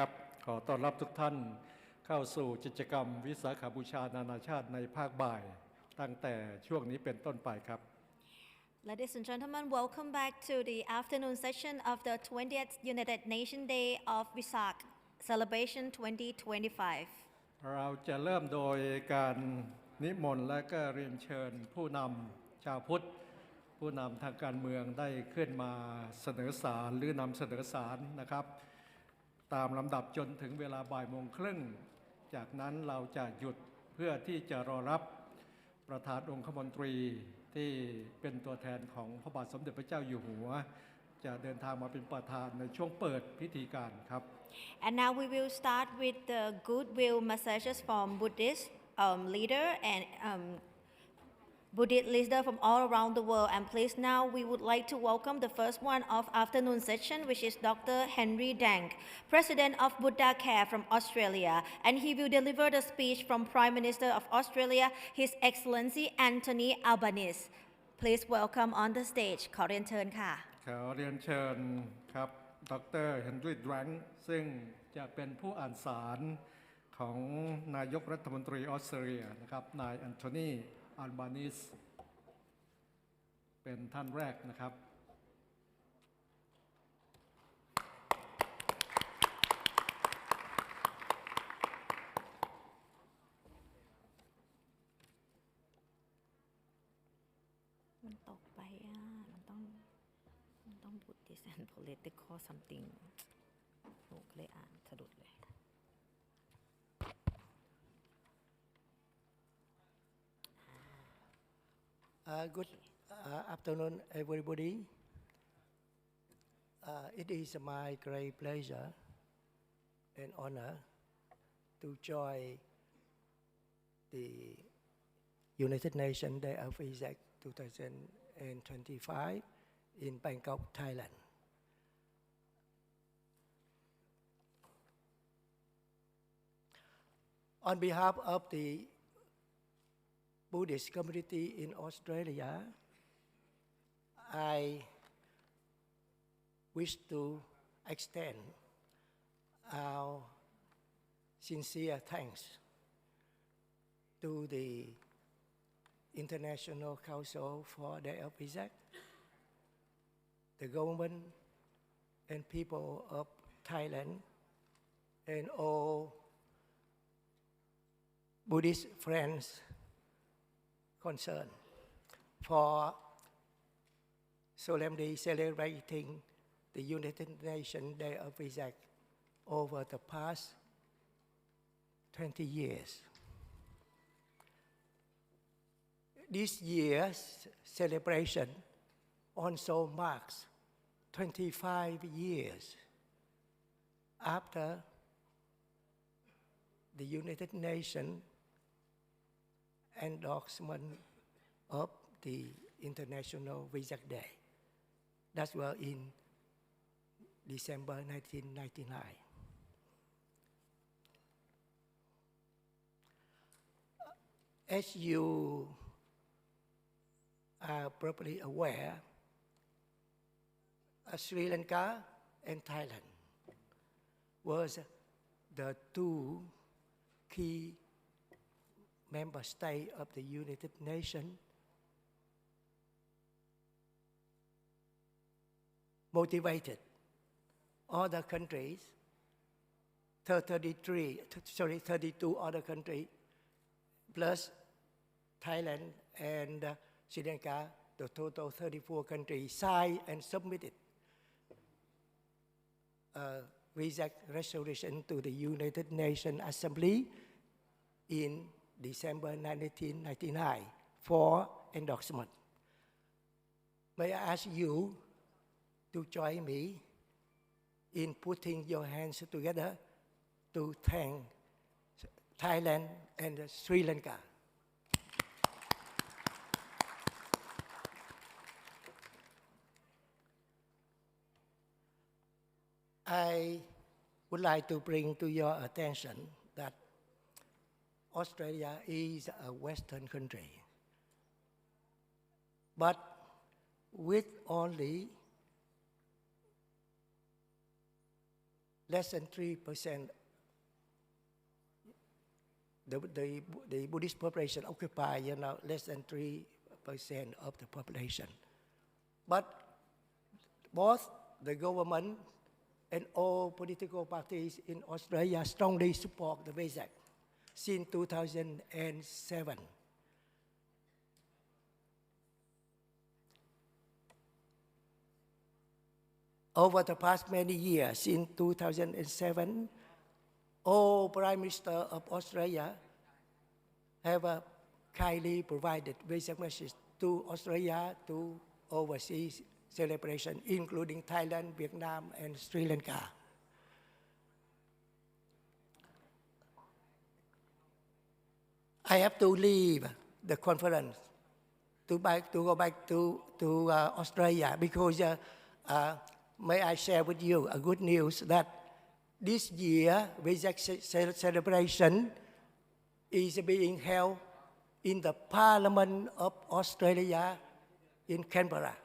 ครับขอต้อนรับทุกท่านเข้าสู่กิจกรรมวิสาขบูชานานาชาติในภาคบ่ายตั้งแต่ช่วงนี้เป็นต้นไปครับ Ladies and gentlemen, welcome back to the afternoon session of the 20th United Nations Day of Visak Celebration 2025. เราจะเริ่มโดยการนิมนต์และก็เรียนเชิญผู้นำชาวพุทธผู้นำทางการเมืองได้ขึ้นมาเสนอสารหรือนำเสนอสารนะครับตามลำดับจนถึงเวลาบ่ายโมงครึ่งจากนั้นเราจะหยุดเพื่อที่จะรอรับประธานองคมนตรีที่เป็นตัวแทนของพระบาทสมเด็จพระเจ้าอยู่หัวจะเดินทางมาเป็นประธานในช่วงเปิดพิธีการครับ And now we will start with the goodwill messages from Buddhist leader and Buddhist leader from all around the world. And please now we would like to welcome the first one of afternoon session, which is Dr. Henry Dang, President of Buddha Care from Australia. And he will deliver the speech from Prime Minister of Australia, His Excellency Anthony Albanese. Please welcome on the stage. ขอเรียนเชิญค่ะ ขอเรียนเชิญครับดร. Henry Dang ซึ่งจะเป็นผู้อ่านสารของนายกรัฐมนตรีออสเตรเลียนะครับนายแอนโทนีอัลบานิสเป็นท่านแรกนะครับมันตกไปมันต้อง Buddhist and political something หนูเลยอ่านสะดุดเลยGood afternoon, everybody. It is my great pleasure and honor to join the United Nations Day of Isaac 2025 in Bangkok, Thailand. On behalf of the Buddhist community in Australia, I wish to extend our sincere thanks to the International Council for Day of Isaac, the government and people of Thailand, and all Buddhist friends concerned for solemnly celebrating the United Nations Day of Isaac over the past 20 years. This year's celebration also marks 25 years after the United Nations endorsement of the International Vesak Day. That was in December 1999. As you are probably aware, Sri Lanka and Thailand was the two key member states of the United Nations motivated other countries, 32 other countries, plus Thailand and Sri Lanka, the total 34 countries signed and submitted a Vesak resolution to the United Nations Assembly in December 1999 for endorsement. May I ask you to join me in putting your hands together to thank Thailand and Sri Lanka. I would like to bring to your attention that Australia is a Western country, but with only less than 3%. The Buddhist population occupy, less than 3% of the population. But both the government and all political parties in Australia strongly support the Vesak since 2007. Over the past many years, since 2007, all Prime Minister of Australia have kindly provided Vesak message to Australia to overseas celebration, including Thailand, Vietnam, and Sri Lanka. I have to leave the conference to go back to Australia because may I share with you a good news that this year Vesak celebration is being held in the Parliament of Australia in Canberra.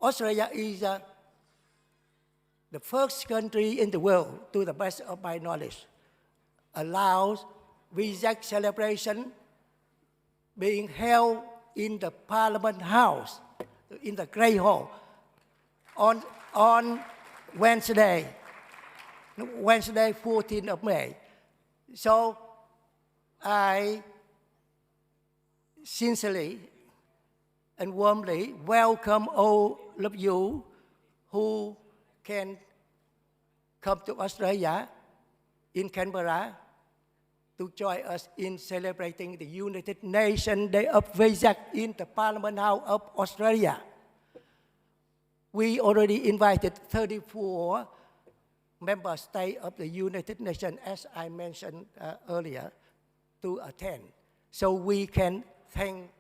Australia is the first country in the world, to the best of my knowledge, allows Vesak celebration being held in the Parliament House, in the Great Hall, on Wednesday, 14th of May. So I sincerely and warmly welcome all of you who can come to Australia in Canberra to join us in celebrating the United Nations Day of Vesak in the Parliament House of Australia. We already invited 34 member states of the United Nations, as I mentioned earlier, to attend. So we can thank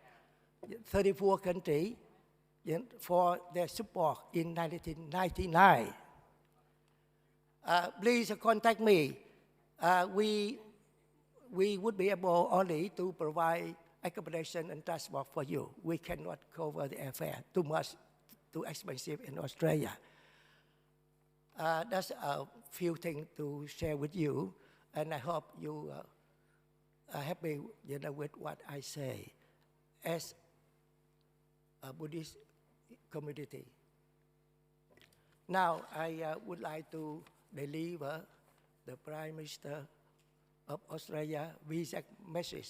34 countries for their support in 1999. Please contact me. We would be able only to provide accommodation and transport for you. We cannot cover the airfare, too expensive in Australia. That's a few things to share with you, and I hope you are happy with what I say. As a Buddhist community. Now, I would like to deliver the Prime Minister of Australia Vesak message.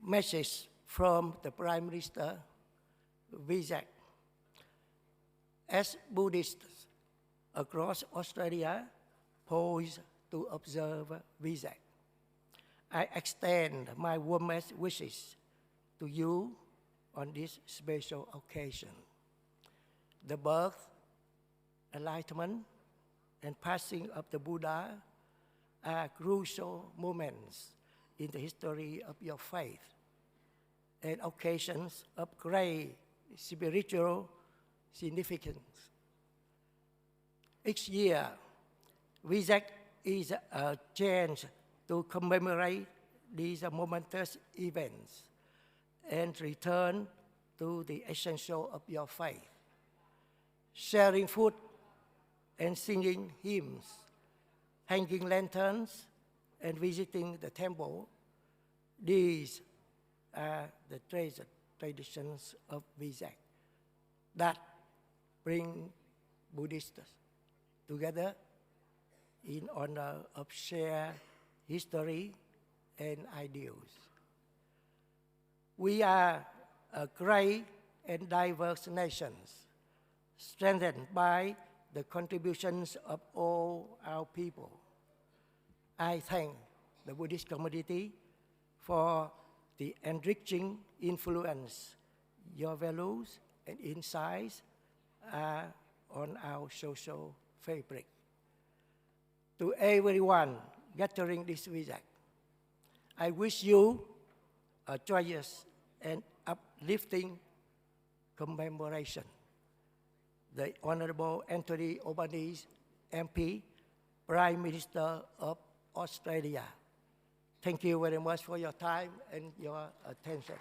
Message from the Prime Minister Vesak. As Buddhists across Australia poised to observe Vesak, I extend my warmest wishes to you on this special occasion. The birth, enlightenment, and passing of the Buddha are crucial moments in the history of your faith and occasions of great spiritual significance. Each year, Vesak is a chance to commemorate these momentous events and return to the essential of your faith. Sharing food and singing hymns, hanging lanterns, and visiting the temple, these are the traditions of Vesak that bring Buddhists together in honor of shared history and ideals. We are a great and diverse nation, strengthened by the contributions of all our people. I thank the Buddhist community for the enriching influence your values and insights are on our social fabric. To everyone gathering this Vesak, I wish you a joyous and uplifting commemoration. The Honorable Anthony Albanese, MP, Prime Minister of Australia. Thank you very much for your time and your attention.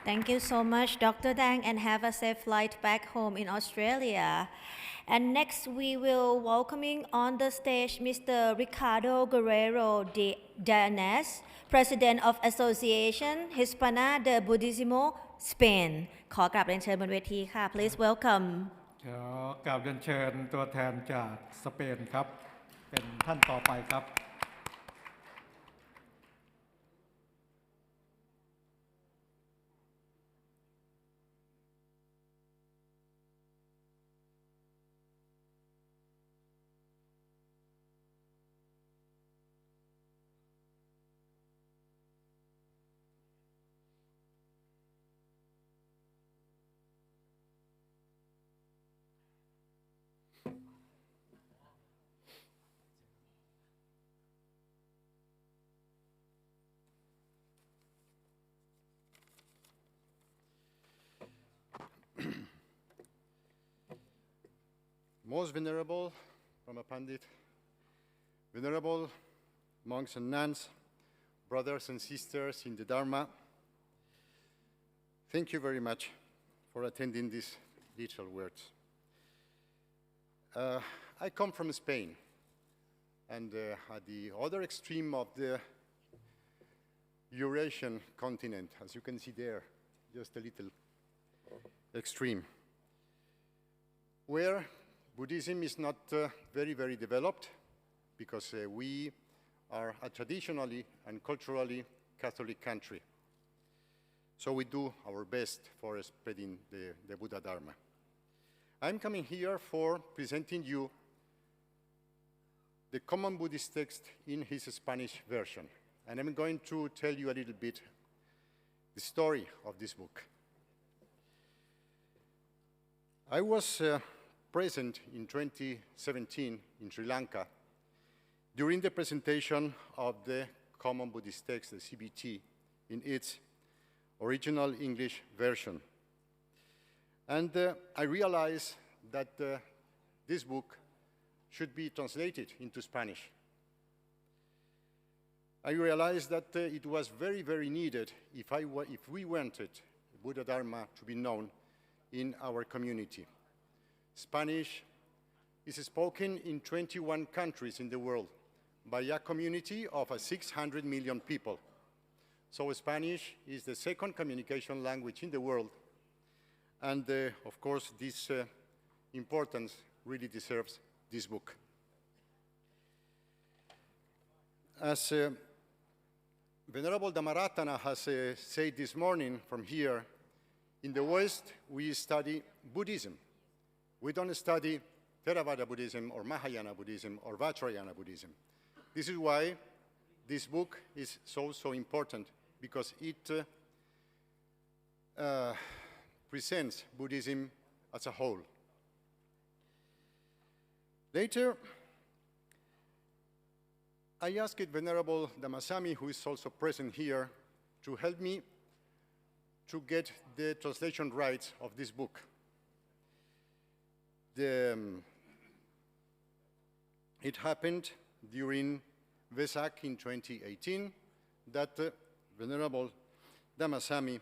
Thank you so much, Dr. Dang, and have a safe flight back home in Australia. And next, we will welcoming on the stage Mr. Ricardo Guerrero de Danes, President of Association Hispana de Budismo, Spain. ขอกราบเรียนเชิญบนเวทีค่ะ Please welcome. ขอกราบเรียนเชิญตัวแทนจากสเปนครับ เป็นท่านต่อไปครับ Most venerable Brahma Pandit, venerable monks and nuns, brothers and sisters in the Dharma, thank you very much for attending these little words. I come from Spain, and at the other extreme of the Eurasian continent, as you can see there, just a little extreme, where Buddhism is not very, very developed, because we are a traditionally and culturally Catholic country. So we do our best for spreading the Buddha Dharma. I'm coming here for presenting you the common Buddhist text in his Spanish version. And I'm going to tell you a little bit the story of this book. I was present in 2017 in Sri Lanka during the presentation of the Common Buddhist Text, the CBT, in its original English version. And I realized that this book should be translated into Spanish. I realized that it was very, very needed if we wanted Buddha Dharma to be known in our community. Spanish is spoken in 21 countries in the world by a community of 600 million people. So Spanish is the second communication language in the world. And of course, this importance really deserves this book. As Venerable Dhammaratana has said this morning from here, in the West, we study Buddhism. We don't study Theravada Buddhism or Mahayana Buddhism or Vajrayana Buddhism. This is why this book is so important, because it presents Buddhism as a whole. Later, I asked Venerable Dhammasami, who is also present here, to help me to get the translation rights of this book. It happened during Vesak in 2018 that Venerable Dhammasami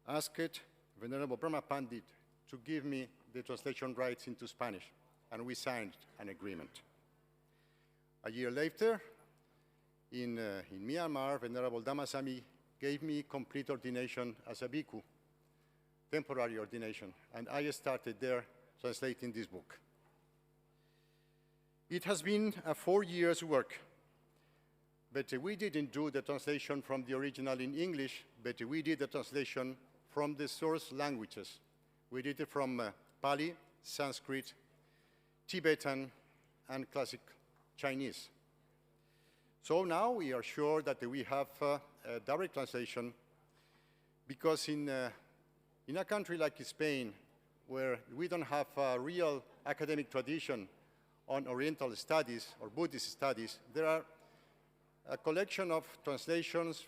asked Venerable Brahma Pandit to give me the translation rights into Spanish, and we signed an agreement. A year later, in Myanmar, Venerable Dhammasami gave me complete ordination as a bhikkhu, temporary ordination, and I started there translating this book. It has been a 4 years' work, but we didn't do the translation from the original in English, but we did the translation from the source languages. We did it from Pali, Sanskrit, Tibetan, and classic Chinese. So now we are sure that we have a direct translation, because in a country like Spain, where we don't have a real academic tradition on Oriental studies or Buddhist studies, there are a collection of translations,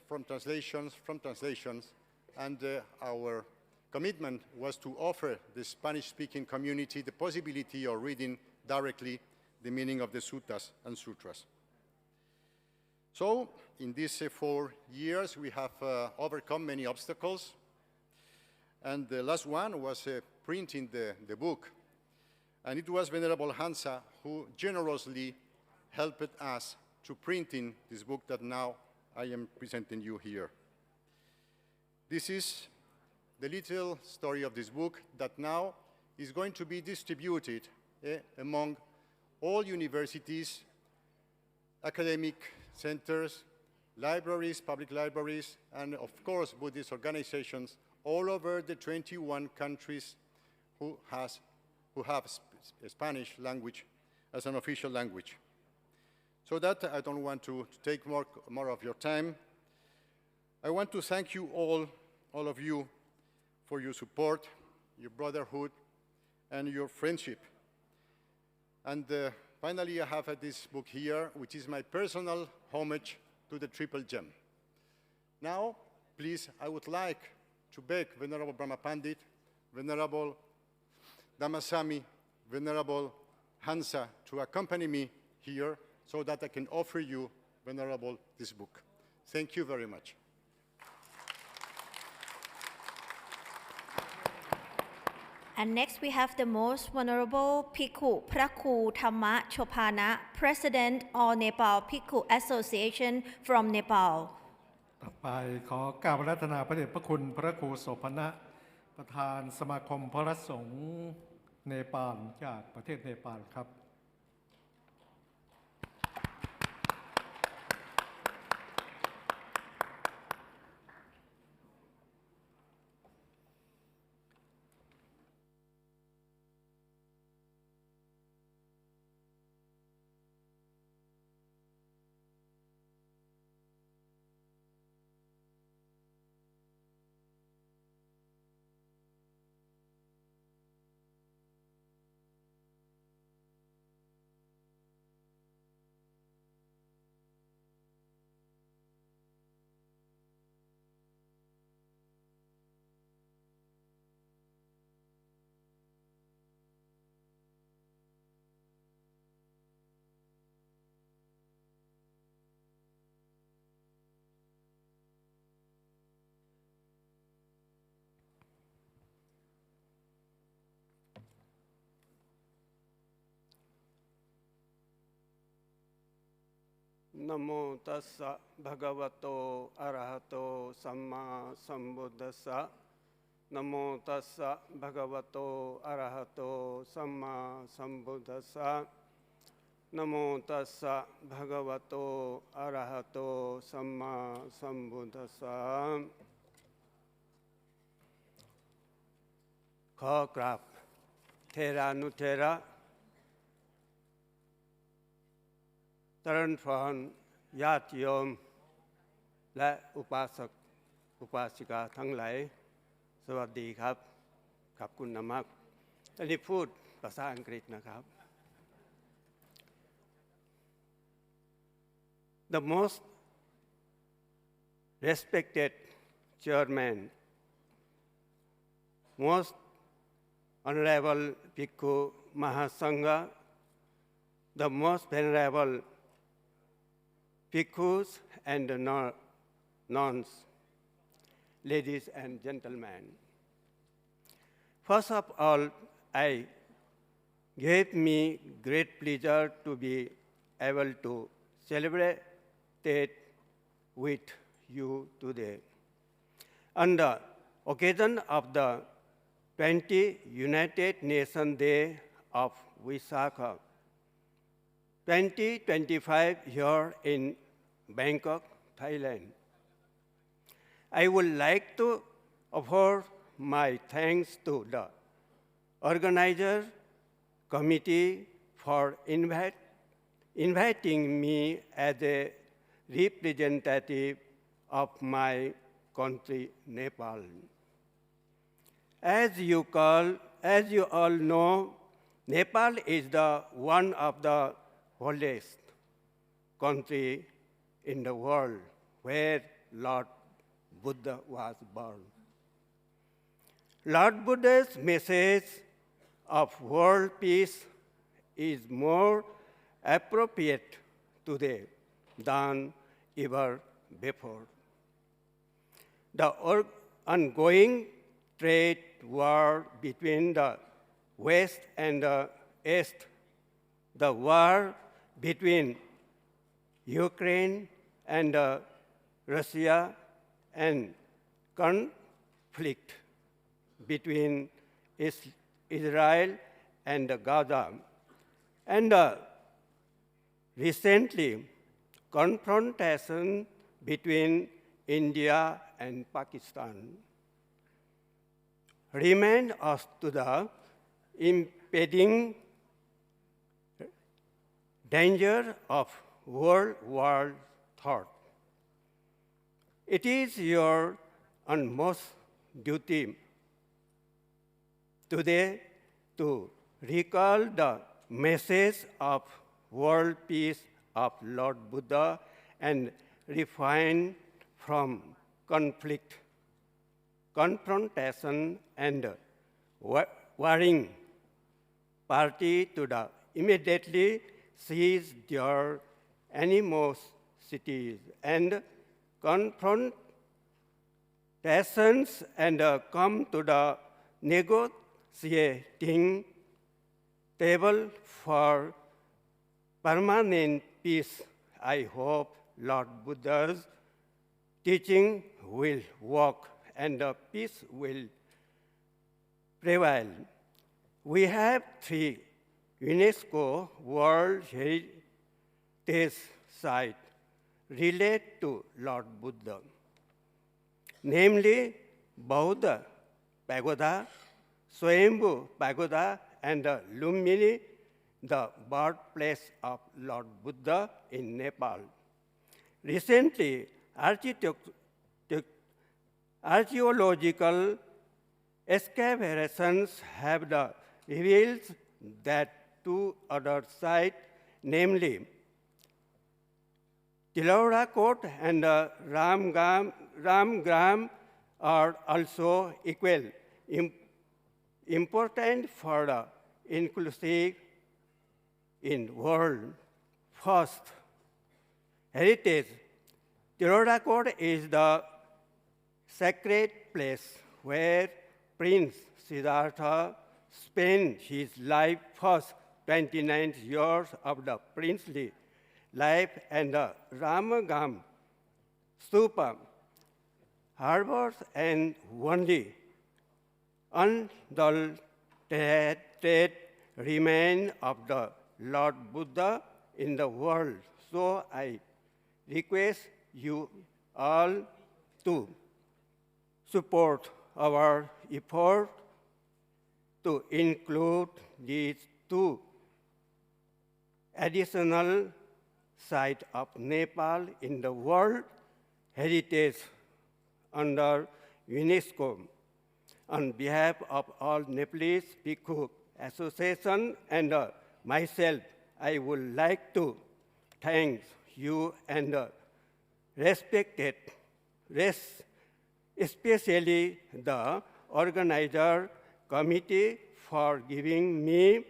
and our commitment was to offer the Spanish-speaking community the possibility of reading directly the meaning of the suttas and sutras. So in these 4 years, we have overcome many obstacles. And the last one was printing the book. And it was Venerable Hansa who generously helped us to printing this book that now I am presenting you here. This is the little story of this book that now is going to be distributed among all universities, academic centers, libraries, public libraries, and of course Buddhist organizations all over the 21 countries who have Spanish language as an official language. So that I don't want to take more of your time. I want to thank you all of you, for your support, your brotherhood, and your friendship. And finally, I have this book here, which is my personal homage to the Triple Gem. Now, please, I would like to beg Venerable Brahma Pandit, Venerable Dhammasami, Venerable Hansa to accompany me here so that I can offer you, Venerable, this book. Thank you very much. And next we have the most venerable Bhikkhu Praku Thamma Chopana, President of Nepal Bhikkhu Association from Nepal. ต่อไปขอกราบอาราธนาพระเดชพระคุณพระครูโสภณะประธานสมาคมพระสงฆ์เนปาลจากประเทศเนปาลครับ นะโมตัสสะภะคะวะโตอะระหะโตสัมมาสัมพุทธัสสะนะโมตัสสะภะคะวะโตอะระหะโตสัมมาสัมพุทธัสสะนะโมตัสสะภะคะวะโตอะระหะโตสัมมาสัมพุทธัสสะขอกราบเทรานุเทระเจริญพรญาติโยมและอุปาสกอุปาสิกาทั้งหลายสวัสดีครับขอบคุณมากอันนี้พูดภาษาอังกฤษนะครับ The most respected chairman, most honorable Bhikkhu Mahasangha, the most venerable Bhikkhus and nuns, ladies and gentlemen. First of all, I gave me great pleasure to be able to celebrate with you today. On the occasion of the 20th United Nations Day of Visakha, 2025 here in Bangkok, Thailand. I would like to offer my thanks to the organizer committee for inviting me as a representative of my country, Nepal. As you all know, Nepal is one of the oldest country in the world where Lord Buddha was born. Lord Buddha's message of world peace is more appropriate today than ever before. The ongoing trade war between the West and the East, the war between Ukraine and Russia, and conflict between Israel and Gaza, and recently confrontation between India and Pakistan remind us to the impending danger of World War III. It is your utmost duty today to recall the message of world peace of Lord Buddha and refrain from conflict, confrontation, and warring party to the immediately cease their animosities and confrontations and come to the negotiating table for permanent peace. I hope Lord Buddha's teaching will work and peace will prevail. We have 3 UNESCO World Heritage Sites related to Lord Buddha, namely Buddha Pagoda, Swayambhu Pagoda, and Lumbini, the birthplace of Lord Buddha in Nepal. Recently, archaeological excavations have revealed that 2 other sites, namely Tilorakot and Ramgram, are also equally important for the inclusive in world. First, heritage. Tilorakot is the sacred place where Prince Siddhartha spent his life first 29 years of the princely life, and the Ramagam Stupa harbors and only unadulterated remains of the Lord Buddha in the world. So I request you all to support our effort to include these 2 additional sites of Nepal in the World Heritage under UNESCO. On behalf of all Nepalese Bhikkhu Association and myself, I would like to thank you and especially the organizer committee for giving me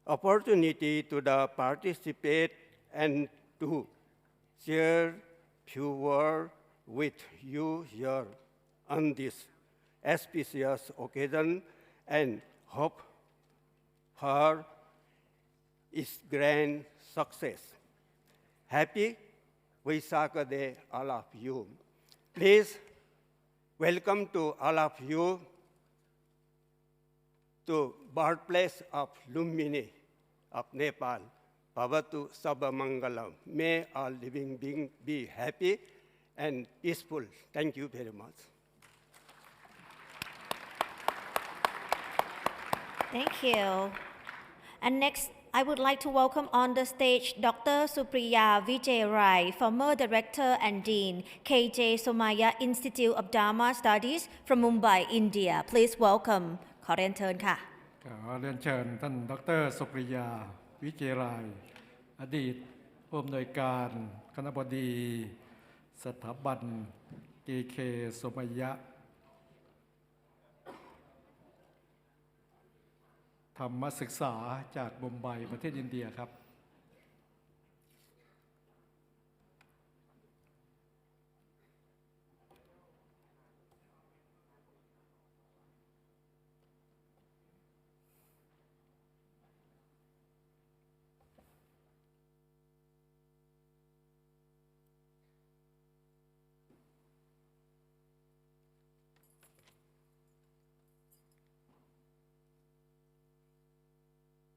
opportunity to participate and to share few words with you here on this auspicious occasion, and hope for its grand success. Happy Vaisakha Day, all of you. Please welcome to all of you to birthplace of Lumbini of Nepal. Bhavatu Sabha Mangalam. May all living beings be happy and peaceful. Thank you very much. Thank you. And next, I would like to welcome on the stage Dr. Supriya Vijay Rai, former Director and Dean, KJ Somaya Institute of Dharma Studies from Mumbai, India. Please welcome. ขอเรียนเชิญค่ะ ขอเรียนเชิญท่านดร.สุปริยาวิเจรายอดีตผู้อำนวยการคณบดีสถาบัน KK สมัยะธรรมศึกษาจากมุมไบประเทศอินเดียครับ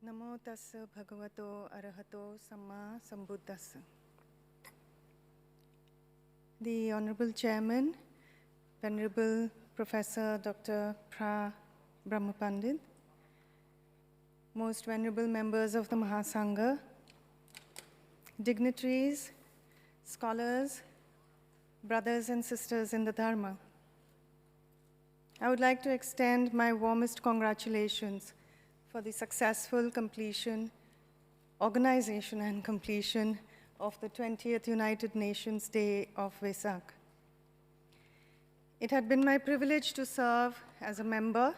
นะโมตัสสะภะคะวะโตอะระหะโตสัมมาสัมพุทธัสสะ The Honorable Chairman, Venerable Professor Dr. Pra Brahma Pandit, Most Venerable members of the Mahasangha, dignitaries, scholars, brothers and sisters in the Dharma. I would like to extend my warmest congratulations for the successful completion, organization and completion of the 20th United Nations Day of Vesak. It had been my privilege to serve as a member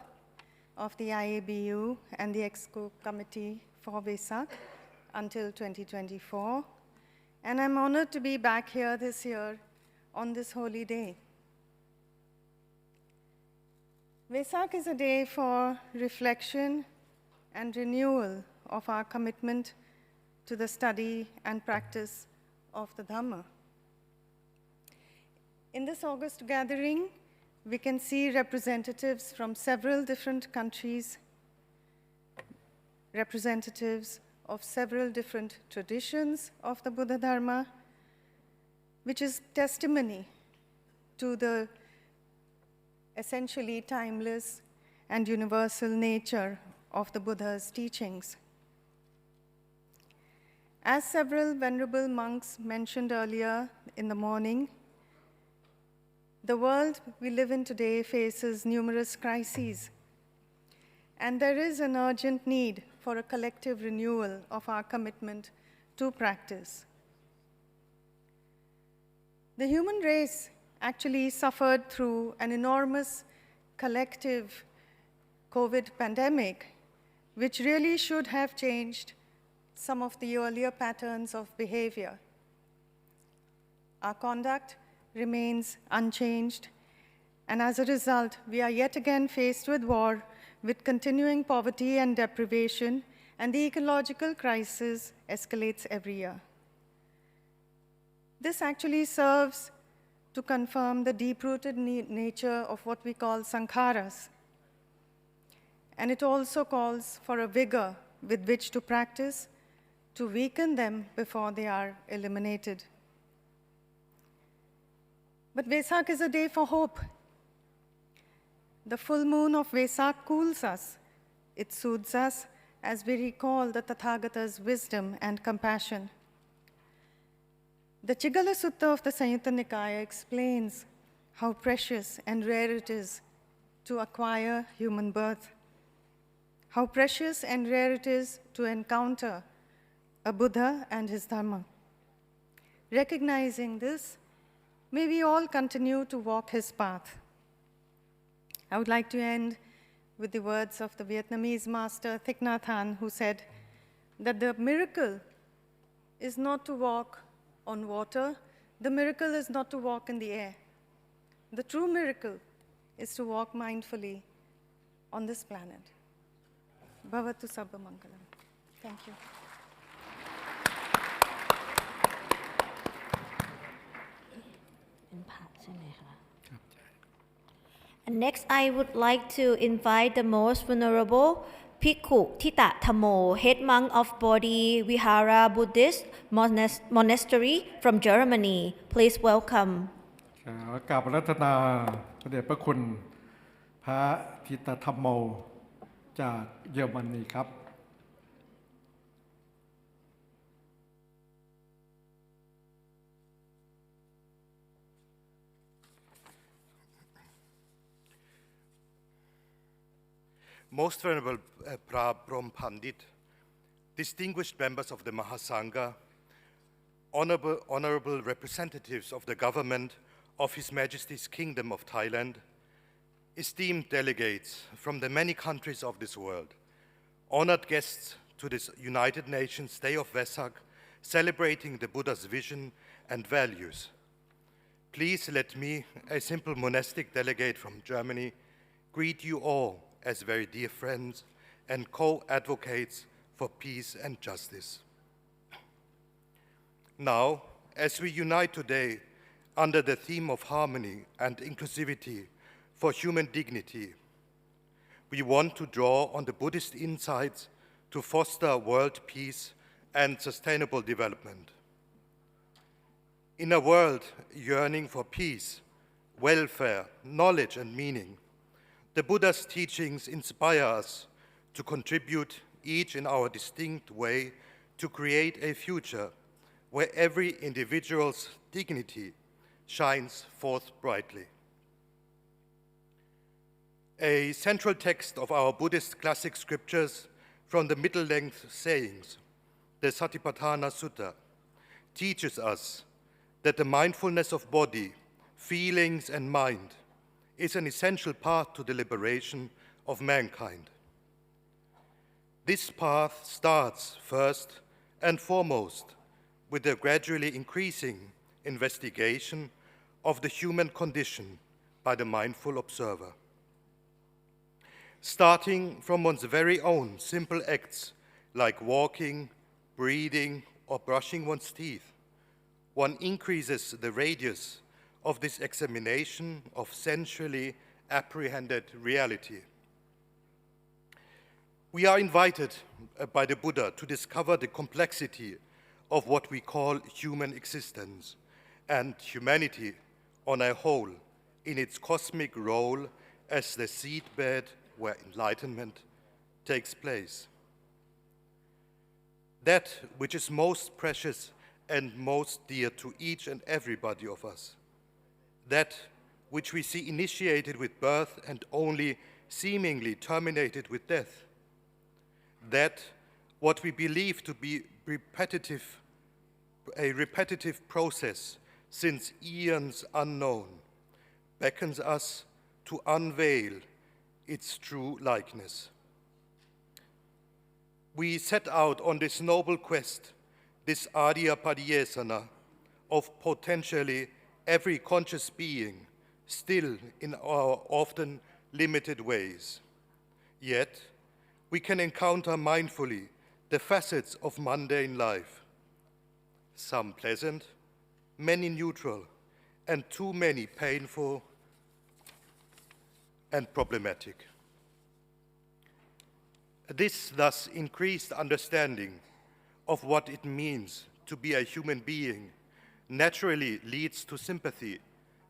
of the IABU and the EXCO Committee for Vesak until 2024, and I'm honored to be back here this year on this holy day. Vesak is a day for reflection and renewal of our commitment to the study and practice of the Dhamma. In this August gathering, we can see representatives from several different countries, representatives of several different traditions of the Buddha Dharma, which is testimony to the essentially timeless and universal nature of the Buddha's teachings. As several venerable monks mentioned earlier in the morning, the world we live in today faces numerous crises, and there is an urgent need for a collective renewal of our commitment to practice. The human race actually suffered through an enormous collective COVID pandemic, which really should have changed some of the earlier patterns of behavior. Our conduct remains unchanged, and as a result, we are yet again faced with war, with continuing poverty and deprivation, and the ecological crisis escalates every year. This actually serves to confirm the deep-rooted nature of what we call sankharas, and it also calls for a vigor with which to practice, to weaken them before they are eliminated. But Vesak is a day for hope. The full moon of Vesak cools us. It soothes us as we recall the Tathagata's wisdom and compassion. The Chigala Sutta of the Samyutta Nikaya explains how precious and rare it is to acquire human birth, how precious and rare it is to encounter a Buddha and his Dharma. Recognizing this, may we all continue to walk his path. I would like to end with the words of the Vietnamese master Thich Nhat Hanh, who said that the miracle is not to walk on water, the miracle is not to walk in the air. The true miracle is to walk mindfully on this planet. Bhavatu Sabba Mangalam. Thank you. And next, I would like to invite the most venerable Bhikkhu Thita Thammo, head monk of Bodhi Vihara Buddhist Monastery from Germany. Please welcome. กราบอาราธนาพระเดชพระคุณพระทิตธรรมโมจากเยอรมนีครับ Most Venerable Pra Brahma Pandit, distinguished members of the Mahasangha, honorable representatives of the government of His Majesty's Kingdom of Thailand, esteemed delegates from the many countries of this world, honored guests to this United Nations Day of Vesak, celebrating the Buddha's vision and values. Please let me, a simple monastic delegate from Germany, greet you all as very dear friends and co-advocates for peace and justice. Now, as we unite today under the theme of harmony and inclusivity for human dignity, we want to draw on the Buddhist insights to foster world peace and sustainable development. In a world yearning for peace, welfare, knowledge, and meaning, the Buddha's teachings inspire us to contribute each in our distinct way to create a future where every individual's dignity shines forth brightly. A central text of our Buddhist classic scriptures from the middle-length sayings, the Satipatthana Sutta, teaches us that the mindfulness of body, feelings, and mind is an essential path to the liberation of mankind. This path starts first and foremost with the gradually increasing investigation of the human condition by the mindful observer. Starting from one's very own simple acts like walking, breathing, or brushing one's teeth, one increases the radius of this examination of sensually apprehended reality. We are invited by the Buddha to discover the complexity of what we call human existence and humanity on a whole in its cosmic role as the seedbed where enlightenment takes place. That which is most precious and most dear to each and everybody of us, that which we see initiated with birth and only seemingly terminated with death, that what we believe to be a repetitive process since eons unknown, beckons us to unveil its true likeness. We set out on this noble quest, this Adya Padiyesana of potentially every conscious being, still in our often limited ways. Yet, we can encounter mindfully the facets of mundane life, some pleasant, many neutral, and too many painful and problematic. This thus increased understanding of what it means to be a human being naturally leads to sympathy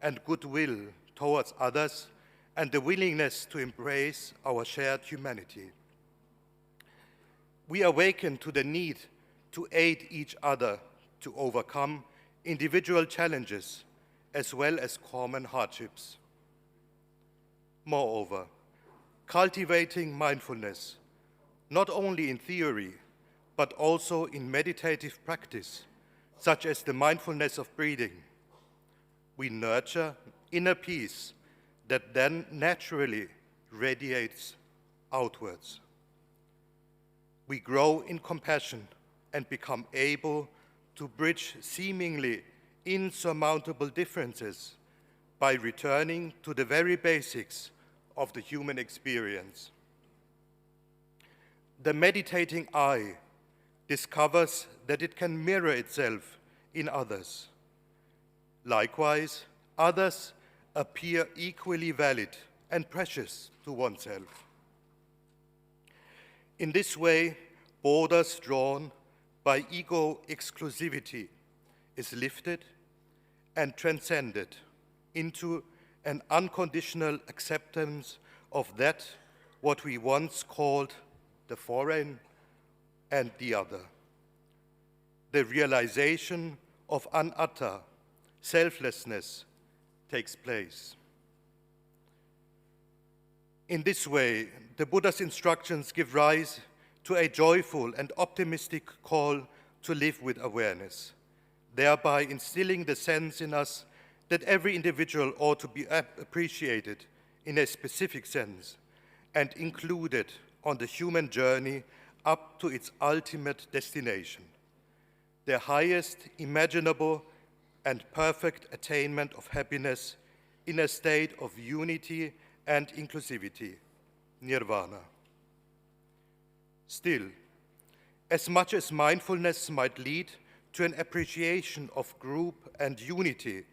and goodwill towards others and the willingness to embrace our shared humanity. We awaken to the need to aid each other to overcome individual challenges as well as common hardships. Moreover, cultivating mindfulness, not only in theory, but also in meditative practice, such as the mindfulness of breathing, we nurture inner peace that then naturally radiates outwards. We grow in compassion and become able to bridge seemingly insurmountable differences by returning to the very basics of the human experience. The meditating eye discovers that it can mirror itself in others. Likewise, others appear equally valid and precious to oneself. In this way, borders drawn by ego exclusivity is lifted and transcended into an unconditional acceptance of that what we once called the foreign and the other. The realization of anatta, selflessness, takes place. In this way, the Buddha's instructions give rise to a joyful and optimistic call to live with awareness, thereby instilling the sense in us that every individual ought to be appreciated in a specific sense and included on the human journey up to its ultimate destination, the highest imaginable and perfect attainment of happiness in a state of unity and inclusivity, nirvana. Still, as much as mindfulness might lead to an appreciation of group and unity,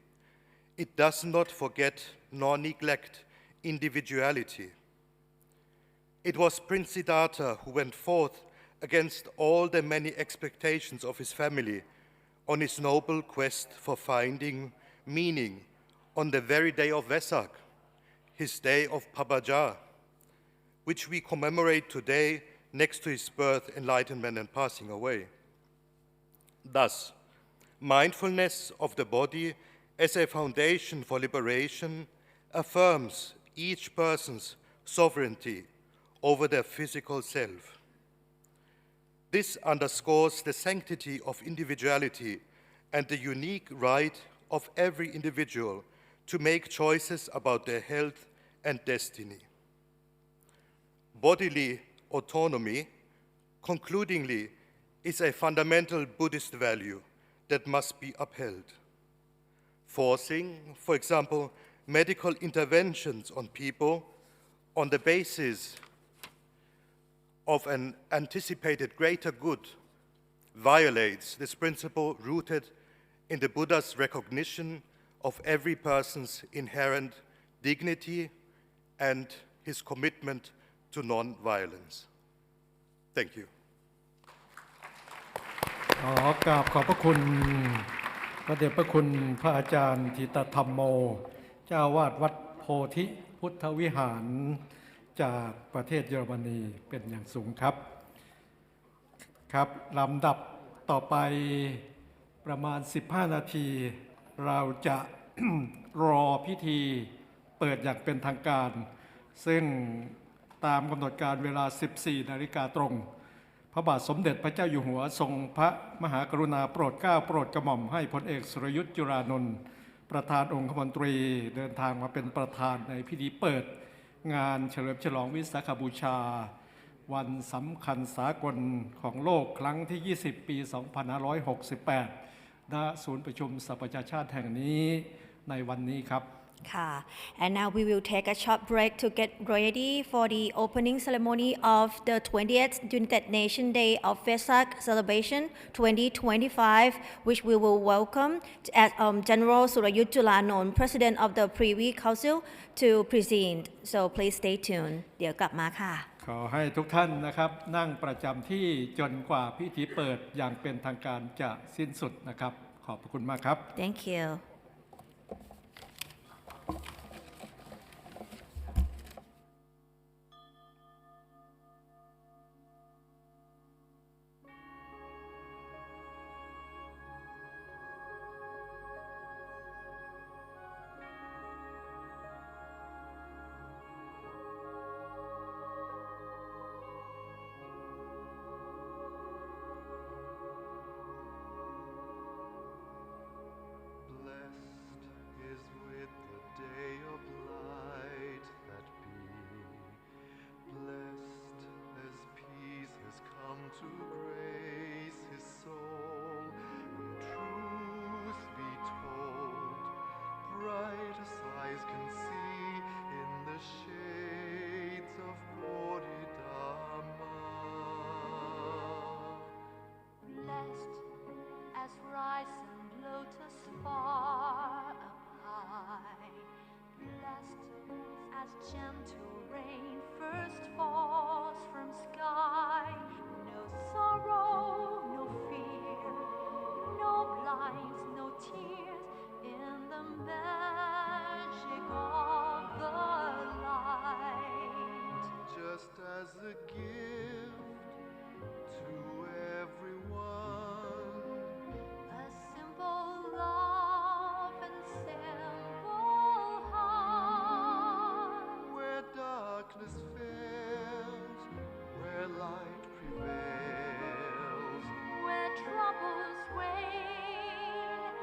it does not forget nor neglect individuality. It was Prince Siddhartha who went forth against all the many expectations of his family on his noble quest for finding meaning on the very day of Vesak, his day of Pabaja, which we commemorate today next to his birth, enlightenment, and passing away. Thus, mindfulness of the body as a foundation for liberation affirms each person's sovereignty over their physical self. This underscores the sanctity of individuality and the unique right of every individual to make choices about their health and destiny. Bodily autonomy, concludingly, is a fundamental Buddhist value that must be upheld. Forcing, for example, medical interventions on people on the basis of an anticipated greater good violates this principle rooted in the Buddha's recognition of every person's inherent dignity and his commitment to non-violence. Thank you. ขอกราบขอบพระคุณพระเดชพระคุณพระอาจารย์ธิตธรรมโมเจ้าวาดวัดโพธิพุทธวิหารจากประเทศเยอรมนีเป็นอย่างสูงครับครับลำดับต่อไปประมาณ15นาทีเราจะ รอพิธีเปิดอย่างเป็นทางการซึ่งตามกำหนดการเวลา 14 นาฬิกาตรงพระบาทสมเด็จพระเจ้าอยู่หัวทรงพระมหากรุณาโปรดเกล้าโปรดกระหม่อมให้พลเอกสุรยุทธจุรานนท์ประธานองคมนตรีเดินทางมาเป็นประธานในพิธีเปิดงานเฉลิมฉลองวิสาขบูชาวันสำคัญสากลของโลกครั้งที่ 20 ปี 2568 ณ ศูนย์ประชุมสหประชาชาติแห่งนี้ในวันนี้ครับ And now we will take a short break to get ready for the opening ceremony of the 20th United Nations Day of Vesak celebration 2025, which we will welcome as General Surayut Julanon, President of the Privy Council, to present. So please stay tuned. เดี๋ยวกลับมาค่ะ ขอให้ทุกท่านนะครับนั่งประจำที่จนกว่าพิธีเปิดอย่างเป็นทางการจะสิ้นสุดนะครับขอบคุณมากครับ Thank you. Gentle rain first falls from sky. No sorrow, no fear, no blinds, no tears. In the magic of the light. Just as a gift to everyone. A simple love and simple heart. Where darkness fails, where light prevails. Where troubles wane,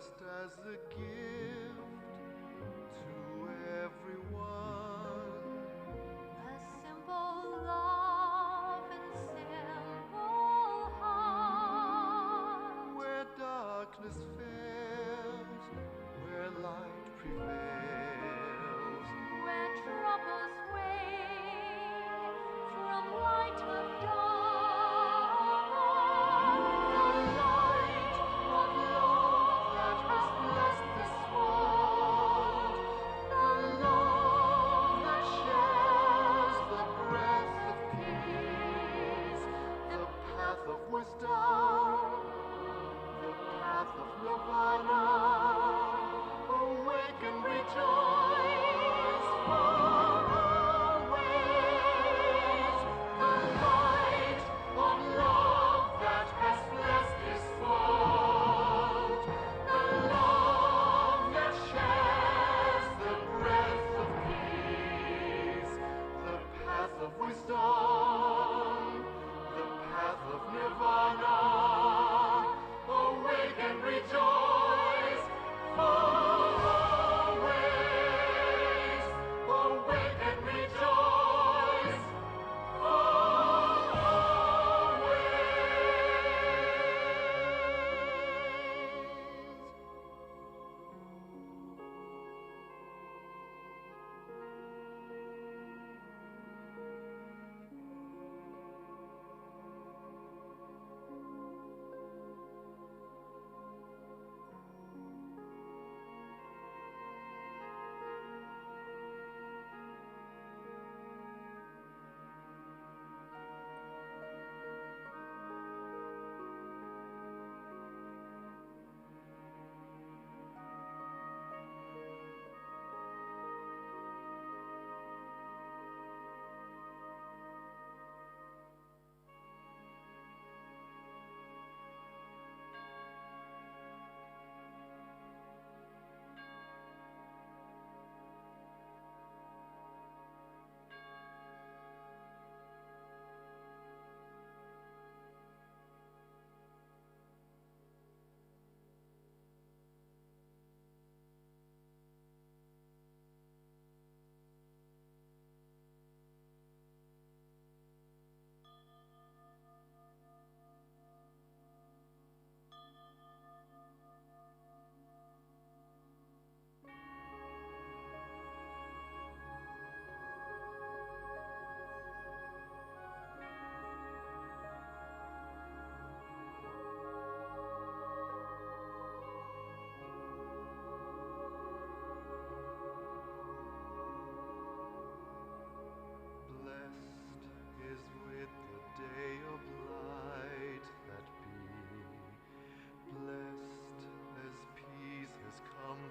just as a gift to everyone. A simple love and simple heart. Where darkness fails, where light prevails. Where troubles wane from light of dawn. The light of love that has blessed this world. The love that shares the breath of peace. The path of wisdom. The path of nirvana. Awake and rejoice always. The light of love that has blessed this world. The love that shares the breath of peace. The path of wisdom. The path of nirvana. Awake and rejoice always. Awake and rejoice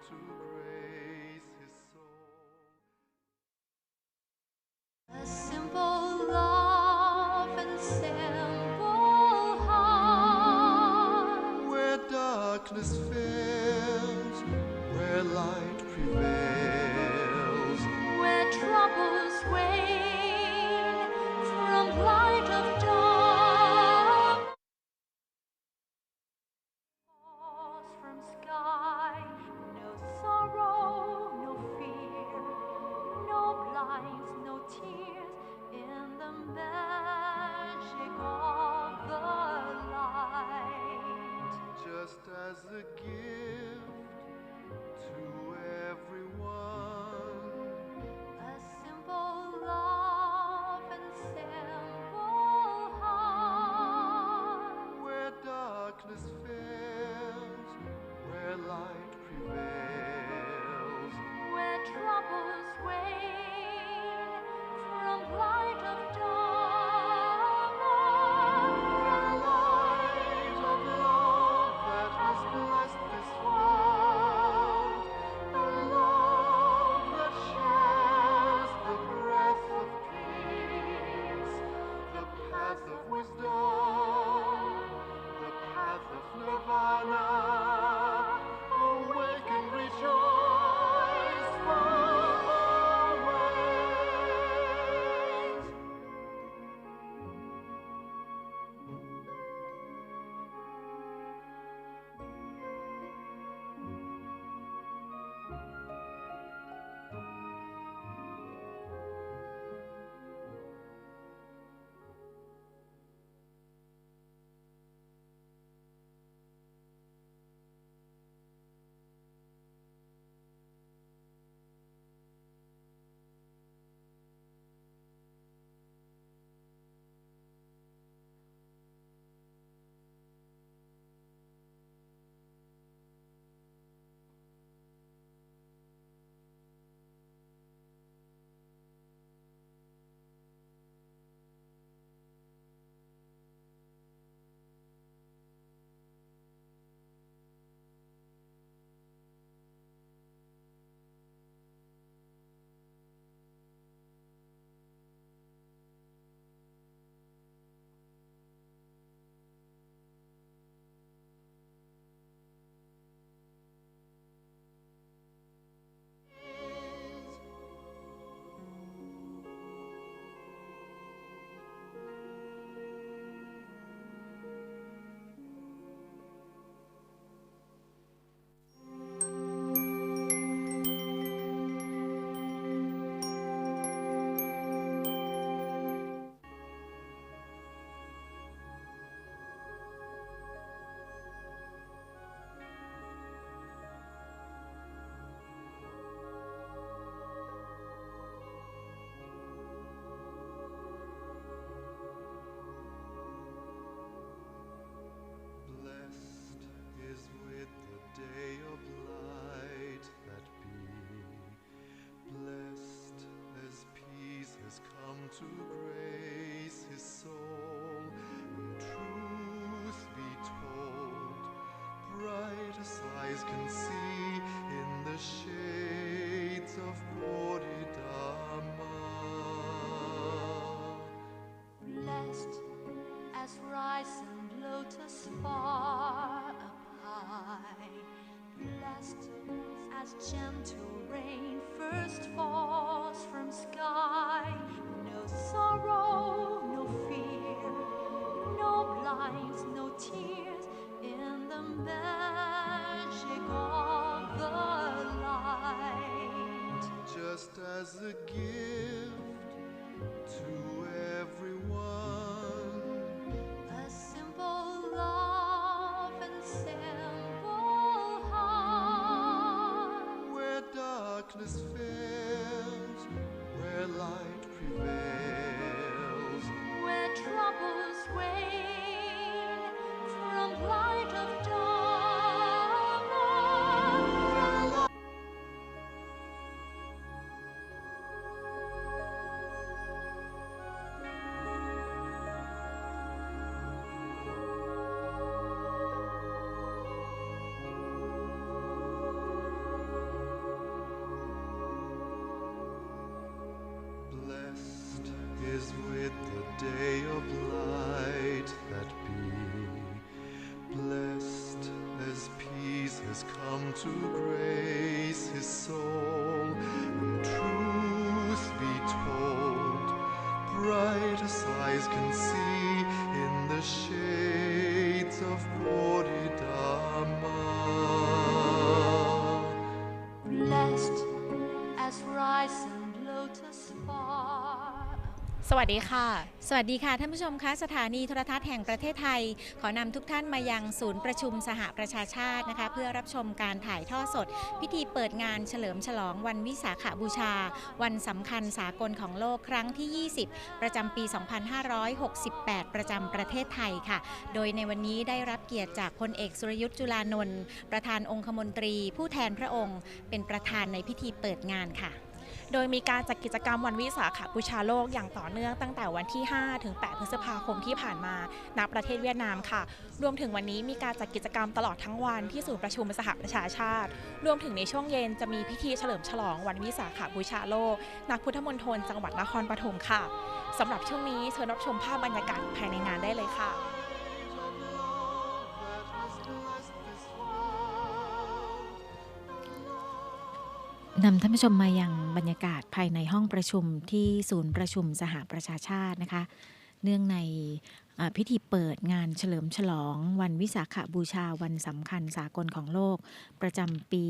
to grace his soul. A simple love and simple heart. Where darkness fails, where light prevails. Where troubles wane from light of dawn. Falls from sky, no sorrow, no fear, no blinds, no tears, in the magic of the light. Just as a gift to everyone. A simple love and simple heart. Where darkness fails, where light prevails. Where troubles wane from light of dawn. The light of love that has blessed this world. as eyes can see in the shades of Bodhidharma. Blessed as rising lotus far up high, blessed as gentle rain first falls from sky. No sorrow, no fear, no blinds, no tears in the magic of the light. Just as a gift to everyone, A simple love and simple heart. where darkness fails, where light prevails, Where troubles wane from light of Dharma. blessed is with the day of light that be. Blessed as peace has come to grace his soul, when truth be told, bright as eyes can see in the shades of Bodhidharma. Blessed as rising lotus far. สวัสดีค่ะ สวัสดีค่ะท่านผู้ชมคะสถานีโทรทัศน์แห่งประเทศไทยขอนำทุกท่านมายังศูนย์ประชุมสหประชาชาตินะคะเพื่อรับชมการถ่ายทอดสดพิธีเปิดงานเฉลิมฉลองวันวิสาขบูชาวันสำคัญสากลของโลกครั้งที่ 20 ประจำปี 2568 ประจำประเทศไทยค่ะโดยในวันนี้ได้รับเกียรติจากพลเอกสุรยุทธ์จุลานนท์ประธานองคมนตรีผู้แทนพระองค์เป็นประธานในพิธีเปิดงานค่ะโดยมีการจัดกิจกรรมวันวิสาขบูชาโลกอย่างต่อเนื่องตั้งแต่วันที่ 5 ถึง 8 พฤษภาคมที่ผ่านมาณประเทศเวียดนามค่ะรวมถึงวันนี้มีการจัดกิจกรรมตลอดทั้งวันที่ศูนย์ประชุมสหประชาชาติรวมถึงในช่วงเย็นจะมีพิธีเฉลิมฉลองวันวิสาขบูชาโลกณพุทธมณฑลจังหวัดนครปฐมค่ะสำหรับช่วงนี้เชิญรับชมภาพบรรยากาศภายในงานได้เลยค่ะ นำท่านผู้ชมมายังบรรยากาศภายในห้องประชุมที่ศูนย์ประชุมสหประชาชาตินะคะเนื่องในพิธีเปิดงานเฉลิมฉลองวันวิสาขบูชาวันสำคัญสากลของโลกประจำปี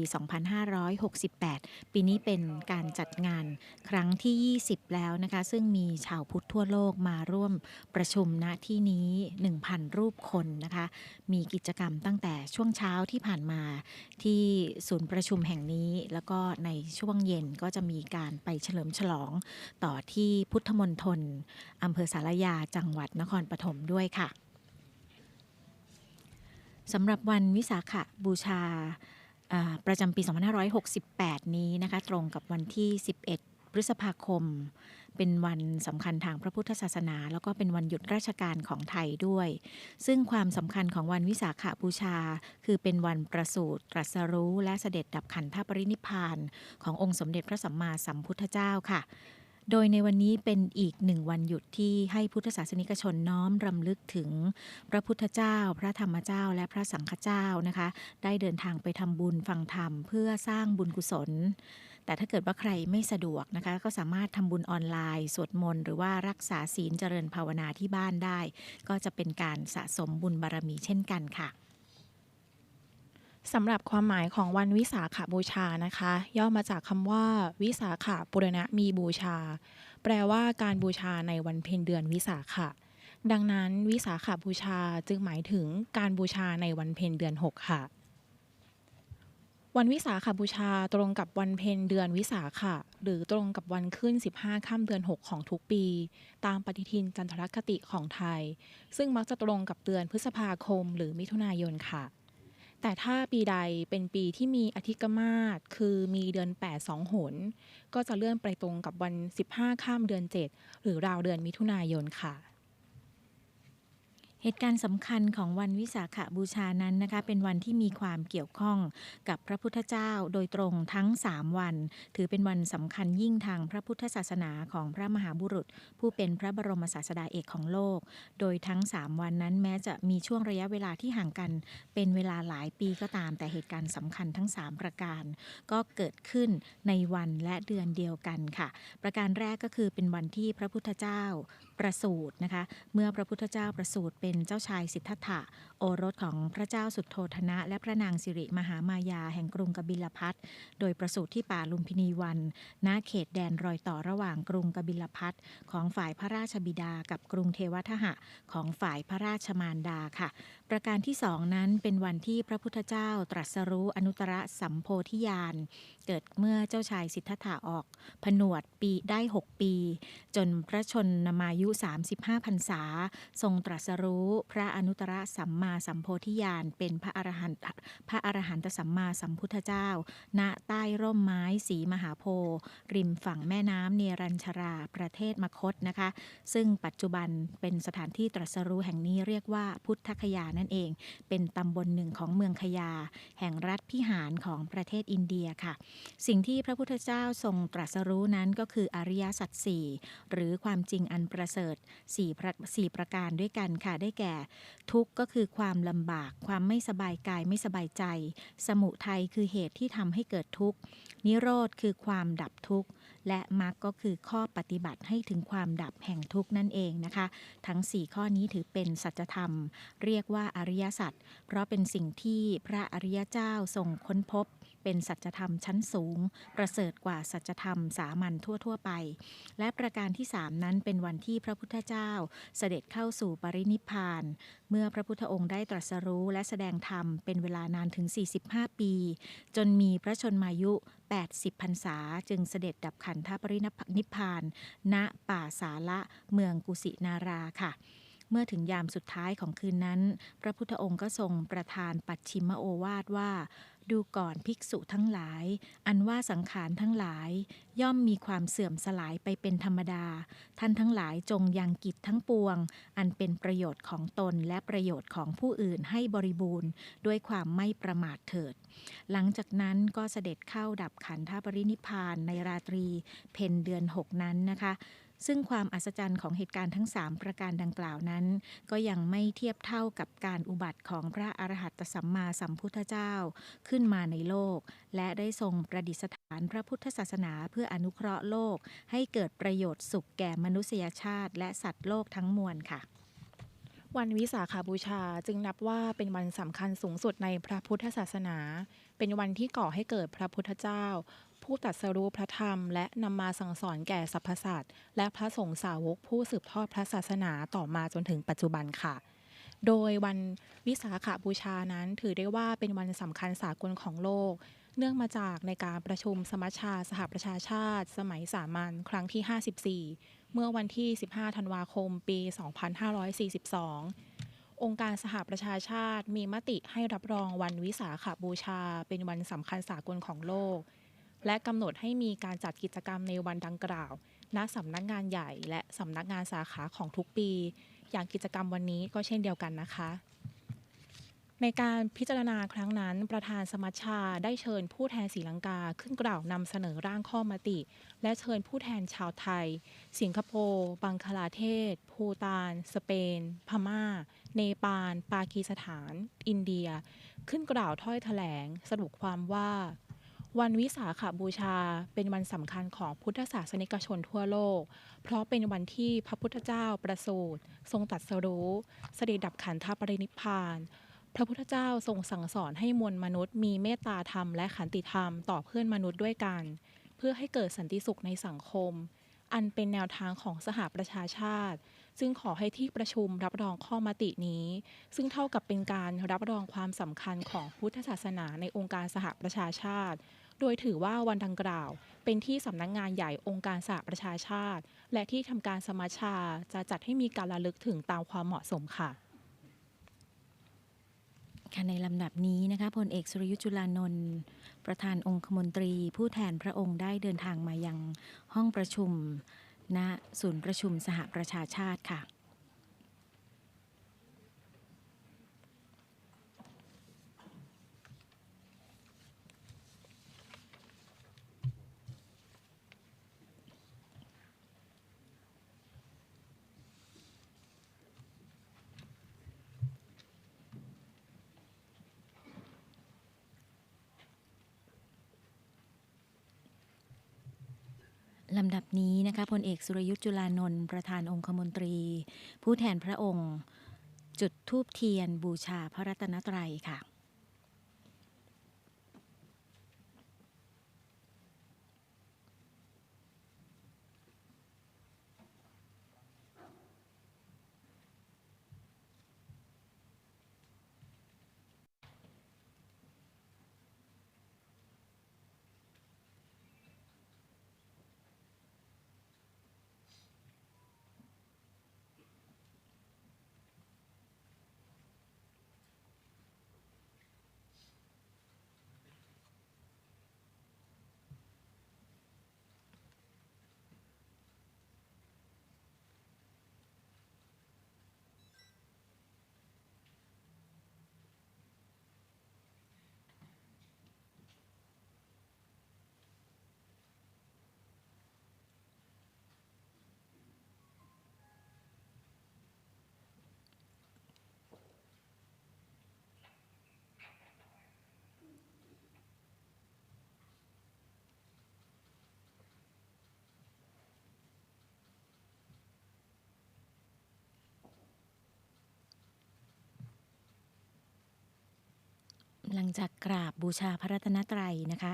2568 ปีนี้เป็นการจัดงานครั้งที่ 20 แล้วนะคะซึ่งมีชาวพุทธทั่วโลกมาร่วมประชุมณที่นี้ 1,000 รูปคนนะคะมีกิจกรรมตั้งแต่ช่วงเช้าที่ผ่านมาที่ศูนย์ประชุมแห่งนี้แล้วก็ในช่วงเย็นก็จะมีการไปเฉลิมฉลองต่อที่พุทธมณฑลอำเภอศาลายาจังหวัดนครปฐมด้วยค่ะสำหรับวันวิสาขบูชาประจำปี 2568 นี้นะคะตรงกับวันที่ 11 พฤษภาคมเป็นวันสำคัญทางพระพุทธศาสนาแล้วก็เป็นวันหยุดราชการของไทยด้วยซึ่งความสำคัญของวันวิสาขบูชาคือเป็นวันประสูติตรัสรู้และเสด็จดับขันธปรินิพพานขององค์สมเด็จพระสัมมาสัมพุทธเจ้าค่ะโดยในวันนี้เป็นอีกหนึ่งวันหยุดที่ให้พุทธศาสนิกชนน้อมรำลึกถึงพระพุทธเจ้าพระธรรมเจ้าและพระสังฆเจ้านะคะได้เดินทางไปทำบุญฟังธรรมเพื่อสร้างบุญกุศลแต่ถ้าเกิดว่าใครไม่สะดวกนะคะก็สามารถทำบุญออนไลน์สวดมนต์หรือว่ารักษาศีลเจริญภาวนาที่บ้านได้ก็จะเป็นการสะสมบุญบารมีเช่นกันค่ะสำหรับความหมายของวันวิสาขบูชานะคะย่อมาจากคำว่าวิสาขปุรณมีบูชาแปลว่าการบูชาในวันเพ็ญเดือนวิสาขะดังนั้นวิสาขบูชาจึงหมายถึงการบูชาในวันเพ็ญเดือน6ค่ะวันวิสาขบูชาตรงกับวันเพ็ญเดือนวิสาขะหรือตรงกับวันขึ้น15ค่ำเดือน6ของทุกปีตามปฏิทินจันทรคติของไทยซึ่งมักจะตรงกับเดือนพฤษภาคมหรือมิถุนายนค่ะแต่ถ้าปีใดเป็นปีที่มีอธิกมาศคือมีเดือน8 2 หนก็จะเลื่อนไปตรงกับวัน15ค่ำเดือน7หรือราวเดือนมิถุนายนค่ะ เหตุการณ์สำคัญของวันวิสาขบูชานั้นนะคะเป็นวันที่มีความเกี่ยวข้องกับพระพุทธเจ้าโดยตรงทั้ง3วันถือเป็นวันสำคัญยิ่งทางพระพุทธศาสนาของพระมหาบุรุษผู้เป็นพระบรมศาสดาเอกของโลกโดยทั้ง3วันนั้นแม้จะมีช่วงระยะเวลาที่ห่างกันเป็นเวลาหลายปีก็ตามแต่เหตุการณ์สำคัญทั้ง3ประการก็เกิดขึ้นในวันและเดือนเดียวกันค่ะประการแรกก็คือเป็นวันที่พระพุทธเจ้าประสูตินะคะเมื่อพระพุทธเจ้าประสูติเป็นเจ้าชายสิทธัตถะโอรสของพระเจ้าสุโธทนะและพระนางสิริมหามายาแห่งกรุงกบิลพัสต์โดยประสูติที่ป่าลุมพินีวันณเขตแดนรอยต่อระหว่างกรุงกบิลพัสต์ของฝ่ายพระราชบิดากับกรุงเทวทหะของฝ่ายพระราชมารดาค่ะประการที่2นั้นเป็นวันที่พระพุทธเจ้าตรัสรู้อนุตตรสัมโพธิญาณเกิดเมื่อเจ้าชายสิทธัตถะออกผนวดปีได้6ปีจนพระชนมายุ35พรรษาทรงตรัสรู้พระอนุตตรสัมมาสัมโพธิญาณเป็นพระอรหันตสัมมาสัมพุทธเจ้าณใต้ร่มไม้สีมหาโพธิ์ริมฝั่งแม่น้ำเนรัญชราประเทศมคธนะคะซึ่งปัจจุบันเป็นสถานที่ตรัสรู้แห่งนี้เรียกว่าพุทธคยานั่นเองเป็นตำบลหนึ่งของเมืองคยาแห่งรัฐพิหารของประเทศอินเดียค่ะสิ่งที่พระพุทธเจ้าทรงตรัสรู้นั้นก็คืออริยสัจ4หรือความจริงอันประเสริฐ4ประการด้วยกันค่ะได้แก่ทุกข์ก็คือความลำบากความไม่สบายกายไม่สบายใจสมุทัยคือเหตุที่ทำให้เกิดทุกข์นิโรธคือความดับทุกข์และมรรคก็คือข้อปฏิบัติให้ถึงความดับแห่งทุกข์นั่นเองนะคะทั้ง4ข้อนี้ถือเป็นสัจธรรมเรียกว่าอริยสัจเพราะเป็นสิ่งที่พระอริยเจ้าทรงค้นพบเป็นสัจธรรมชั้นสูงประเสริฐกว่าสัจธรรมสามัญทั่วไปและประการที่3นั้นเป็นวันที่พระพุทธเจ้าเสด็จเข้าสู่ปรินิพพานเมื่อพระพุทธองค์ได้ตรัสรู้และแสดงธรรมเป็นเวลานานถึง45ปีจนมีพระชนมายุ80พรรษาจึงเสด็จดับขันธปรินิพพานณป่าสาละเมืองกุสินาราค่ะเมื่อถึงยามสุดท้ายของคืนนั้นพระพุทธองค์ก็ทรงประทานปัจฉิมโอวาทว่าดูก่อนภิกษุทั้งหลายอันว่าสังขารทั้งหลายย่อมมีความเสื่อมสลายไปเป็นธรรมดาท่านทั้งหลายจงยังกิจทั้งปวงอันเป็นประโยชน์ของตนและประโยชน์ของผู้อื่นให้บริบูรณ์ด้วยความไม่ประมาทเถิดหลังจากนั้นก็เสด็จเข้าดับขันธปรินิพพานในราตรีเพ็ญเดือน6นั้นนะคะซึ่งความอัศจรรย์ของเหตุการณ์ทั้ง3ประการดังกล่าวนั้นก็ยังไม่เทียบเท่ากับการอุบัติของพระอรหันตสัมมาสัมพุทธเจ้าขึ้นมาในโลกและได้ทรงประดิษฐานพระพุทธศาสนาเพื่ออนุเคราะห์โลกให้เกิดประโยชน์สุขแก่มนุษยชาติและสัตว์โลกทั้งมวลค่ะวันวิสาขบูชาจึงนับว่าเป็นวันสำคัญสูงสุดในพระพุทธศาสนาเป็นวันที่ก่อให้เกิดพระพุทธเจ้าผู้ตรัสรู้พระธรรมและนำมาสั่งสอนแก่สรรพสัตว์และพระสงฆ์สาวกผู้สืบทอดพระศาสนาต่อมาจนถึงปัจจุบันค่ะโดยวันวิสาขบูชานั้นถือได้ว่าเป็นวันสำคัญสากลของโลกเนื่องมาจากในการประชุมสมัชชาสหประชาชาติสมัยสามัญครั้งที่54เมื่อวันที่15ธันวาคมปี2542องค์การสหประชาชาติมีมติให้รับรองวันวิสาขบูชาเป็นวันสำคัญสากลของโลกและกำหนดให้มีการจัดกิจกรรมในวันดังกล่าวณสำนักงานใหญ่และสำนักงานสาขาของทุกปีอย่างกิจกรรมวันนี้ก็เช่นเดียวกันนะคะในการพิจารณาครั้งนั้นประธานสมัชชาได้เชิญผู้แทนศรีลังกาขึ้นกล่าวนำเสนอร่างข้อมติและเชิญผู้แทนชาวไทยสิงคโปร์บังคลาเทศภูฏานสเปนพม่าเนปาลปากีสถานอินเดียขึ้นกล่าวถ้อยแถลงสรุปความว่าวันวิสาขบูชาเป็นวันสำคัญของพุทธศาสนิกชนทั่วโลกเพราะเป็นวันที่พระพุทธเจ้าประสูติทรงตรัสรู้เสด็จดับขันธปรินิพพานพระพุทธเจ้าทรงสั่งสอนให้มวลมนุษย์มีเมตตาธรรมและขันติธรรมต่อเพื่อนมนุษย์ด้วยกันเพื่อให้เกิดสันติสุขในสังคมอันเป็นแนวทางของสหประชาชาติซึ่งขอให้ที่ประชุมรับรองข้อมตินี้ซึ่งเท่ากับเป็นการรับรองความสำคัญของพุทธศาสนาในองค์การสหประชาชาติโดยถือว่าวันดังกล่าวเป็นที่สำนักงานใหญ่องค์การสหประชาชาติและที่ทำการสมัชชาจะจัดให้มีการระลึกถึงตามความเหมาะสมค่ะในลำดับนี้นะคะพลเอกสุรยุทธจุลานนท์ประธานองคมนตรีผู้แทนพระองค์ได้เดินทางมายังห้องประชุมณศูนย์ประชุมสหประชาชาติค่ะ ลำดับนี้นะคะพลเอกสุรยุทธ์จุลานนท์ประธานองคมนตรี ผู้แทนพระองค์ จุดธูปเทียนบูชาพระรัตนตรัยค่ะหลังจากกราบบูชาพระรัตนตรัยนะคะ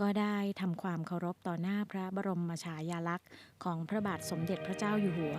ก็ได้ทำความเคารพต่อหน้าพระบรมฉายาลักษณ์ของพระบาทสมเด็จพระเจ้าอยู่หัว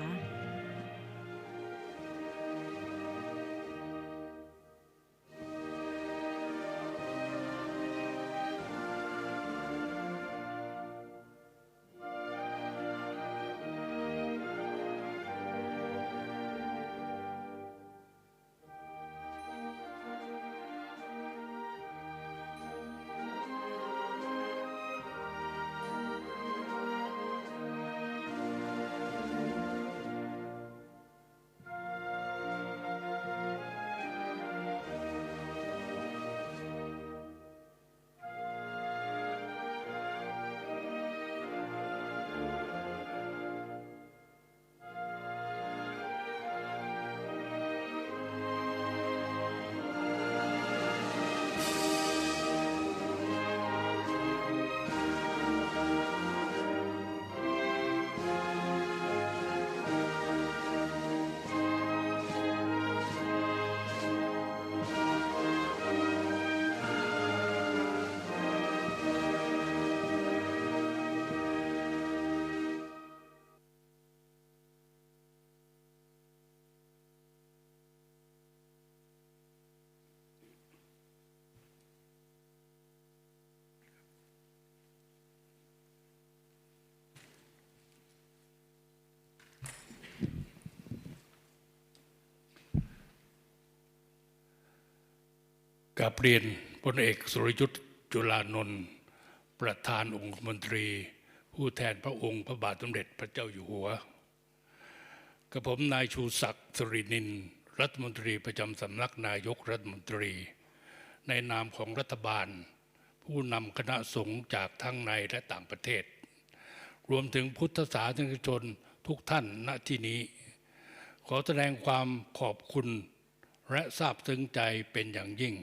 กราบเรียนพลเอกสุรยุทธ์จุลานนท์ประธานองคมนตรีผู้แทนพระองค์พระบาทสมเด็จพระเจ้าอยู่หัวกระผมนายชูศักดิ์สุรินินท์รัฐมนตรีประจำสำนักนายกรัฐมนตรีในนามของรัฐบาลผู้นำคณะสงฆ์จากทั้งในและต่างประเทศรวมถึงพุทธศาสนิกชนทุกท่านณที่นี้ขอแสดงความขอบคุณและซาบซึ้งใจเป็นอย่างยิ่ง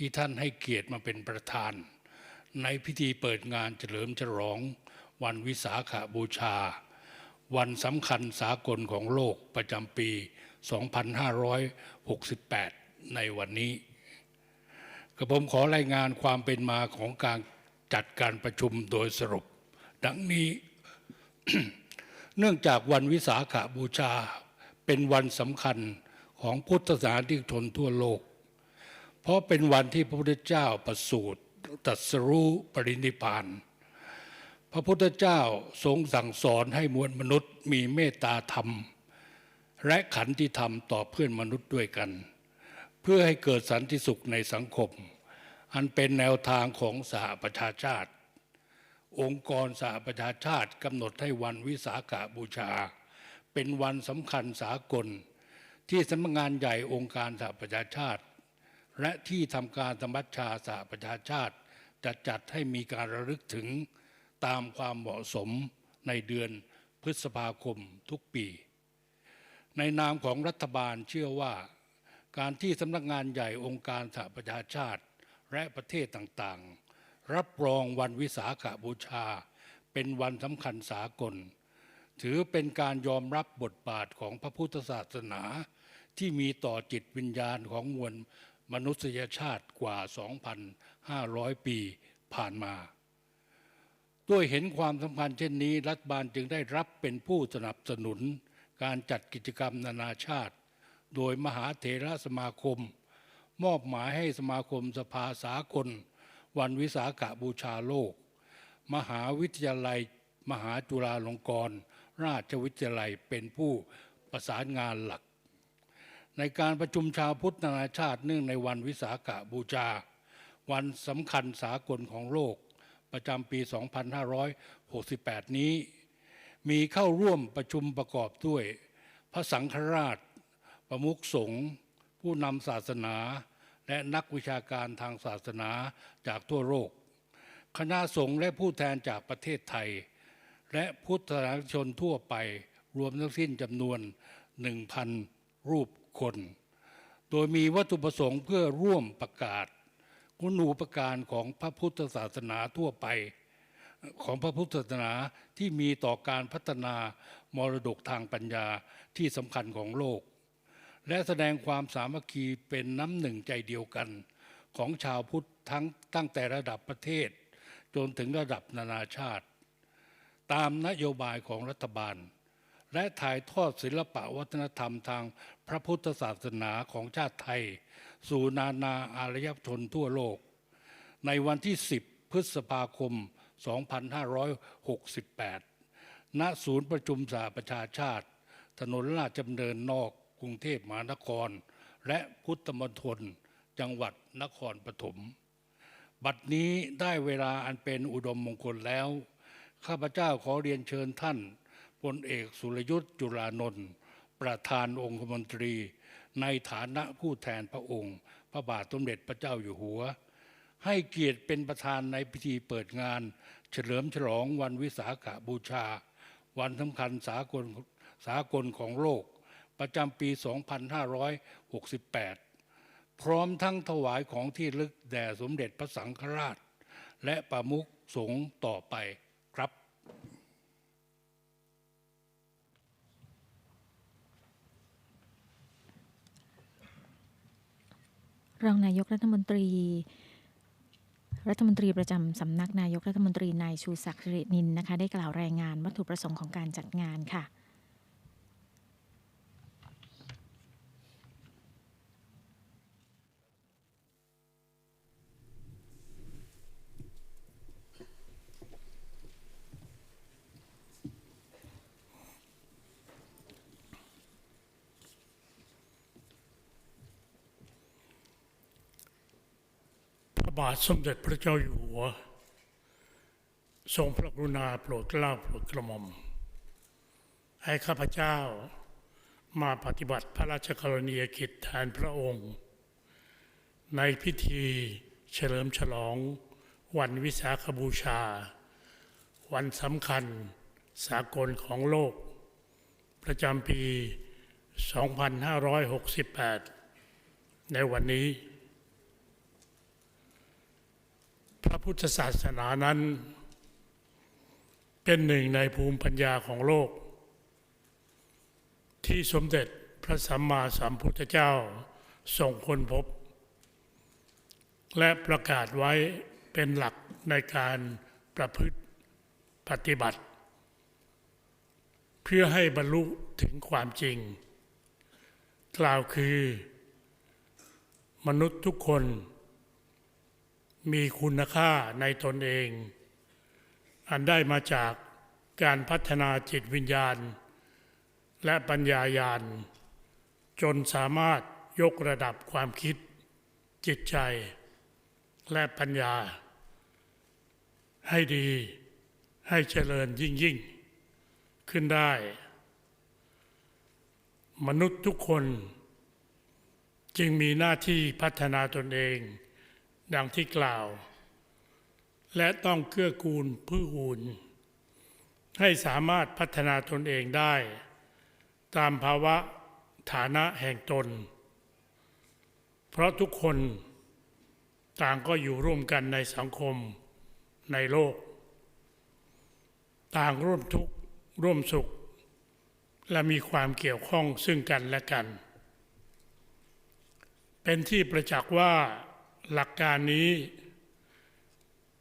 ที่ท่านให้เกียรติมาเป็นประธานในพิธีเปิดงานเฉลิมฉลองวันวิสาขบูชาวันสำคัญสากลของโลกประจำปี 2568 ในวันนี้กระผมขอรายงานความเป็นมาของการจัดการประชุมโดยสรุปดังนี้ เนื่องจากวันวิสาขบูชาเป็นวันสำคัญของพุทธศาสนิกชนทั่วโลกเพราะเป็นวันที่พระพุทธเจ้าประสูติตรัสรู้ปรินิพพานพระพุทธเจ้าทรงสั่งสอนให้มวลมนุษย์มีเมตตาธรรมและขันติธรรมต่อเพื่อนมนุษย์ด้วยกันเพื่อให้เกิดสันติสุขในสังคมอันเป็นแนวทางของสหประชาชาติองค์กรสหประชาชาติกำหนดให้วันวิสาขบูชาเป็นวันสำคัญสากลที่สำนักงานใหญ่องค์การสหประชาชาติและที่ทำการสมัชชาสหประชาชาติจะจัดให้มีการระลึกถึงตามความเหมาะสมในเดือนพฤษภาคมทุกปีในนามของรัฐบาลเชื่อว่าการที่สำนักงานใหญ่องค์การสหประชาชาติและประเทศต่างๆรับรองวันวิสาขบูชา เป็นวันสำคัญสากลถือเป็นการยอมรับบทบาทของพระพุทธศาสนาที่มีต่อจิตวิญญาณของมวลมนุษยชาติกว่า 2,500 ปีผ่านมาด้วยเห็นความสำคัญเช่นนี้รัฐบาลจึงได้รับเป็นผู้สนับสนุนการจัดกิจกรรมนานาชาติโดยมหาเถรสมาคมมอบหมายให้สมาคมสภาสากลวันวิสาขบูชาโลกมหาวิทยาลัยมหาจุฬาลงกรณราชวิทยาลัยเป็นผู้ประสานงานหลักในการประชุมชาวพุทธนานาชาติเนื่องในวันวิสาขบูชาวันสำคัญสากลของโลกประจำปี 2568 นี้มีเข้าร่วมประชุมประกอบด้วยพระสังฆราชประมุขสงฆ์ผู้นำศาสนาและนักวิชาการทางศาสนาจากทั่วโลกคณะสงฆ์และผู้แทนจากประเทศไทยและพุทธศาสนิกชนทั่วไปรวมทั้งสิ้นจำนวน 1,000 รูปคนโดยมีวัตถุประสงค์เพื่อร่วมประกาศคุณูปการของพระพุทธศาสนาทั่วไปของพระพุทธศาสนาที่มีต่อการพัฒนามรดกทางปัญญาที่สำคัญของโลกและแสดงความสามัคคีเป็นน้ำหนึ่งใจเดียวกันของชาวพุทธตั้งแต่ระดับประเทศจนถึงระดับนานาชาติตามนโยบายของรัฐบาลและถ่ายทอดศิลปวัฒนธรรมทางพระพุทธศาสนาของชาติไทยสู่นานาอารยชนทั่วโลกในวันที่ 10 พฤษภาคม 2568 ณ ศูนย์ประชุมสหประชาชาติถนนราชดำเนินนอกกรุงเทพมหานครและพุทธมณฑลจังหวัดนครปฐมบัดนี้ได้เวลาอันเป็นอุดมมงคลแล้วข้าพเจ้าขอเรียนเชิญท่านพลเอกสุรยุทธ์จุลานนท์ประธานองคมนตรีในฐานะผู้แทนพระองค์พระบาทสมเด็จพระเจ้าอยู่หัวให้เกียรติเป็นประธานในพิธีเปิดงานเฉลิมฉลองวันวิสาขบูชาวันสำคัญสากลของโลกประจำปี 2568 พร้อมทั้งถวายของที่ระลึกแด่สมเด็จพระสังฆราชและประมุขสงฆ์ต่อไปครับรองนายกรัฐมนตรีประจำสำนักนายกรัฐมนตรีนายชูศักดิ์สิรินินนะคะได้กล่าวรายงานวัตถุประสงค์ของการจัดงานค่ะพระบาทสมเด็จพระเจ้าอยู่หัวทรงพระกรุณาโปรดเกล้าโปรดกระหม่อมให้ข้าพเจ้ามาปฏิบัติพระราชกรณียกิจแทนพระองค์ในพิธีเฉลิมฉลองวันวิสาขบูชาวันสำคัญสากลของโลกประจำปี 2568 ในวันนี้พระพุทธศาสนานั้นเป็นหนึ่งในภูมิปัญญาของโลกที่สมเด็จพระสัมมาสัมพุทธเจ้าทรงค้นพบและประกาศไว้เป็นหลักในการประพฤติปฏิบัติเพื่อให้บรรลุถึงความจริงกล่าวคือมนุษย์ทุกคนมีคุณค่าในตนเองอันได้มาจากการพัฒนาจิตวิญญาณและปัญญาญาณจนสามารถยกระดับความคิดจิตใจและปัญญาให้ดีให้เจริญยิ่งขึ้นได้มนุษย์ทุกคนจึงมีหน้าที่พัฒนาตนเองดังที่กล่าวและต้องเกื้อกูลผู้อื่นให้สามารถพัฒนาตนเองได้ตามภาวะฐานะแห่งตนเพราะทุกคนต่างก็อยู่ร่วมกันในสังคมในโลก ต่างร่วมทุกข์ร่วมสุขและมีความเกี่ยวข้องซึ่งกันและกันเป็นที่ประจักษ์ว่าหลักการนี้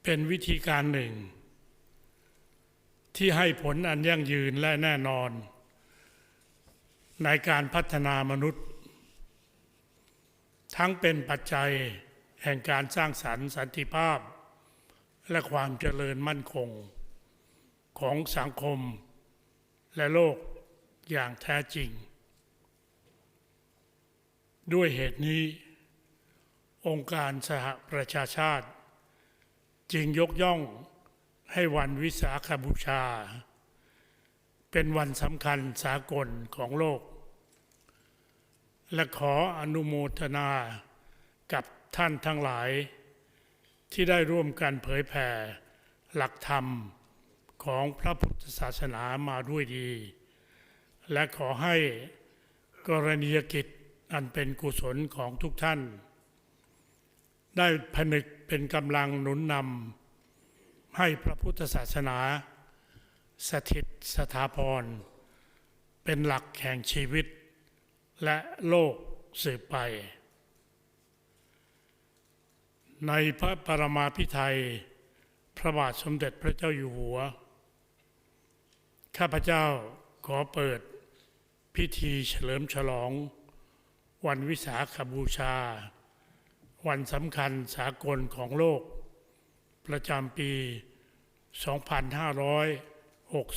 เป็นวิธีการหนึ่งที่ให้ผลอันยั่งยืนและแน่นอนในการพัฒนามนุษย์ทั้งเป็นปัจจัยแห่งการสร้างสรรค์สันติภาพและความเจริญมั่นคงของสังคมและโลกอย่างแท้จริงด้วยเหตุนี้องค์การสหประชาชาติจึงยกย่องให้วันวิสาขบูชาเป็นวันสำคัญสากลของโลกและขออนุโมทนากับท่านทั้งหลายที่ได้ร่วมกันเผยแผ่หลักธรรมของพระพุทธศาสนามาด้วยดีและขอให้กรณียกิจอันเป็นกุศลของทุกท่านได้ผนึกเป็นกำลังหนุนนำให้พระพุทธศาสนาสถิตสถาพรเป็นหลักแห่งชีวิตและโลกสืบไปในพระปรมาภิไธยพระบาทสมเด็จพระเจ้าอยู่หัวข้าพเจ้าขอเปิดพิธีเฉลิมฉลองวันวิสาขบูชาวันสำคัญสากลของโลกประจำปี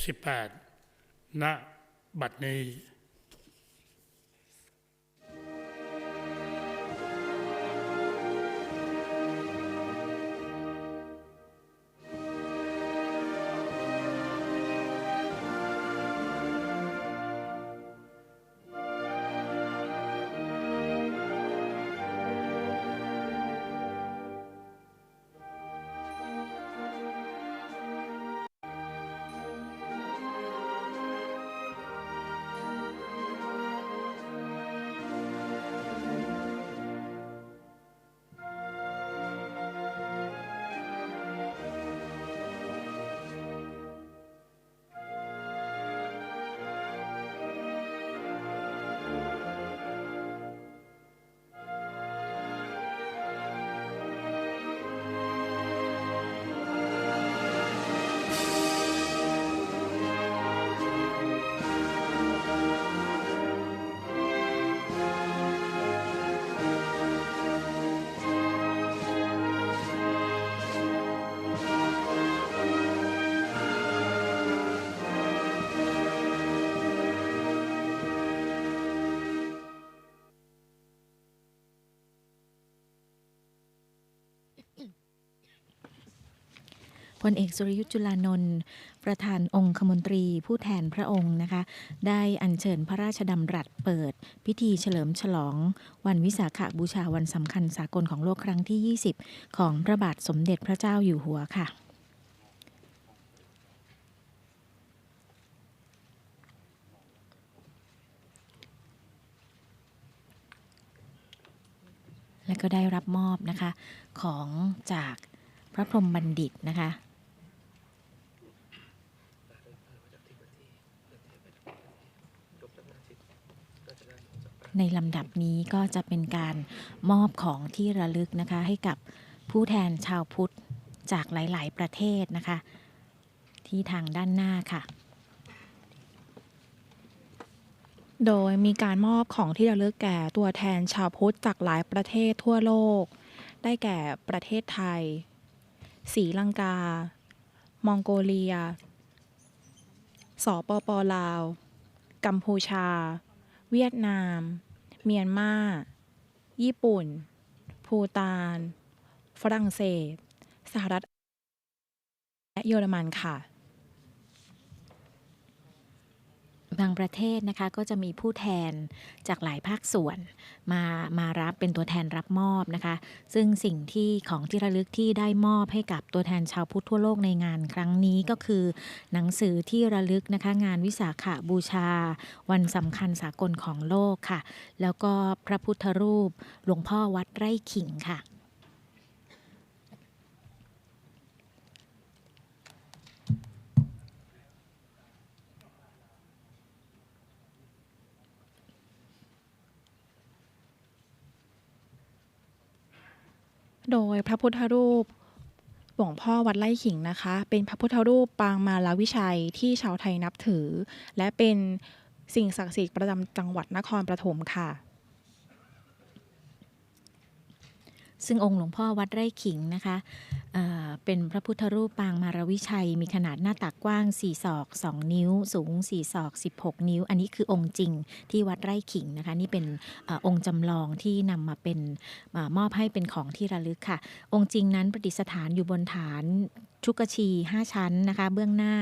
2568 ณ บัดนี้พลเอกสุรยุทธจุลานนท์ประธานองคมนตรีผู้แทนพระองค์นะคะได้อัญเชิญพระราชดำรัสเปิดพิธีเฉลิมฉลองวันวิสาขบูชาวันสำคัญสากลของโลกครั้งที่ 20 ของพระบาทสมเด็จพระเจ้าอยู่หัวค่ะและก็ได้รับมอบนะคะของจากพระพรหมบัณฑิตนะคะในลำดับนี้ก็จะเป็นการมอบของที่ระลึกนะคะให้กับผู้แทนชาวพุทธจากหลายๆประเทศนะคะที่ทางด้านหน้าค่ะโดยมีการมอบของที่ระลึกแก่ตัวแทนชาวพุทธจากหลายประเทศทั่วโลกได้แก่ประเทศไทยศรีลังกามองโกเลียสปป.ลาวกัมพูชาเวียดนามเมียนมาญี่ปุ่นภูฏานฝรั่งเศสสหรัฐและเยอรมันค่ะบางประเทศนะคะก็จะมีผู้แทนจากหลายภาคส่วนมารับเป็นตัวแทนรับมอบนะคะซึ่งสิ่งที่ของที่ระลึกที่ได้มอบให้กับตัวแทนชาวพุทธทั่วโลกในงานครั้งนี้ก็คือหนังสือที่ระลึกนะคะงานวิสาขบูชาวันสำคัญสากลของโลกค่ะแล้วก็พระพุทธรูปหลวงพ่อวัดไร่ขิงค่ะ โดยพระพุทธรูปหลวงพ่อวัดไร่ขิงนะคะเป็นพระพุทธรูปปางมาลาวิชัยที่ชาวไทยนับถือและเป็นสิ่งศักดิ์สิทธิ์ประจำจังหวัดนครปฐมค่ะซึ่งองค์หลวงพ่อวัดไร่ขิงนะคะเป็นพระพุทธรูปปางมารวิชัยมีขนาดหน้าตักกว้าง4ศอก2นิ้วสูง4ศอก16นิ้วอันนี้คือองค์จริงที่วัดไร่ขิงนะคะนี่เป็นองค์จำลองที่นำมาเป็นมอบให้เป็นของที่ระลึกค่ะองค์จริงนั้นประดิษฐานอยู่บนฐานชุกชี5ชั้นนะคะเบื้องหน้า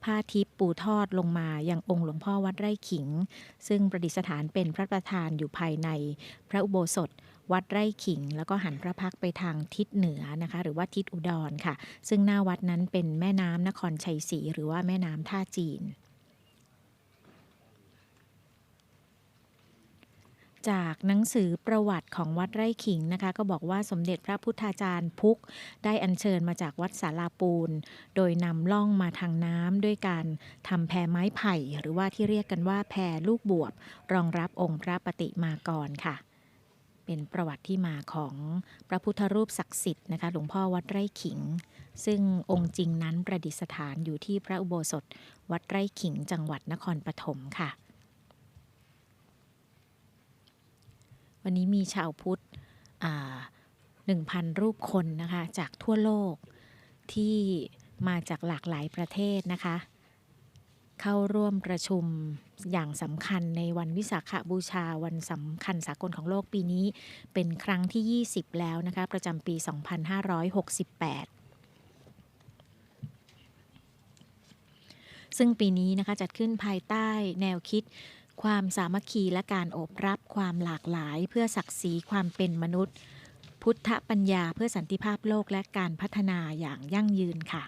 ผ้าทิพย์ปูทอดลงมายังองค์หลวงพ่อวัดไร่ขิงซึ่งประดิษฐานเป็นพระประธานอยู่ภายในพระอุโบสถวัดไร่ขิงแล้วก็หันพระพักตร์ไปทางทิศเหนือนะคะหรือว่าทิศอุดรค่ะซึ่งหน้าวัดนั้นเป็นแม่น้ำนครชัยศรีหรือว่าแม่น้ำท่าจีนจากหนังสือประวัติของวัดไร่ขิงนะคะก็บอกว่าสมเด็จพระพุทธาจารย์พุกได้อัญเชิญมาจากวัดศาลาปูนโดยนำล่องมาทางน้ำด้วยการทำแพไม้ไผ่หรือว่าที่เรียกกันว่าแพลูกบวบรองรับองค์พระปฏิมากรค่ะเป็นประวัติที่มาของพระพุทธรูปศักดิ์สิทธิ์นะคะหลวงพ่อวัดไร่ขิงซึ่งองค์จริงนั้นประดิษฐานอยู่ที่พระอุโบสถวัดไร่ขิงจังหวัดนครปฐมค่ะวันนี้มีชาวพุทธ1,000 รูปคนนะคะจากทั่วโลกที่มาจากหลากหลายประเทศนะคะเข้าร่วมประชุมอย่างสำคัญในวันวิสาขบูชาวันสำคัญสากลของโลกปีนี้เป็นครั้งที่20แล้วนะคะประจำปี 2568ซึ่งปีนี้นะคะจัดขึ้นภายใต้แนวคิดความสามัคคีและการโอบรับความหลากหลายเพื่อศักดิ์ศรีความเป็นมนุษย์พุทธปัญญาเพื่อสันติภาพโลกและการพัฒนาอย่างยั่งยืนค่ะ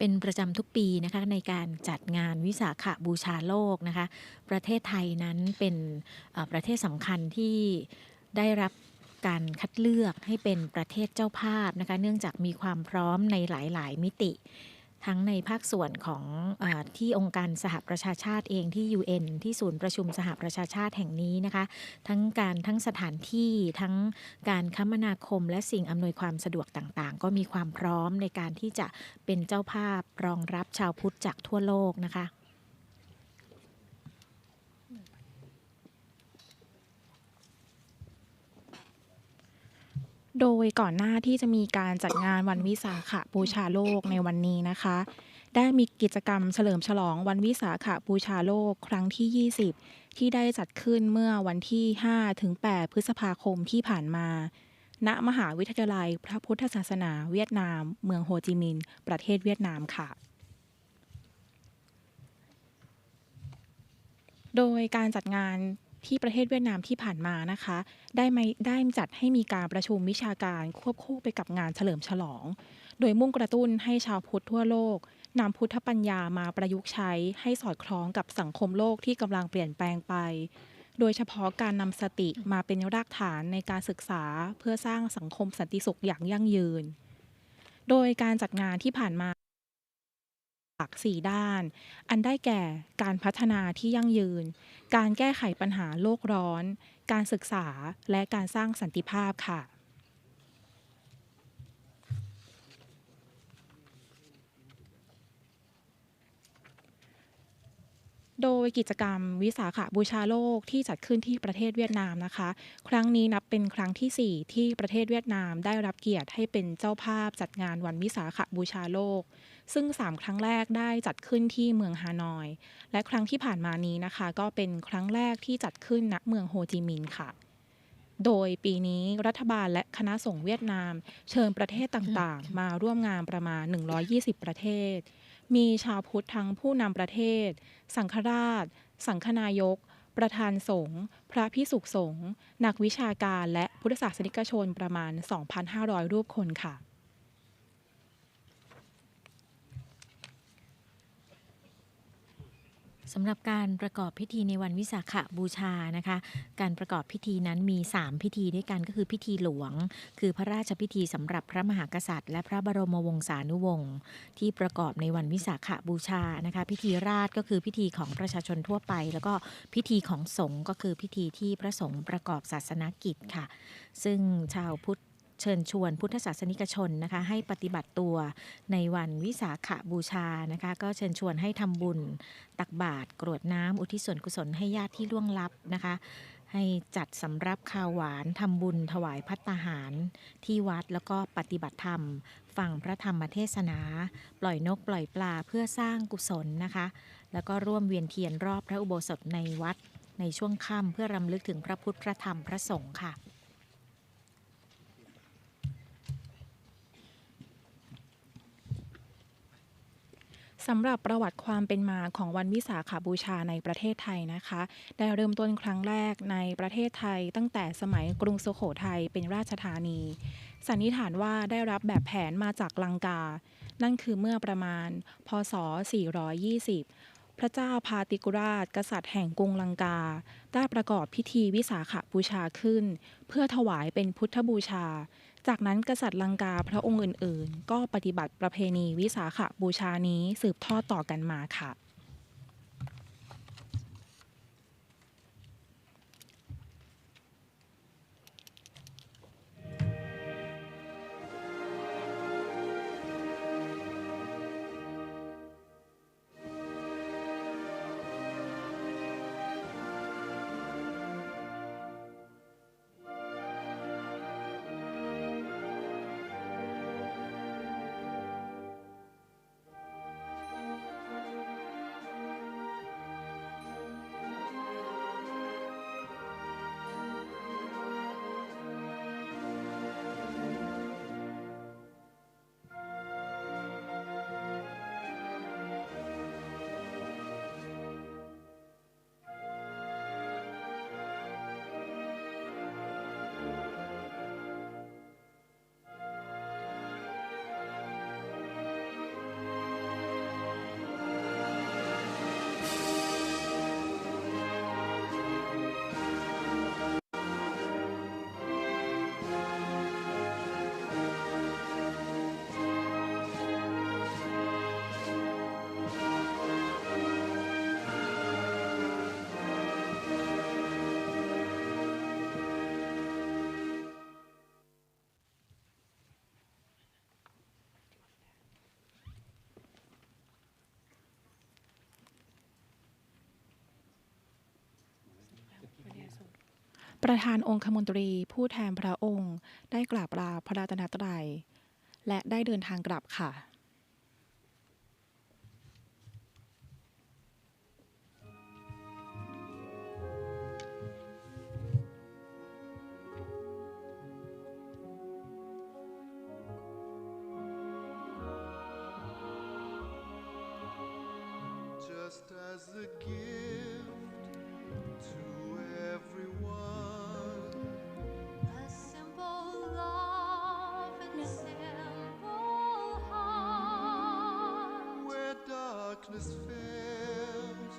เป็นประจำทุกปีนะคะในการจัดงานวิสาขบูชาโลกนะคะประเทศไทยนั้นเป็นประเทศสำคัญที่ได้รับการคัดเลือกให้เป็นประเทศเจ้าภาพนะคะเนื่องจากมีความพร้อมในหลายๆมิติทั้งในภาคส่วนของที่องค์การสหประชาชาติเองที่ UN ที่ศูนย์ประชุมสหประชาชาติแห่งนี้นะคะทั้งสถานที่ทั้งการคมนาคมและสิ่งอำนวยความสะดวกต่างๆก็มีความพร้อมในการที่จะเป็นเจ้าภาพรองรับชาวพุทธจากทั่วโลกนะคะโดยก่อนหน้าที่จะมีการจัดงานวันวิสาขบูชาโลกในวันนี้นะคะได้มีกิจกรรมเฉลิมฉลองวันวิสาขบูชาโลกครั้งที่20ที่ได้จัดขึ้นเมื่อวันที่ 5-8 พฤษภาคมที่ผ่านมาณมหาวิทยาลัยพระพุทธศาสนาเวียดนามเมืองโฮจิมินห์ประเทศเวียดนามค่ะโดยการจัดงานที่ประเทศเวียดนามที่ผ่านมานะคะได้จัดให้มีการประชุมวิชาการควบคู่ไปกับงานเฉลิมฉลองโดยมุ่งกระตุ้นให้ชาวพุทธทั่วโลกนำพุทธปัญญามาประยุกต์ใช้ให้สอดคล้องกับสังคมโลกที่กำลังเปลี่ยนแปลงไปโดยเฉพาะการนำสติมาเป็นรากฐานในการศึกษาเพื่อสร้างสังคมสันติสุขอย่างยั่งยืนโดยการจัดงานที่ผ่านมา4 ด้านอันได้แก่การพัฒนาที่ยั่งยืนการแก้ไขปัญหาโลกร้อนการศึกษาและการสร้างสันติภาพค่ะโดยกิจกรรมวิสาขบูชาโลกที่จัดขึ้นที่ประเทศเวียดนามนะคะครั้งนี้นับเป็นครั้งที่4ที่ประเทศเวียดนามได้รับเกียรติให้เป็นเจ้าภาพจัดงานวันวิสาขบูชาโลกซึ่ง3ครั้งแรกได้จัดขึ้นที่เมืองฮานอยและครั้งที่ผ่านมานี้นะคะก็เป็นครั้งแรกที่จัดขึ้นณเมืองโฮจิมินห์ค่ะโดยปีนี้รัฐบาลและคณะสงฆ์เวียดนามเชิญประเทศต่างๆมาร่วมงานประมาณ120ประเทศมีชาวพุทธทั้งผู้นำประเทศสังฆราชสังฆนายกประธานสงฆ์พระภิกษุสงฆ์นักวิชาการและพุทธศาสนิกชนประมาณ 2,500 รูปคนค่ะ สำหรับการประกอบพิธีในวันวิสาขบูชานะคะการประกอบพิธีนั้นมี3พิธีด้วยกันก็คือพิธีหลวงคือพระราชพิธีสำหรับพระมหากษัตริย์และพระบรมวงศานุวงศ์ที่ประกอบในวันวิสาขบูชานะคะพิธีราชก็คือพิธีของประชาชนทั่วไปแล้วก็พิธีของสงฆ์ก็คือพิธีที่พระสงฆ์ประกอบศาสนกิจค่ะซึ่งชาวพุทธเชิญชวนพุทธศาสนิกชนนะคะให้ปฏิบัติตัวในวันวิสาขบูชานะคะก็เชิญชวนให้ทำบุญตักบาตรกรวดน้ำอุทิศส่วนกุศลให้ญาติที่ล่วงลับนะคะให้จัดสำรับข้าวหวานทำบุญถวายภัตตาหารที่วัดแล้วก็ปฏิบัติธรรมฟังพระธรรมเทศนาปล่อยนกปล่อยปลาเพื่อสร้างกุศลนะคะแล้วก็ร่วมเวียนเทียนรอบพระอุโบสถในวัดในช่วงค่ำเพื่อรำลึกถึงพระพุทธพระธรรมพระสงฆ์ค่ะสำหรับประวัติความเป็นมาของวันวิสาขบูชาในประเทศไทยนะคะได้เริ่มต้นครั้งแรกในประเทศไทยตั้งแต่สมัยกรุงสุโขทัยเป็นราชธานีสันนิษฐานว่าได้รับแบบแผนมาจากลังกานั่นคือเมื่อประมาณพ.ศ. 420พระเจ้าพาติกุราชกษัตริย์แห่งกรุงลังกาได้ประกอบพิธีวิสาขบูชาขึ้นเพื่อถวายเป็นพุทธบูชาจากนั้นกษัตริย์ลังกาพระองค์อื่นๆก็ปฏิบัติประเพณีวิสาขบูชานี้สืบทอดต่อกันมาค่ะ ประธานองคมนตรีผู้แทนพระองค์ได้กราบลาพระรัตนตรัยและได้เดินทางกลับค่ะJust as a gift to everyone, a simple love and simple heart, where darkness fails,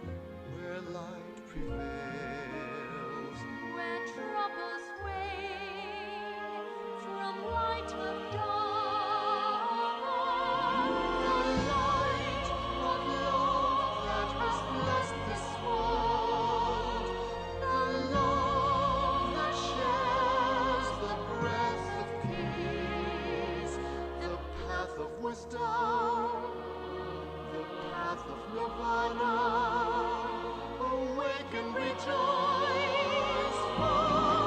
where light prevails, where troubles wane from light of dawn. The path of nirvana, awaken, rejoice, far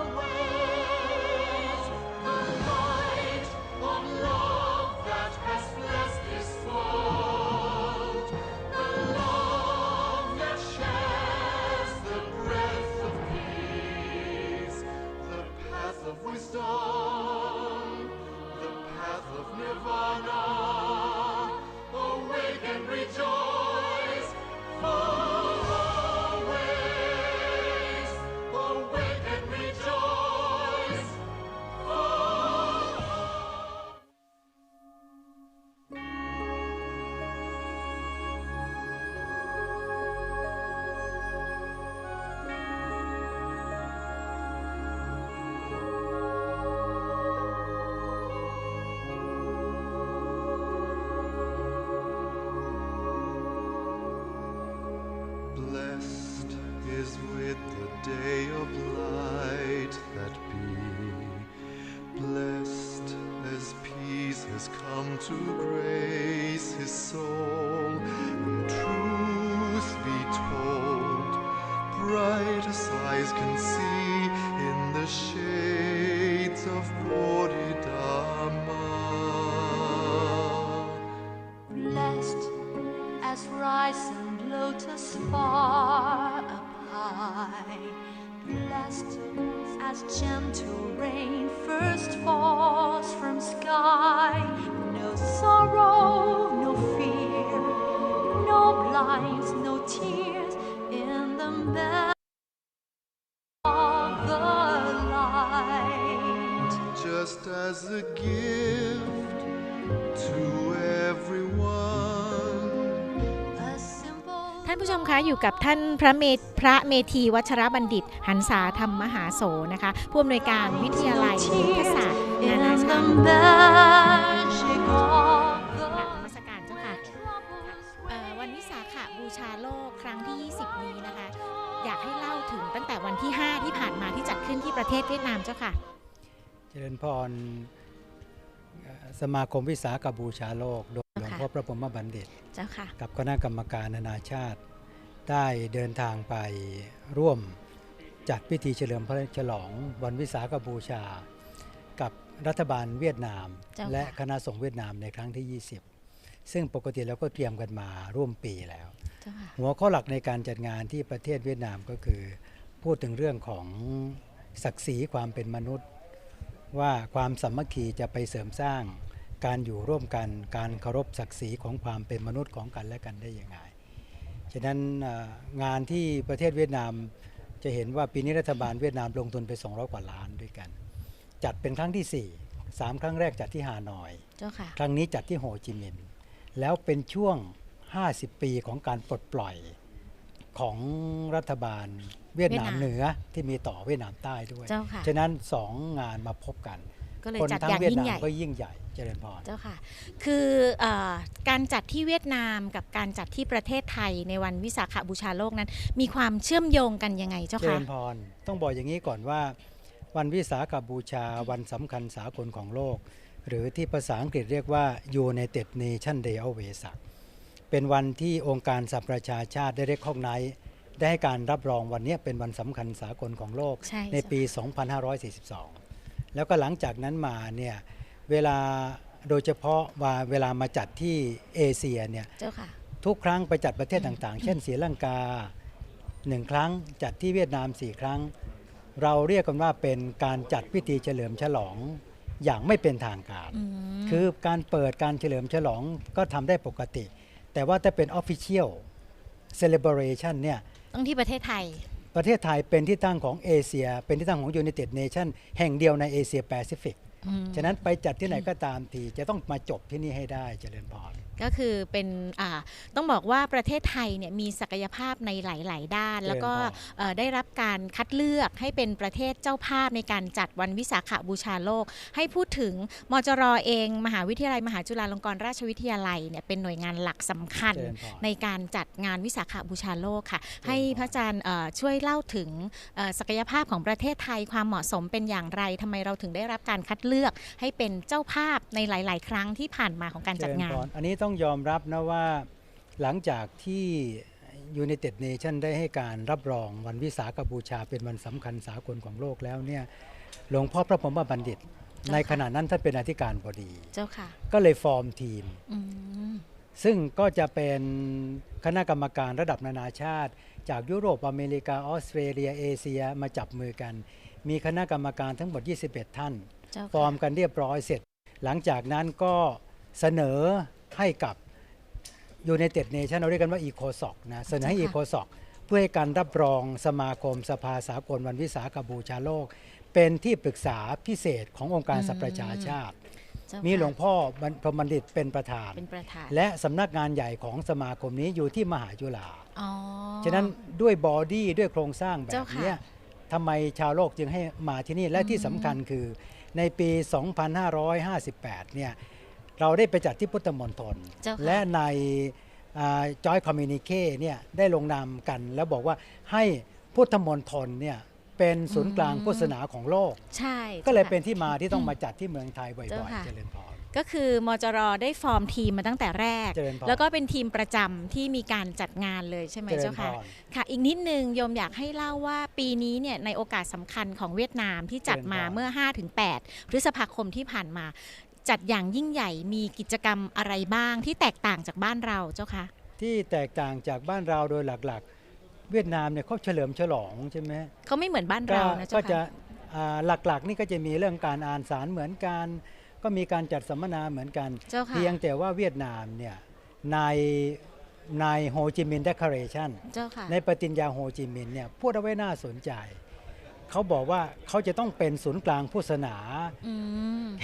aways the light of love that has blessed this world, the love that shares the breath of peace, the path of wisdom, the path of nirvana. Awake and rejoice, far away. day of light that be. Blessed as peace has come to grace his soul, when truth be told, bright as eyes can see in the shades of Bodhidharma. Blessed as rising lotus far up high, blessed as gentle rain first falls from sky. No sorrow, no fear, no blinds, no tears in the melody of the light. Just as a gift to everyone. ท่านผู้ชมคะอยู่กับท่านพระเมธีวัชรบัณฑิต หันษาธรรมมหาโสนะคะผู้อำนวยการวิทยาลัยพุทธศาสตร์นานาชาตินมัสการเจ้าค่ะวันวิสาขบูชาโลกครั้งที่ 20 นี้นะคะอยากให้เล่าถึงตั้งแต่วันที่ 5 ที่ผ่านมาที่จัดขึ้นที่ประเทศเวียดนามเจ้าค่ะเจริญพรสมาคมวิสาขบูชาโลกโดยหลวงพ่อพระพรหมบัณฑิตเจ้าค่ะกับคณะกรรมการนานาชาติได้เดินทางไปร่วมจัดพิธีเฉลิมพระฉลองวันวิสาขบูชากับรัฐบาลเวียดนามและคณะสงฆ์เวียดนามในครั้งที่ 20ซึ่งปกติแล้วก็เตรียมกันมาร่วมปีแล้วหัวข้อหลักในการจัดงานที่ประเทศเวียดนามก็คือพูดถึงเรื่องของศักดิ์ศรีความเป็นมนุษย์ว่าความสามัคคีจะไปเสริมสร้างการอยู่ร่วมกันการเคารพศักดิ์ศรีของความเป็นมนุษย์ของกันและกันได้ยังไงฉะนั้นงานที่ประเทศเวียดนามจะเห็นว่าปีนี้รัฐบาลเวียดนามลงทุนไป200 กว่าล้านด้วยกันจัดเป็นครั้งที่3ครั้งแรกจัดที่ฮานอยครั้งนี้จัดที่โฮจิมินห์แล้วเป็นช่วง50 ปีของการปลดปล่อยของรัฐบาลเวียดนามเหนือที่มีต่อเวียดนามใต้ด้วยฉะนั้น2งานมาพบกันคนทั้งเวียดนามก็ยิ่งใหญ่เจริญพรเจ้าค่ะคือการจัดที่เวียดนามกับการจัดที่ประเทศไทยในวันวิสาขบูชาโลกนั้นมีความเชื่อมโยงกันยังไงเจ้าค่ะเจริญพรต้องบอกอย่างนี้ก่อนว่าวันวิสาขบูชาวันสำคัญสากลของโลกหรือที่ภาษาอังกฤษเรียกว่า United Nation Day of Vesak เป็นวันที่องค์การสหประชาชาติได้เรียกข้องไนได้ให้การรับรองวันนี้เป็นวันสำคัญสากลของโลก ในปี 2542 แล้วก็หลังจากนั้นมาเนี่ยเวลาโดยเฉพาะว่าเวลามาจัดที่เอเชียเนี่ยทุกครั้งไปจัดประเทศต่างๆ เช่นศรีลังกา1 ครั้งจัดที่เวียดนาม4 ครั้งเราเรียกกันว่าเป็นการจัดพิธีเฉลิมฉลองอย่างไม่เป็นทางการคือการเปิดการเฉลิมฉลองก็ทำได้ปกติแต่ว่าถ้าเป็น Official Celebration เนี่ยต้องที่ประเทศไทยเป็นที่ตั้งของเอเชียเป็นที่ตั้งของ United Nation แห่งเดียวในเอเชียแปซิฟิกฉะนั้นไปจัดที่ไหนก็ตามทีจะต้องมาจบที่นี่ให้ได้เจริญพรก็คือเป็นต้องบอกว่าประเทศไทยเนี่ยมีศักยภาพในหลายๆด้านแล้วก็ได้รับการคัดเลือกให้เป็นประเทศเจ้าภาพในการจัดวันวิสาขบูชาโลกให้พูดถึงมจร.เองมหาวิทยาลัยมหาจุฬาลงกรณราชวิทยาลัยเนี่ยเป็นหน่วยงานหลักสำคัญในการจัดงานวิสาขบูชาโลกค่ะให้พระอาจารย์ช่วยเล่าถึงศักยภาพของประเทศไทยความเหมาะสมเป็นอย่างไรทำไมเราถึงได้รับการคัดเลือกให้เป็นเจ้าภาพในหลายๆครั้งที่ผ่านมาของการจัดงานอันนี้ต้องยอมรับนะว่าหลังจากที่ United Nation ได้ให้การรับรองวันวิสาขบูชาเป็นวันสำคัญสากลของโลกแล้วเนี่ยหลวงพ่อพระพรหมบัณฑิตในขณะนั้นท่านเป็นอธิการบดีก็เลยฟอร์มทีมซึ่งก็จะเป็นคณะกรรมการระดับนานาชาติจากยุโรปอเมริกาออสเตรเลียเอเชียมาจับมือกันมีคณะกรรมการทั้งหมด21 ท่านฟอร์มกันเรียบร้อยเสร็จหลังจากนั้นก็เสนอให้กับ United Nation เราเรียกกันว่า ECOSOC นะเสนอให้ ECOSOC เพื่อให้การรับรองสมาคมสภาสากลวันวิสาขบูชาโลกเป็นที่ปรึกษาพิเศษขององค์การสหประชาชาติมีหลวงพ่อพรหมบัณฑิตเป็นประธานและสำนักงานใหญ่ของสมาคมนี้อยู่ที่มหาจุฬาฉะนั้นด้วยบอดี้ด้วยโครงสร้างแบบนี้ทำไมชาวโลกจึงให้มาที่นี่และที่สำคัญคือในปี 2558 เนี่ยเราได้ไปจัดที่พุทธมณฑลและในจอยคอมมิวนิเคเนี่ยได้ลงนามกันแล้วบอกว่าให้ พุทธมณฑลเนี่ยเป็นศูนย์กลางพุทธศาสนาของโลกใช่ก็เลยเป็นที่มาที่ต้องมาจัดที่เมืองไทยบ่อยๆเจริญพรก็คือมจรได้ฟอร์มทีมมาตั้งแต่แรกแล้วก็เป็นทีมประจำที่มีการจัดงานเลยใช่ไหมเจ้าค่ะค่ะอีกนิดนึงโยมอยากให้เล่าว่าปีนี้เนี่ยในโอกาสสำคัญของเวียดนามที่จัดมาเมื่อ 5-8 พฤษภาคมที่ผ่านมาจัดอย่างยิ่งใหญ่มีกิจกรรมอะไรบ้างที่แตกต่างจากบ้านเราเจ้าค่ะที่แตกต่างจากบ้านเราโดยหลักๆเวียดนามเนี่ยเขาเฉลิมฉลองใช่ไหมเขาไม่เหมือนบ้านเรานะเจ้าค่ะก็จะหลักๆนี่ก็จะมีเรื่องการอ่านสารเหมือนกันก็มีการจัดสัมมนาเหมือนกันเพียงแต่ว่าเวียดนามเนี่ยในโฮจิมินห์เดคลาเรชันในปฏิญญาโฮจิมินห์เนี่ยพูดเอาไว้น่าสนใจเขาบอกว่าเขาจะต้องเป็นศูนย์กลางพุทธศาสนา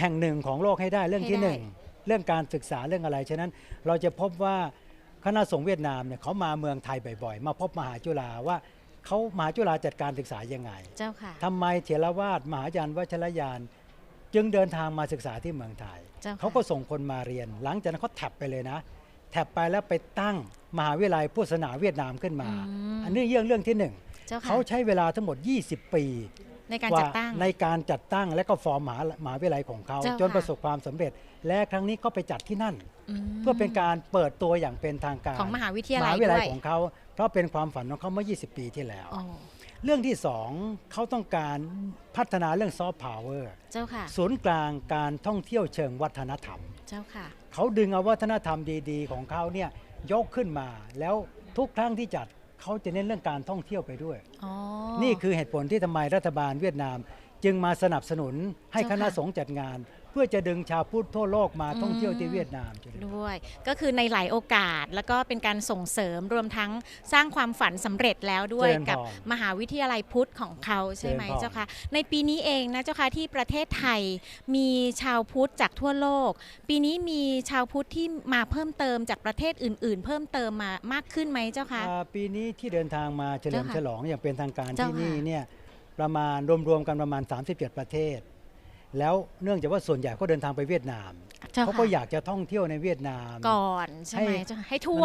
แห่งหนึ่งของโลกให้ได้เรื่องที่หนึ่งเรื่องการศึกษาเรื่องอะไรฉะนั้นเราจะพบว่าคณะสงฆ์เวียดนามเนี่ยเขามาเมืองไทยบ่อยๆมาพบมหาจุฬาว่าเขามหาจุฬาจัดการศึกษายังไงทำไมเถรวาทมหายานวัชรยานจึงเดินทางมาศึกษาที่เมืองไทยเขาก็ส่งคนมาเรียนหลังจากนั้นเขาแท็บไปเลยนะแท็บไปแล้วไปตั้งมหาวิทยาลัยพุทธศาสนาเวียดนามขึ้นมาอันนี้เรื่องที่หนึ่งเขาใช้เวลาทั้งหมด20 ปีในการจัดตั้งและก็ฟอร์มมหาวิทยาลัยของเขาจนประสบความสำเร็จและครั้งนี้ก็ไปจัดที่นั่นเพื่อเป็นการเปิดตัวอย่างเป็นทางการของมหาวิทยาลัยของเขาเพราะเป็นความฝันของเขาเมื่อ20 ปีที่แล้วเรื่องที่สองเขาต้องการพัฒนาเรื่องซอฟต์พาวเวอร์ศูนย์กลางการท่องเที่ยวเชิงวัฒนธรรมเขาดึงเอาวัฒนธรรมดีๆของเขาเนี่ยยกขึ้นมาแล้วทุกครั้งที่จัดเขาจะเน้นเรื่องการท่องเที่ยวไปด้วยนี่คือเหตุผลที่ทำไมรัฐบาลเวียดนามจึงมาสนับสนุนให้คณะสงฆ์จัดงานเพื่อจะดึงชาวพุทธทั่วโลกมาท่องเที่ยวที่เวียดนามด้วยก็คือในหลายโอกาสแล้วก็เป็นการส่งเสริมรวมทั้งสร้างความฝันสำเร็จแล้วด้วยกับมหาวิทยาลัยพุทธของเขาใช่ไหมเจ้าค่ะในปีนี้เองนะเจ้าค่ะที่ประเทศไทยมีชาวพุทธจากทั่วโลกปีนี้มีชาวพุทธที่มาเพิ่มเติมจากประเทศอื่นๆเพิ่มเติมมามากขึ้นไหมเจ้าค่ะปีนี้ที่เดินทางมาเฉลิมฉลองอย่างเป็นทางการที่นี่เนี่ยประมาณรวมๆกันประมาณ37 ประเทศแล้วเนื่องจากว่าส่วนใหญ่ก็เดินทางไปเวียดนามเขาก็อยากจะท่องเที่ยวในเวียดนามก่อนใช่ไหมให้ทั่ว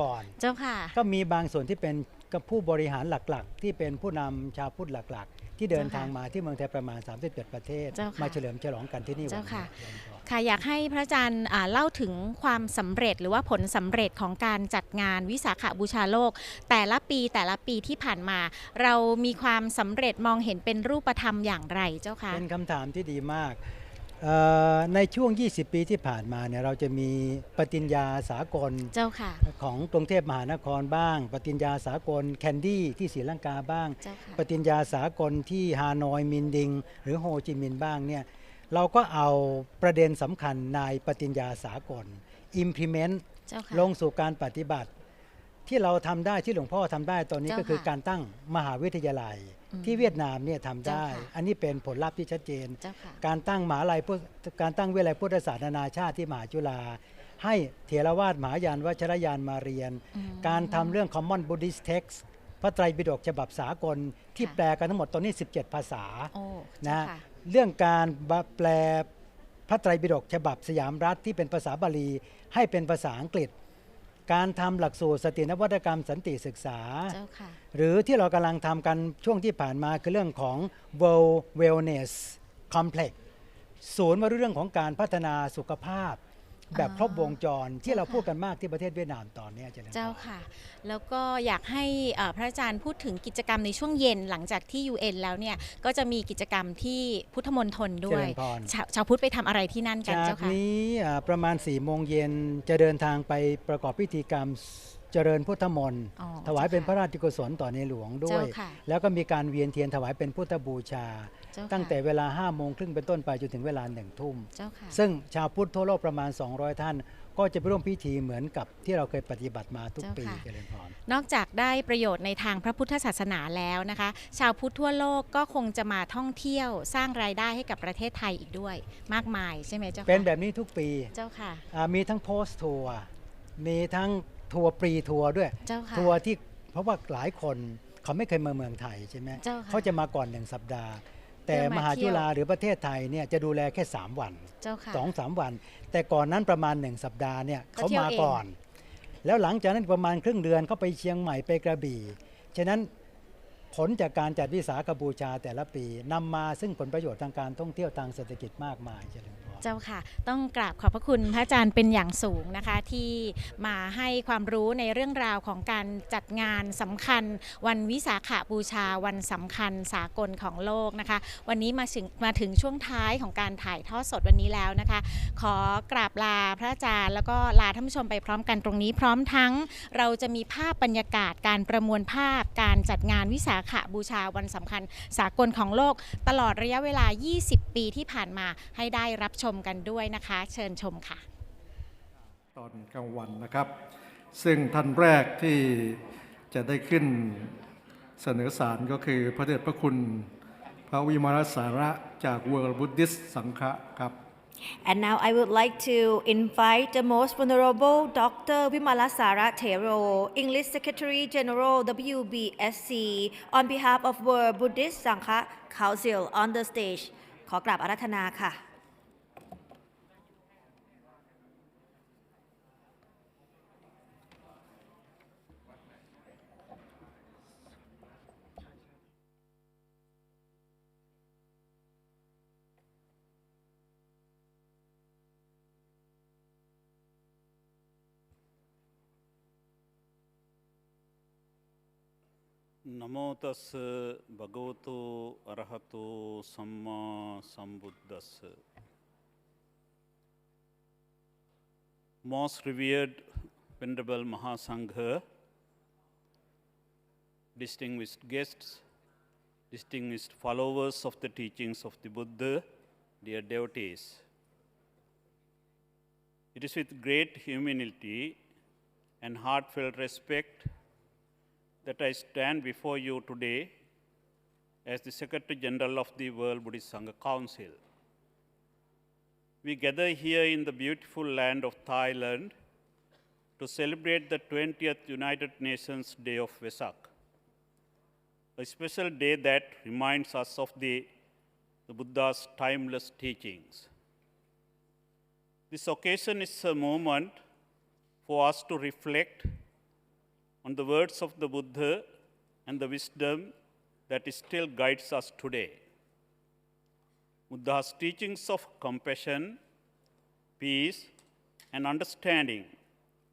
ก่อนเจ้าค่ะก็มีบางส่วนที่เป็นกับผู้บริหารหลักๆที่เป็นผู้นำชาวพุทธหลักๆที่เดินทางมาที่เมืองไทยประมาณ37 ประเทศมาเฉลิมฉลองกันที่นี่เจ้าค่ะค่ะอยากให้พระอาจารย์เล่าถึงความสำเร็จหรือว่าผลสำเร็จของการจัดงานวิสาขบูชาโลกแต่ละปีที่ผ่านมาเรามีความสำเร็จมองเห็นเป็นรูปธรรมอย่างไรเจ้าค่ะเป็นคำถามที่ดีมากในช่วง20 ปีที่ผ่านมาเนี่ยเราจะมีปฏิญญาสากลของกรุงเทพมหานครบ้างปฏิญญาสากลแคนดี้ที่ศรีลังกาบ้างปฏิญญาสากลที่ฮานอยมินดิงหรือโฮจิมินห์บ้างเนี่ยเราก็เอาประเด็นสำคัญในปฏิญญาสากล implement ลงสู่การปฏิบัติที่เราทำได้ที่หลวงพ่อทำได้ตอนนี้ก็คือการตั้งมหาวิทยาลัยที่เวียดนามเนี่ยทำได้อันนี้เป็นผลลัพธ์ที่ชัดเจนการตั้งมหาวิทยาลัยพุทธศาสตร์นานาชาติที่มหาจุฬาให้เถรวาทมหายานวัชรยานมาเรียนการทำเรื่อง Common Buddhist Text พระไตรปิฎกฉบับสากลที่แปลกันทั้งหมดตอนนี้17 ภาษานะเรื่องการแปลพระไตรปิฎกฉบับสยามรัฐที่เป็นภาษาบาลีให้เป็นภาษาอังกฤษการทำหลักสูตรสตินวัตกรรมสันติศึกษาหรือที่เรากำลังทำกันช่วงที่ผ่านมาคือเรื่องของ World Wellness Complex ศูนย์มาเรื่องของการพัฒนาสุขภาพแบบครบวงจรที่เราพูดกันมากที่ประเทศเวียดนามตอนนี้เจ้าค่ะแล้วก็อยากให้พระอาจารย์พูดถึงกิจกรรมในช่วงเย็นหลังจากที่ UN แล้วเนี่ยก็จะมีกิจกรรมที่พุทธมณฑลด้วยชาวพุทธไปทำอะไรที่นั่นกันเจ้าค่ะจากนี้ประมาณ4 โมงเย็นจะเดินทางไปประกอบพิธีกรรมเจริญพุทธมนต์ถวายเป็นพระราชกุศลต่อในหลวงด้วยแล้วก็มีการเวียนเทียนถวายเป็นพุทธบูชาตั้งแต่เวลา 5:30 น.เป็นต้นไปจนถึงเวลา 1 ทุ่มซึ่งชาวพุทธทั่วโลกประมาณ200 ท่านก็จะไปร่วมพิธีเหมือนกับที่เราเคยปฏิบัติมาทุกปีเจริญพรนอกจากได้ประโยชน์ในทางพระพุทธศาสนาแล้วนะคะชาวพุทธทั่วโลกก็คงจะมาท่องเที่ยวสร้างรายได้ให้กับประเทศไทยอีกด้วยมากมายใช่ไหมเจ้าค่ะเป็นแบบนี้ทุกปีเจ้าค่ะมีทั้งโพสต์ทัวร์มีทั้งทัวร์ปรีทัวร์ด้วยทัวร์ที่เพราะว่าหลายคนเขาไม่เคยมาเมืองไทยใช่ไหมเขาจะมาก่อน1 สัปดาห์แต่มหาจุฬาหรือประเทศไทยเนี่ยจะดูแลแค่3 วัน2-3 วันแต่ก่อนนั้นประมาณ1 สัปดาห์เนี่ยเขามาก่อนแล้วหลังจากนั้นประมาณครึ่งเดือนเขาไปเชียงใหม่ไปกระบี่ฉะนั้น ผลจากการจัดวิสาขบูชาแต่ละปีนำมาซึ่งผลประโยชน์ทางการท่องเที่ยวทางเศรษฐกิจมากมายเจริญพรเจ้าค่ะต้องกราบขอบพระคุณพระอาจารย์เป็นอย่างสูงนะคะที่มาให้ความรู้ในเรื่องราวของการจัดงานสำคัญวันวิสาขบูชาวันสำคัญสากลของโลกนะคะวันนี้มาถึงช่วงท้ายของการถ่ายทอดสดวันนี้แล้วนะคะขอกราบลาพระอาจารย์แล้วก็ลาท่านผู้ชมไปพร้อมกันตรงนี้พร้อมทั้งเราจะมีภาพบรรยากาศการประมวลภาพการจัดงานวิสาขบูชาวันสำคัญสากลของโลกตลอดระยะเวลา20 ปีที่ผ่านมาให้ได้รับชมกันด้วยนะคะเชิญชมค่ะตอนกลางวันนะครับซึ่งท่านแรกที่จะได้ขึ้นเสนอสารก็คือพระเดชพระคุณพระวิมลสาระจาก World Buddhist สังฆะครับ And now I would like to invite the most venerable Dr. Vimalasara Thero, English Secretary General WBSC, on behalf of World Buddhist Sangha Council on the stage. ขอกราบอาราธนาค่ะนะโมตัสสะภะคะวะโตอะระหะโตสัมมาสัมพุทธัสสะ Most revered Venerable Mahasangha, distinguished guests, distinguished followers of the teachings of the Buddha, dear devotees. It is with great humility and heartfelt respect that I stand before you today as the Secretary General of the World Buddhist Sangha Council. We gather here in the beautiful land of Thailand to celebrate the 20th United Nations Day of Vesak, a special day that reminds us of the Buddha's timeless teachings. This occasion is a moment for us to reflect on the words of the Buddha and the wisdom that still guides us today. Buddha's teachings of compassion, peace, and understanding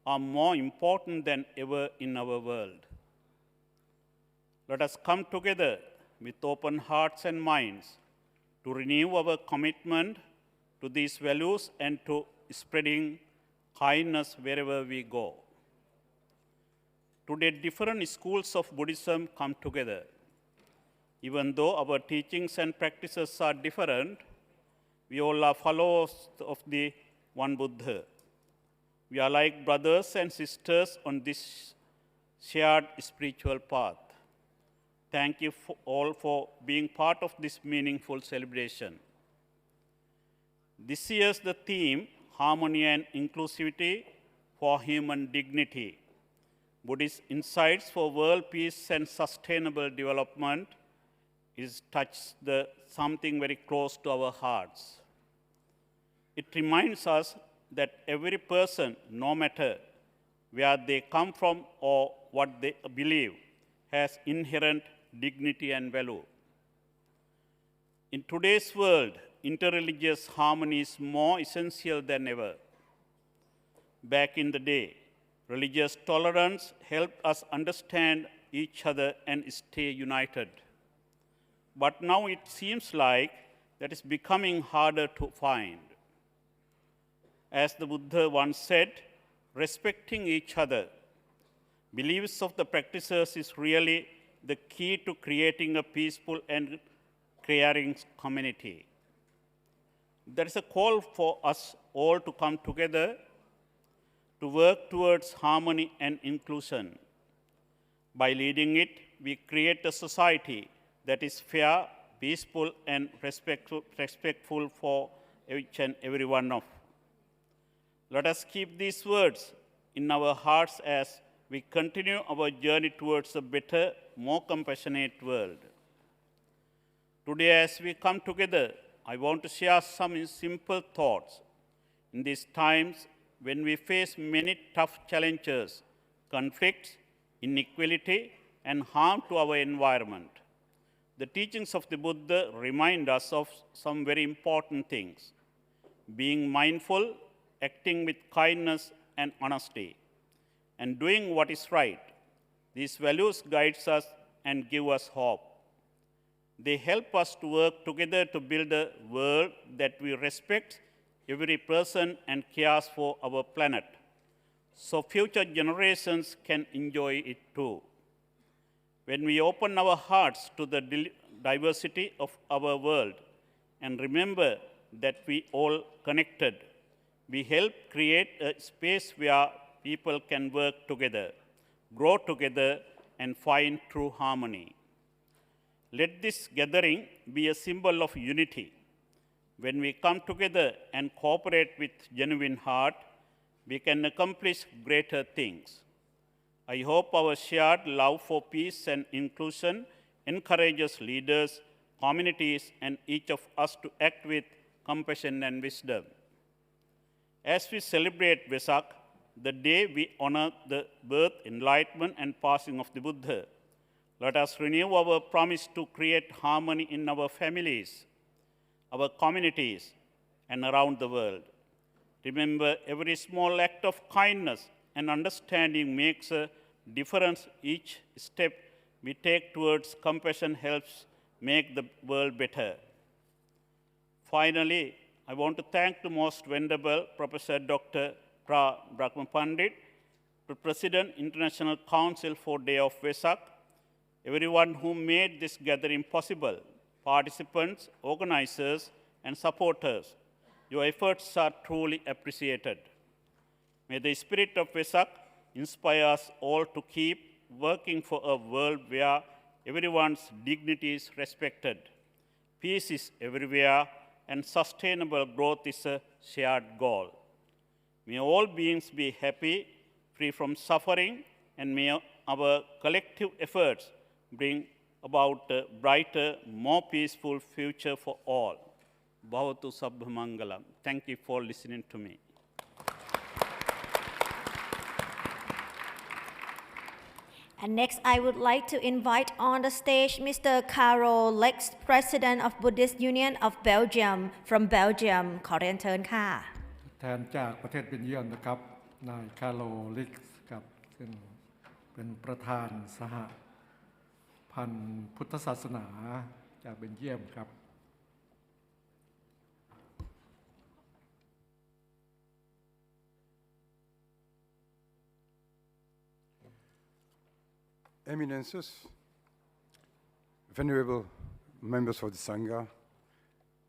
are more important than ever in our world. Let us come together with open hearts and minds to renew our commitment to these values and to spreading kindness wherever we go. Today, different schools of Buddhism come together. Even though our teachings and practices are different, we all are followers of the one Buddha. We are like brothers and sisters on this shared spiritual path. Thank you all for being part of this meaningful celebration. This year's the theme, Harmony and Inclusivity for Human Dignity. Buddhist insights for world peace and sustainable development is touches something very close to our hearts. It reminds us that every person, no matter where they come from or what they believe, has inherent dignity and value. In today's world, interreligious harmony is more essential than ever. Back in the day, religious tolerance helped us understand each other and stay united. But now it seems like that is becoming harder to find. As the Buddha once said, respecting each other, beliefs of the practitioners is really the key to creating a peaceful and caring community. There is a call for us all to come together to work towards harmony and inclusion. By leading it, we create a society that is fair, peaceful, and respectful for each and every one of. Let us keep these words in our hearts as we continue our journey towards a better, more compassionate world. Today, as we come together, I want to share some simple thoughts. In these times, when we face many tough challenges, conflicts, inequality, and harm to our environment. The teachings of the Buddha remind us of some very important things: being mindful, acting with kindness and honesty, and doing what is right. These values guide us and give us hope. They help us to work together to build a world that we respect every person and cares for our planet, so future generations can enjoy it too. When we open our hearts to the diversity of our world and remember that we all connected, we help create a space where people can work together, grow together, and find true harmony. Let this gathering be a symbol of unity. When we come together and cooperate with genuine heart, we can accomplish greater things. I hope our shared love for peace and inclusion encourages leaders, communities, and each of us to act with compassion and wisdom. As we celebrate Vesak, the day we honor the birth, enlightenment, and passing of the Buddha, let us renew our promise to create harmony in our families, our communities, and around the world. Remember, every small act of kindness and understanding makes a difference. Each step we take towards compassion helps make the world better. Finally, I want to thank the most venerable Professor Dr. Brahma Pandit, the President, International Council for Day of Vesak, everyone who made this gathering possible, participants, organizers, and supporters. Your efforts are truly appreciated. May the spirit of Vesak inspire us all to keep working for a world where everyone's dignity is respected, peace is everywhere, and sustainable growth is a shared goal. May all beings be happy, free from suffering, and may our collective efforts bring about a brighter, more peaceful future for all. Bhavatu Sabbha Mangalam. Thank you for listening to me. And next, I would like to invite on the stage Mr. Karol Lex, President of Buddhist Union of Belgium, from Belgium. ขอเรียนเชิญค่ะ แทนจากประเทศเบลเยียมนะครับ นายคาร์โลลิกส์ครับซึ่งเป็นประธานสหพันธ์พุทธศาสนาจากเบลเยียมครับ Eminences, venerable members of the Sangha,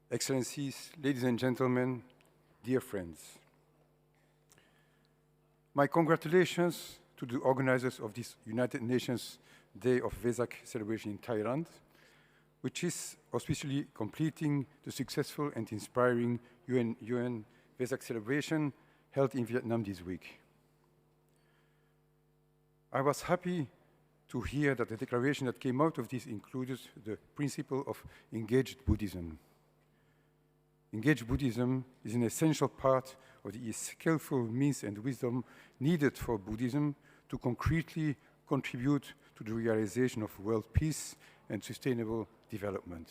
Excellencies, ladies and gentlemen, dear friends. My congratulations to the organizers of this United Nations Day of Vesak celebration in Thailand, which is auspiciously completing the successful and inspiring UN Vesak celebration held in Vietnam this week. I was happy to hear that the declaration that came out of this included the principle of engaged Buddhism. Engaged Buddhism is an essential part of the skillful means and wisdom needed for Buddhism to concretely contribute to the realization of world peace and sustainable development.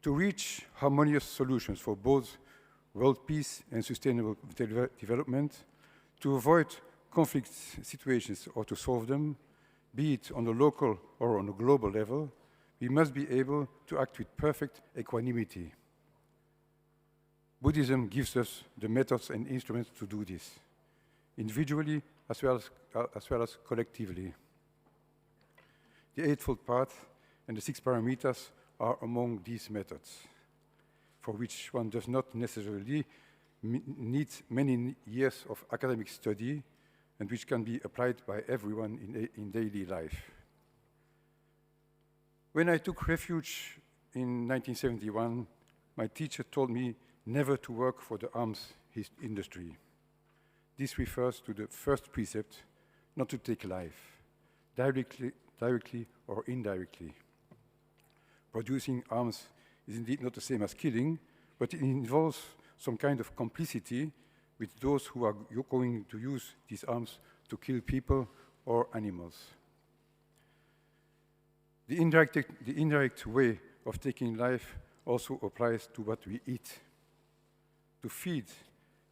To reach harmonious solutions for both world peace and sustainable development, to avoid conflict situations or to solve them, be it on a local or on a global level, we must be able to act with perfect equanimity. Buddhism gives us the methods and instruments to do this, individually as well as collectively. The Eightfold Path and the 6 Paramitas are among these methods, for which one does not necessarily need many years of academic study and which can be applied by everyone in daily life. When I took refuge in 1971, my teacher told me never to work for the arms industry. This refers to the first precept, not to take life, directly or indirectly. Producing arms is indeed not the same as killing, but it involves some kind of complicity with those who are going to use these arms to kill people or animals. The indirect way of taking life also applies to what we eat. To feed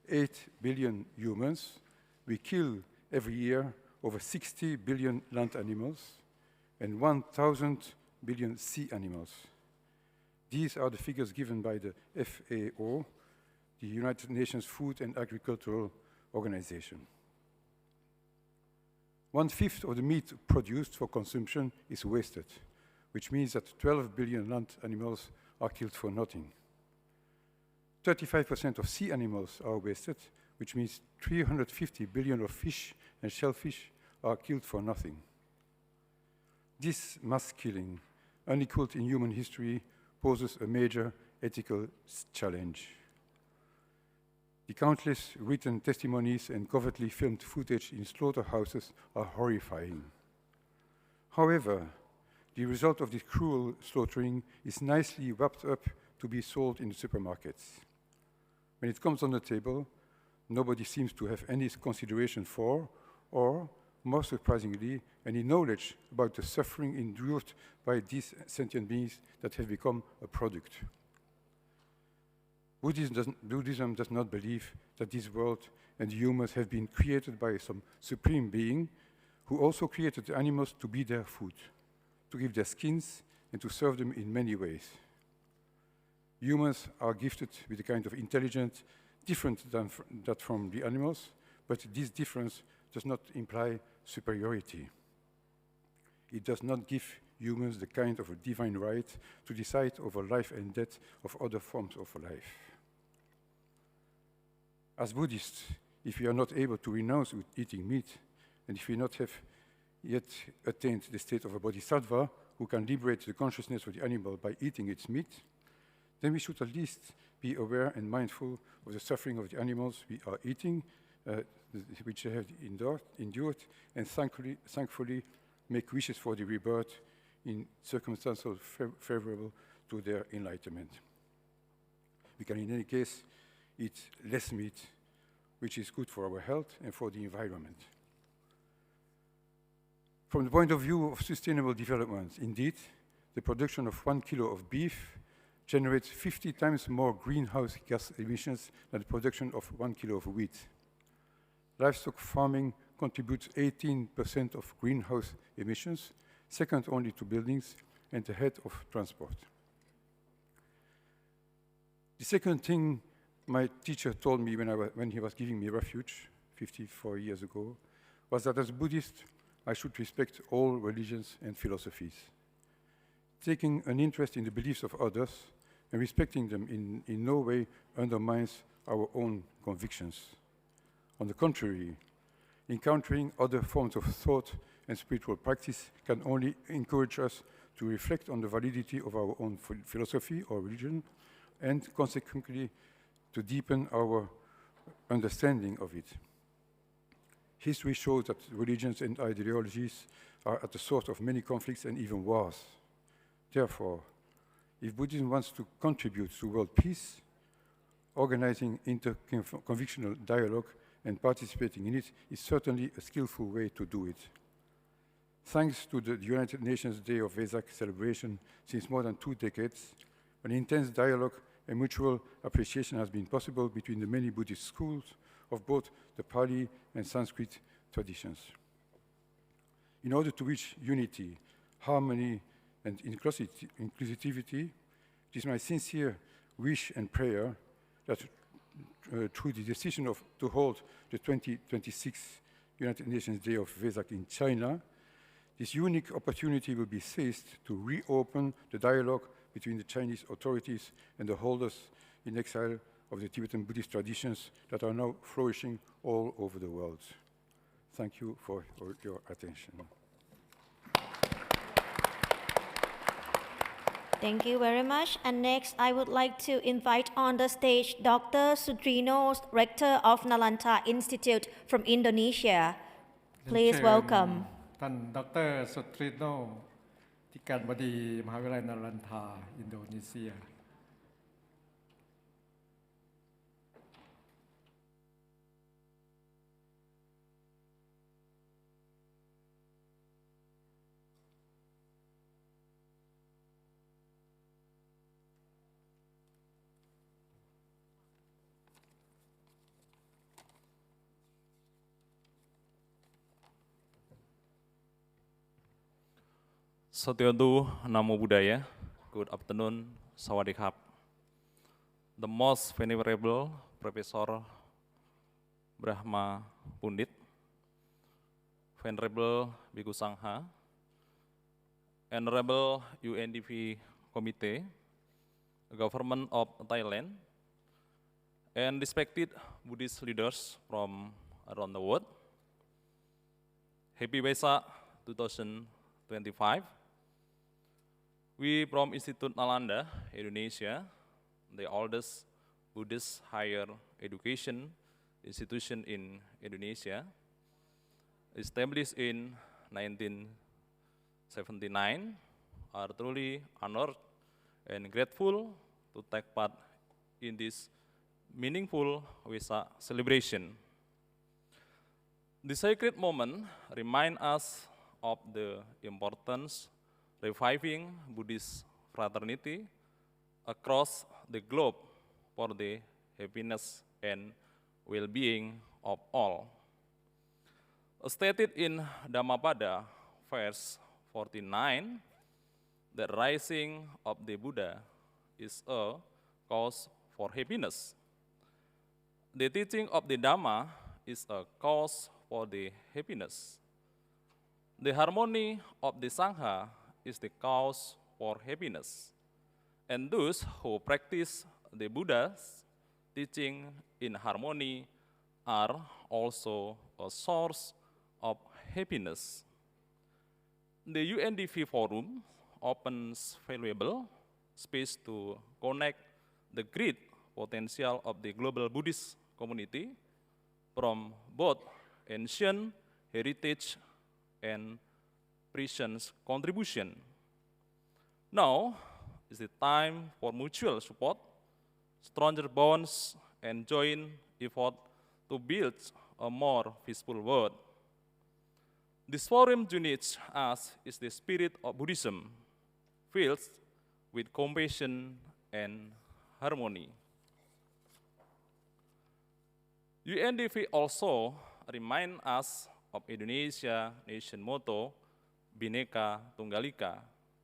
8 billion humans, we kill every year over 60 billion land animals and 1,000 billion sea animals. These are the figures given by the FAO, the United Nations Food and Agricultural Organization. 1/5 of the meat produced for consumption is wasted, which means that 12 billion land animals are killed for nothing. 35% of sea animals are wasted, which means 350 billion of fish and shellfish are killed for nothing. This mass killing, unequaled in human history, poses a major ethical challenge. The countless written testimonies and covertly filmed footage in slaughterhouses are horrifying. However, the result of this cruel slaughtering is nicely wrapped up to be sold in the supermarkets. When it comes on the table, nobody seems to have any consideration for, or, more surprisingly, any knowledge about the suffering endured by these sentient beings that have become a product. Buddhism does not believe that this world and humans have been created by some supreme being who also created the animals to be their food, to give their skins, and to serve them in many ways. Humans are gifted with a kind of intelligence different than that from the animals, but this difference does not imply superiority. It does not give humans the kind of a divine right to decide over life and death of other forms of life. As Buddhists, if we are not able to renounce eating meat, and if we not have yet attained the state of a bodhisattva who can liberate the consciousness of the animal by eating its meat, then we should at least be aware and mindful of the suffering of the animals we are eating, which they have endured, and thankfully make wishes for the rebirth in circumstances favorable to their enlightenment. We can, in any case, eat less meat, which is good for our health and for the environment. From the point of view of sustainable development, indeed, the production of 1 kilo of beef generates 50 times more greenhouse gas emissions than the production of 1 kilo of wheat. Livestock farming contributes 18% of greenhouse emissions, second only to buildings and ahead of transport. The second thing my teacher told me when he was giving me refuge 54 years ago was that as a Buddhist, I should respect all religions and philosophies. Taking an interest in the beliefs of others and respecting them in no way undermines our own convictions. On the contrary, encountering other forms of thought and spiritual practice can only encourage us to reflect on the validity of our own philosophy or religion, and consequently to deepen our understanding of it. History shows that religions and ideologies are at the source of many conflicts and even wars. Therefore, if Buddhism wants to contribute to world peace, organizing interconvictional dialogue and participating in it is certainly a skillful way to do it. Thanks to the United Nations Day of Vesak celebration since more than 2 decades, an intense dialogue and mutual appreciation has been possible between the many Buddhist schools of both the Pali and Sanskrit traditions. In order to reach unity, harmony, and inclusivity, it is my sincere wish and prayer that through the decision to hold the 2026 United Nations Day of Vesak in China, this unique opportunity will be seized to reopen the dialogue between the Chinese authorities and the holders in exile of the Tibetan Buddhist traditions that are now flourishing all over the world. Thank you for your attention. Thank you very much. And next, I would like to invite on the stage Dr. Sutrino, Rector of Nalanta Institute from Indonesia. Please welcome. ท่านดร.สุทริโนที่การบดีมหาวิทยาลัยนารันทาอินโดนีเซีย Satyodu Namo Buddhaya. Good afternoon, Sawadee-khap. The most venerable Professor Brahma Pundit, Venerable Bhikkhu Sangha, Honorable UNDP Committee, Government of Thailand, and respected Buddhist leaders from around the world. Happy Vesak 2025. We from Institute Nalanda, Indonesia, the oldest Buddhist higher education institution in Indonesia, established in 1979, are truly honored and grateful to take part in this meaningful Vesak celebration. The sacred moment reminds us of the importance reviving Buddhist fraternity across the globe for the happiness and well-being of all. As stated in Dhammapada, verse 49, the rising of the Buddha is a cause for happiness. The teaching of the Dhamma is a cause for the happiness. The harmony of the Sangha is the cause for happiness. And those who practice the Buddha's teaching in harmony are also a source of happiness. The UNDP Forum opens valuable space to connect the great potential of the global Buddhist community from both ancient heritage and present contribution. Now is the time for mutual support, stronger bonds, and joint effort to build a more peaceful world. This forum unites us is the spirit of Buddhism, filled with compassion and harmony. UNDP also reminds us of Indonesia nation motto, Bhinneka Tunggal Ika,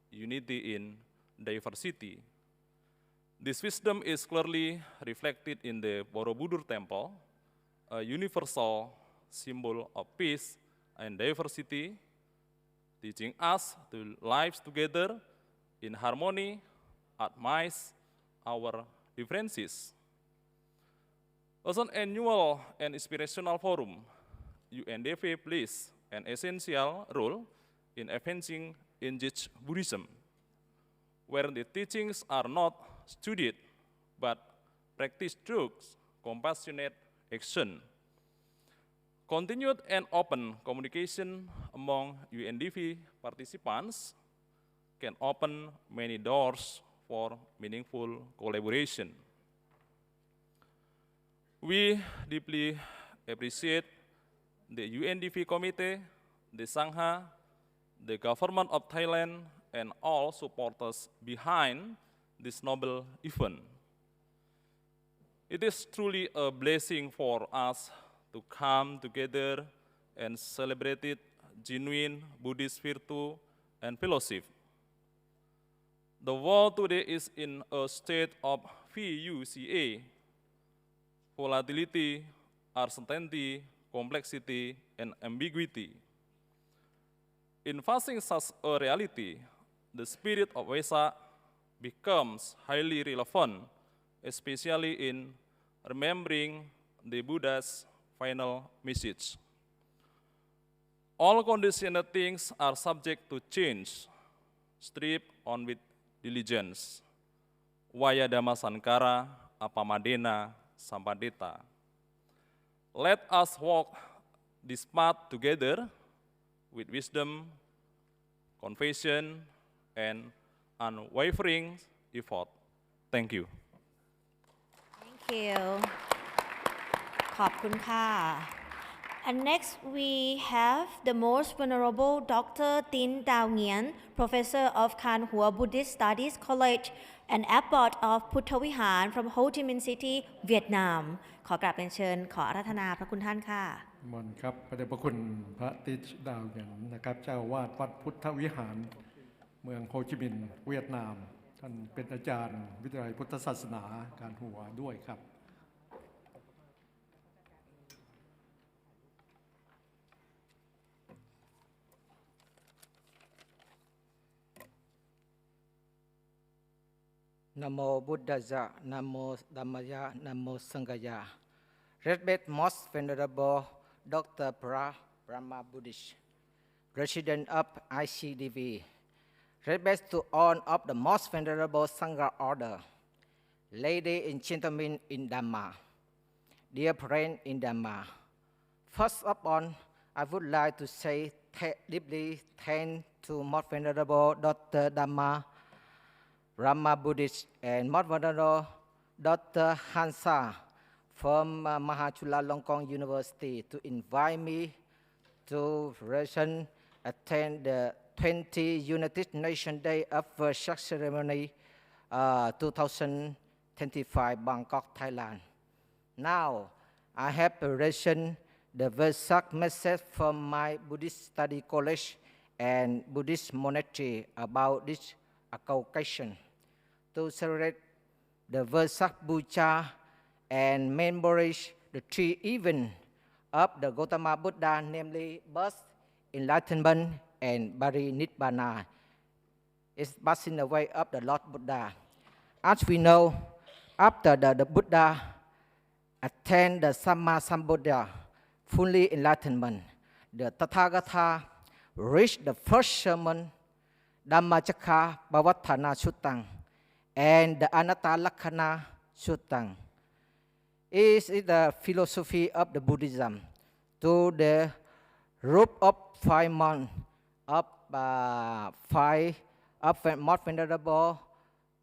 unity in diversity. This wisdom is clearly reflected in the Borobudur Temple, a universal symbol of peace and diversity, teaching us to live together in harmony amidst our differences. As an annual and inspirational forum, UNDP plays an essential role in advancing engaged Buddhism, where the teachings are not studied but practiced through compassionate action. Continued and open communication among UNDP participants can open many doors for meaningful collaboration. We deeply appreciate the UNDP Committee, the Sangha, the government of Thailand, and all supporters behind this noble event. It is truly a blessing for us to come together and celebrate genuine Buddhist virtue and fellowship. The world today is in a state of VUCA, volatility, uncertainty, complexity, and ambiguity. In facing such a reality, the spirit of Vesak becomes highly relevant, especially in remembering the Buddha's final message. All conditioned things are subject to change, stripped on with diligence. Vaya Dhamma Sankara Apamadena Sampadeta. Let us walk this path together with wisdom, compassion, and unwavering effort. Thank you. Thank you. ขอบคุณค่ะ And next we have the most venerable Dr. Tin Dao Nguyen, Professor of Khan Hua Buddhist Studies College and Abbot of Puttaviharan from Ho Chi Minh City, Vietnam. ขอกราบเรียนเชิญขออาราธนาพระคุณท่านค่ะ มนครับพระเดชพระคุณพระติชดาวเงินนะครับเจ้าวาดวัดพุทธวิหาร เมืองโฮจิมินห์เวียดนามท่านเป็นอาจารย์วิทยาลัยพุทธศาสนาการหัวด้วยครับนะโมบุตตะยะนะโมธัมมยะนะโมสังฆยะ Respect Most Venerable Dr. Brahma Buddhist, President of ICDV. Respect to all of the Most Venerable Sangha Order, ladies and gentlemen in Dhamma, dear friends in Dhamma. First of all, I would like to say deeply thanks to Most Venerable Dr. Dhamma Brahma Buddhist and Most Venerable Dr. Hansa from Mahachulalongkorn University to invite me to attend the 20th United Nations Day of Vesak Ceremony 2025 Bangkok, Thailand. Now, I have present the Vesak message from my Buddhist Study College and Buddhist Monastery about this occasion. To celebrate the Vesak Puja and commemorate the three events of the Gautama Buddha, namely birth, enlightenment, and Parinibbana, is passing away of the Lord Buddha. As we know, after the Buddha attained the Samma Sambuddha, fully enlightenment, the Tathagata reached the first sermon, Dhammacakka Pavattana Suttang, and the Anatta Lakkhana Suttang. Is the philosophy of the Buddhism to the root of 5 months of Most Venerable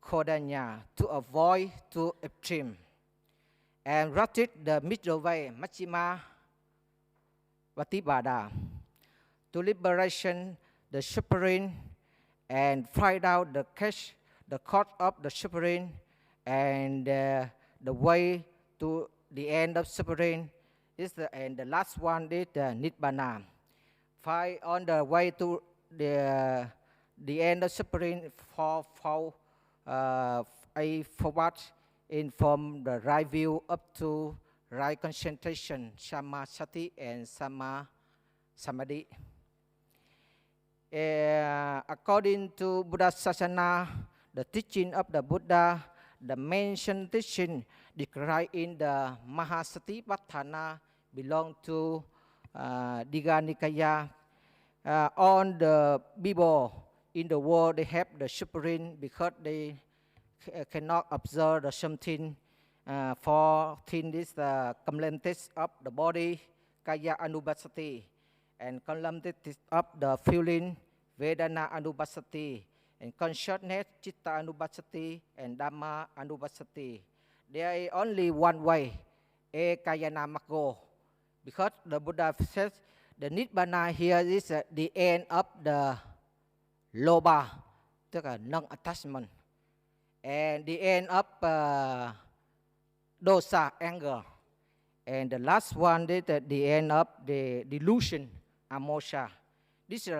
Kodanya to avoid too extreme and practice the middle way, Majjhima Vatibada, to liberation the suffering and find out the cause of the suffering and the way to the end of suffering is and the last one is the Nibbana. Find on the way to the end of suffering for forward in from the right view up to right concentration, Samasati and Samadhi. According to Buddha Sasana, the teaching of the Buddha, the mentioned teaching described in the Mahasatipatthana belong to Digha Nikaya. On the people in the world, they have the suffering because they cannot observe the something. For this the complaints of the body, Kaya Anupassati, and complaints of the feeling, Vedana Anupassati, and consciousness, Chitta Anupassati, and Dhamma Anupassati. There is only one way, Ekayana Maggo, because the Buddha says the Nibbana here is the end of the Loba, non-attachment, and the end of Dosa, anger, and the last one is the end of the delusion, Amosha. This is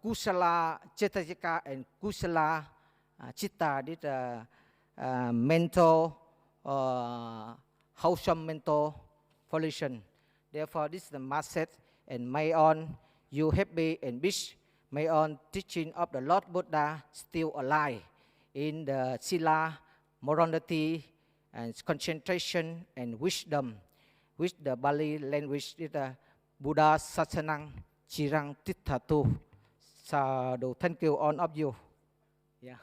Kusala Cetasika and Kusala Chitta, this mental, wholesome mental volition. Therefore, this is the message, and may on you happy and wish, may on teaching of the Lord Buddha still alive in the Sila, morality, and concentration and wisdom, which the Bali language is the Buddha Sasanang Chirang Tithatu. So, thank you all of you. Yeah.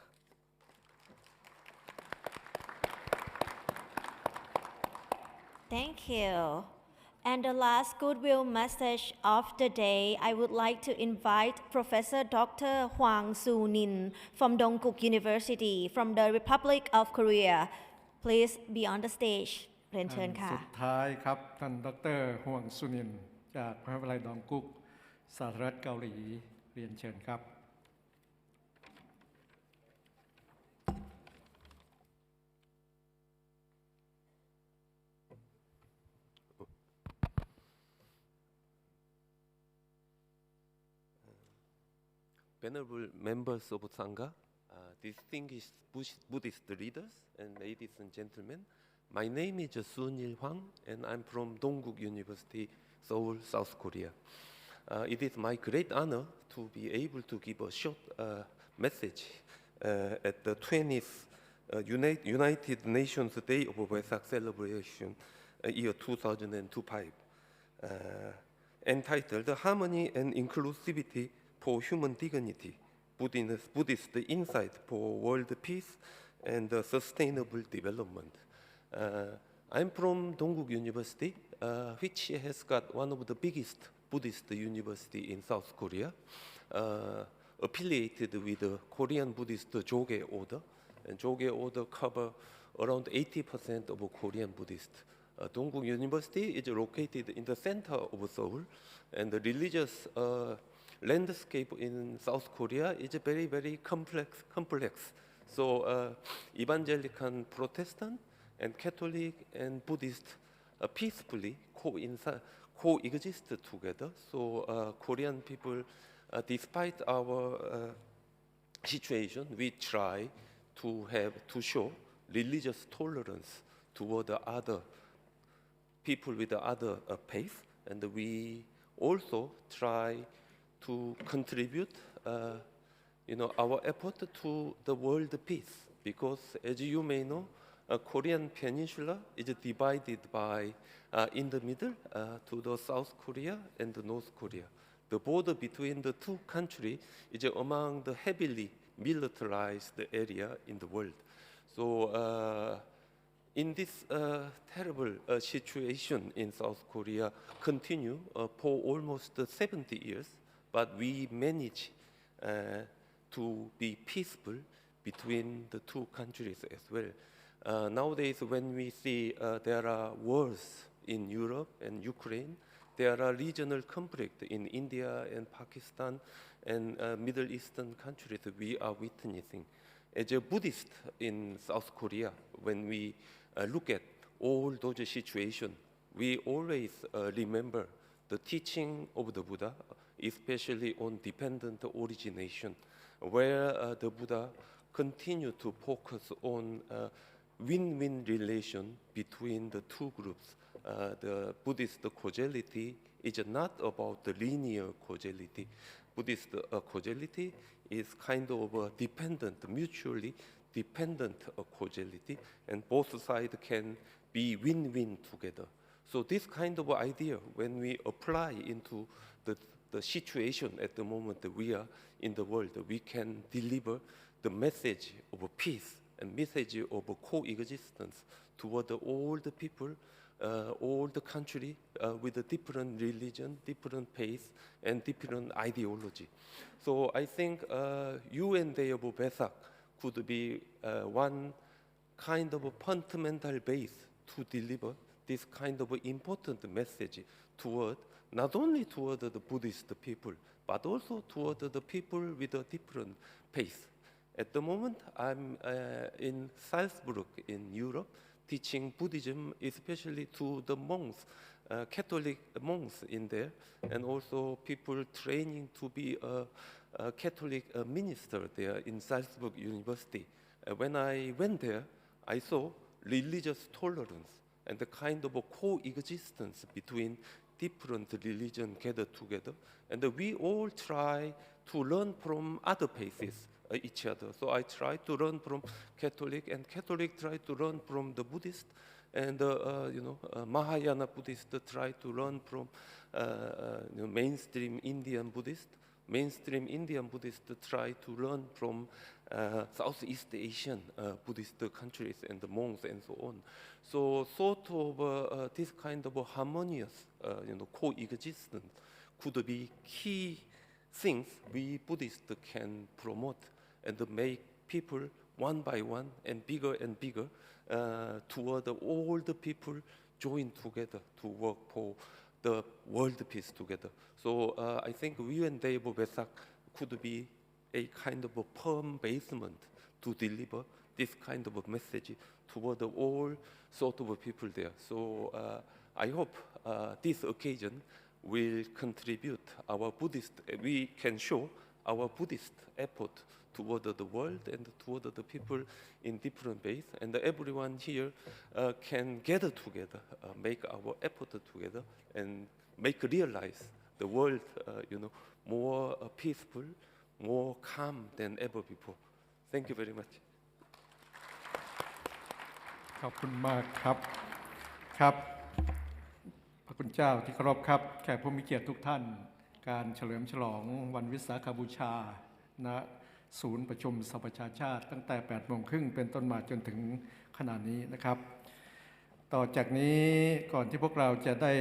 Thank you. And the last goodwill message of the day, I would like to invite Professor Dr. Hwang Soo-nin from Dongguk University from the Republic of Korea. Please be on the stage เรียนเชิญค่ะ สุดท้ายครับท่านดร.ห่วงสุนินจากมหาวิทยาลัยดองกุกสาธารณรัฐเกาหลีเรียนเชิญครับ ผ venerable members of Sangha, distinguished Buddhist leaders, and ladies and gentlemen. My name is Sunil Hwang, and I'm from Dongguk University, Seoul, South Korea. It is my great honor to be able to give a short message at the 20th United Nations Day of Vesak celebration, year 2025, entitled Harmony and Inclusivity for Human Dignity, Buddhist Insight for World Peace and Sustainable Development. I'm from Dongguk University, which has got one of the biggest Buddhist university in South Korea, affiliated with the Korean Buddhist Joge Order, and Joge Order cover around 80% of Korean Buddhists. Dongguk University is located in the center of Seoul, and the religious landscape in South Korea is very, very complex. So evangelical, Protestant, and Catholic and Buddhist peacefully coexist together. So Korean people, despite our situation, we try to show religious tolerance toward the other people with the other faith, and we also try to contribute, our effort to the world peace, because as you may know, Korean Peninsula is divided by, in the middle, to the South Korea and the North Korea. The border between the two countries is among the heavily militarized area in the world. So in this terrible situation in South Korea continue for almost 70 years, but we manage to be peaceful between the two countries as well. Nowadays, when we see there are wars in Europe and Ukraine, there are regional conflict in India and Pakistan and Middle Eastern countries we are witnessing. As a Buddhist in South Korea, when we look at all those situations, we always remember the teaching of the Buddha, especially on dependent origination, where the Buddha continued to focus on win-win relation between the two groups. The Buddhist causality is not about the linear causality. Buddhist causality is kind of a dependent, mutually dependent causality, and both sides can be win-win together. So this kind of idea, when we apply into the situation at the moment that we are in the world, we can deliver the message of peace and message of coexistence toward all the people, all the country with a different religion, different faith, and different ideology. So I think UN Day of Vesak could be one kind of a fundamental base to deliver this kind of important message toward, not only toward the Buddhist people, but also toward the people with a different faith. At the moment, I'm in Salzburg in Europe, teaching Buddhism, especially to the monks, Catholic monks in there, and also people training to be a Catholic minister there in Salzburg University. When I went there, I saw religious tolerance and the kind of a coexistence between different religions gathered together. And we all try to learn from other faiths, each other. So I try to learn from Catholic, and Catholic try to learn from the Buddhist, and Mahayana Buddhist try to learn from mainstream Indian Buddhist. Mainstream Indian Buddhists try to learn from Southeast Asian Buddhist countries and the monks and so on. So sort of this kind of harmonious coexistence could be key things we Buddhists can promote and make people one by one and bigger toward all the people join together to work for the world peace together. So I think UN Day of Vesak could be a kind of a firm basement to deliver this kind of a message toward all sort of people there. So I hope this occasion will contribute our Buddhist, we can show our Buddhist effort toward the world and toward the people in different ways. And everyone here can gather together, make our effort together, and make realize the world, more peaceful, more calm than ever before. Thank you very much. ขอบคุณมากครับครับพระคุณเจ้าที่เคารพครับแขกผู้มีเกียรติทุกท่านการเฉลิมฉลองวันวิสาขบูชาณศูนย์ประชุมสหประชาชาติตั้งแต่ 8:30 น.เป็นต้นมาจนถึงขณะนี้นะครับต่อจากนี้ก่อนที่พวกเราจะได้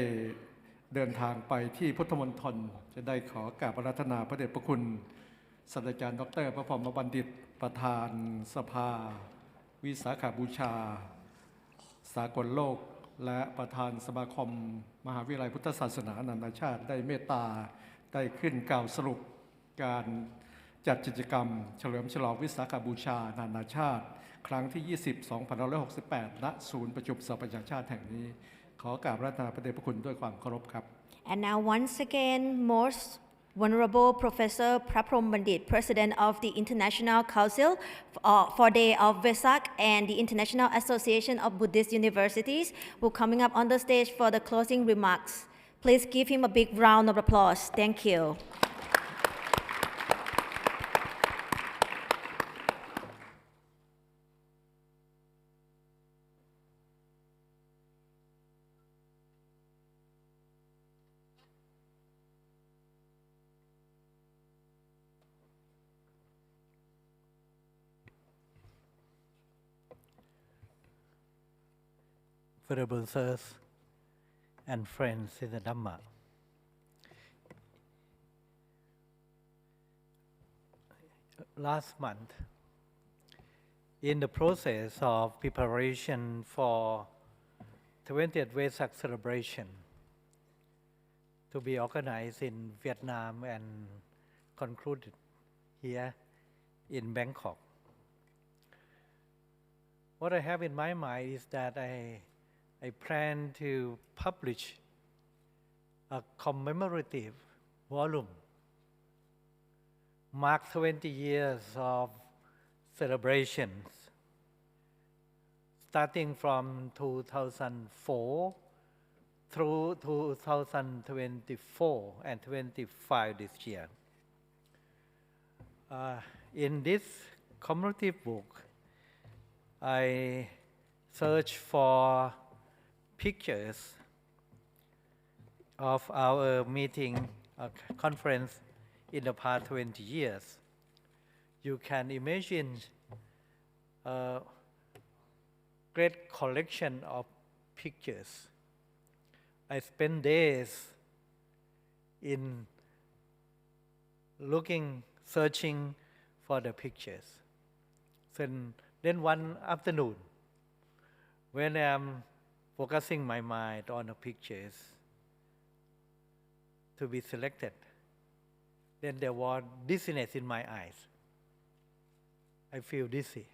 เดินทางไปที่พุทธมณฑลจะได้ขอกราบอาราธนาพระเดชพระคุณศาสตราจารย์ดร.พระพรหมบัณฑิตประธานสภาวิสาขบูชาสากลโลกและประธานสมาคมมหาวิทยาลัยพุทธศาสนานานาชาติได้เมตตาได้ขึ้นกล่าวสรุปการจัดกิจกรรมเฉลิมฉลองวิสาขบูชานานาชาติครั้งที่ 20 2568 ณ ศูนย์ประชุมสหประชาชาติแห่งนี้ขอกราบอาราธนาพระเดชพระคุณด้วยความเคารพครับ And now once again, most Venerable Professor Praprom Bandit, President of the International Council for Day of Vesak and the International Association of Buddhist Universities, will coming up on the stage for the closing remarks. Please give him a big round of applause. Thank you. Venerable sirs and friends in the Dhamma. Last month, in the process of preparation for 20th Vesak celebration to be organized in Vietnam and concluded here in Bangkok, what I have in my mind is that I plan to publish a commemorative volume, mark 20 years of celebrations, starting from 2004 through 2024 and 25 this year. In this commemorative book, I searched for pictures of our meeting, conference in the past 20 years. You can imagine a great collection of pictures. I spent days in looking, searching for the pictures. Then one afternoon, when I'm focusing my mind on the pictures to be selected, then there was dizziness in my eyes. I feel dizzy,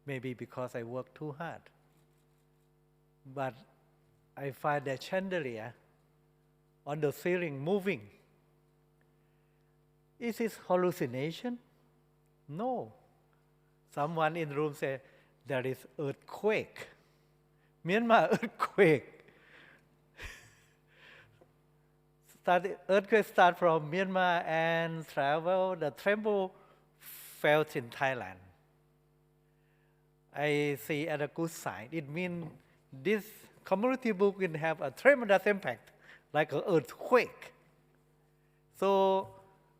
maybe because I work too hard. But I find the chandelier on the ceiling moving. Is this hallucination? No. Someone in the room said, there is earthquake. Myanmar earthquake. Earthquake start from Myanmar and travel. The tremble felt in Thailand. I see at a good sign. It means this community book will have a tremendous impact, like an earthquake. So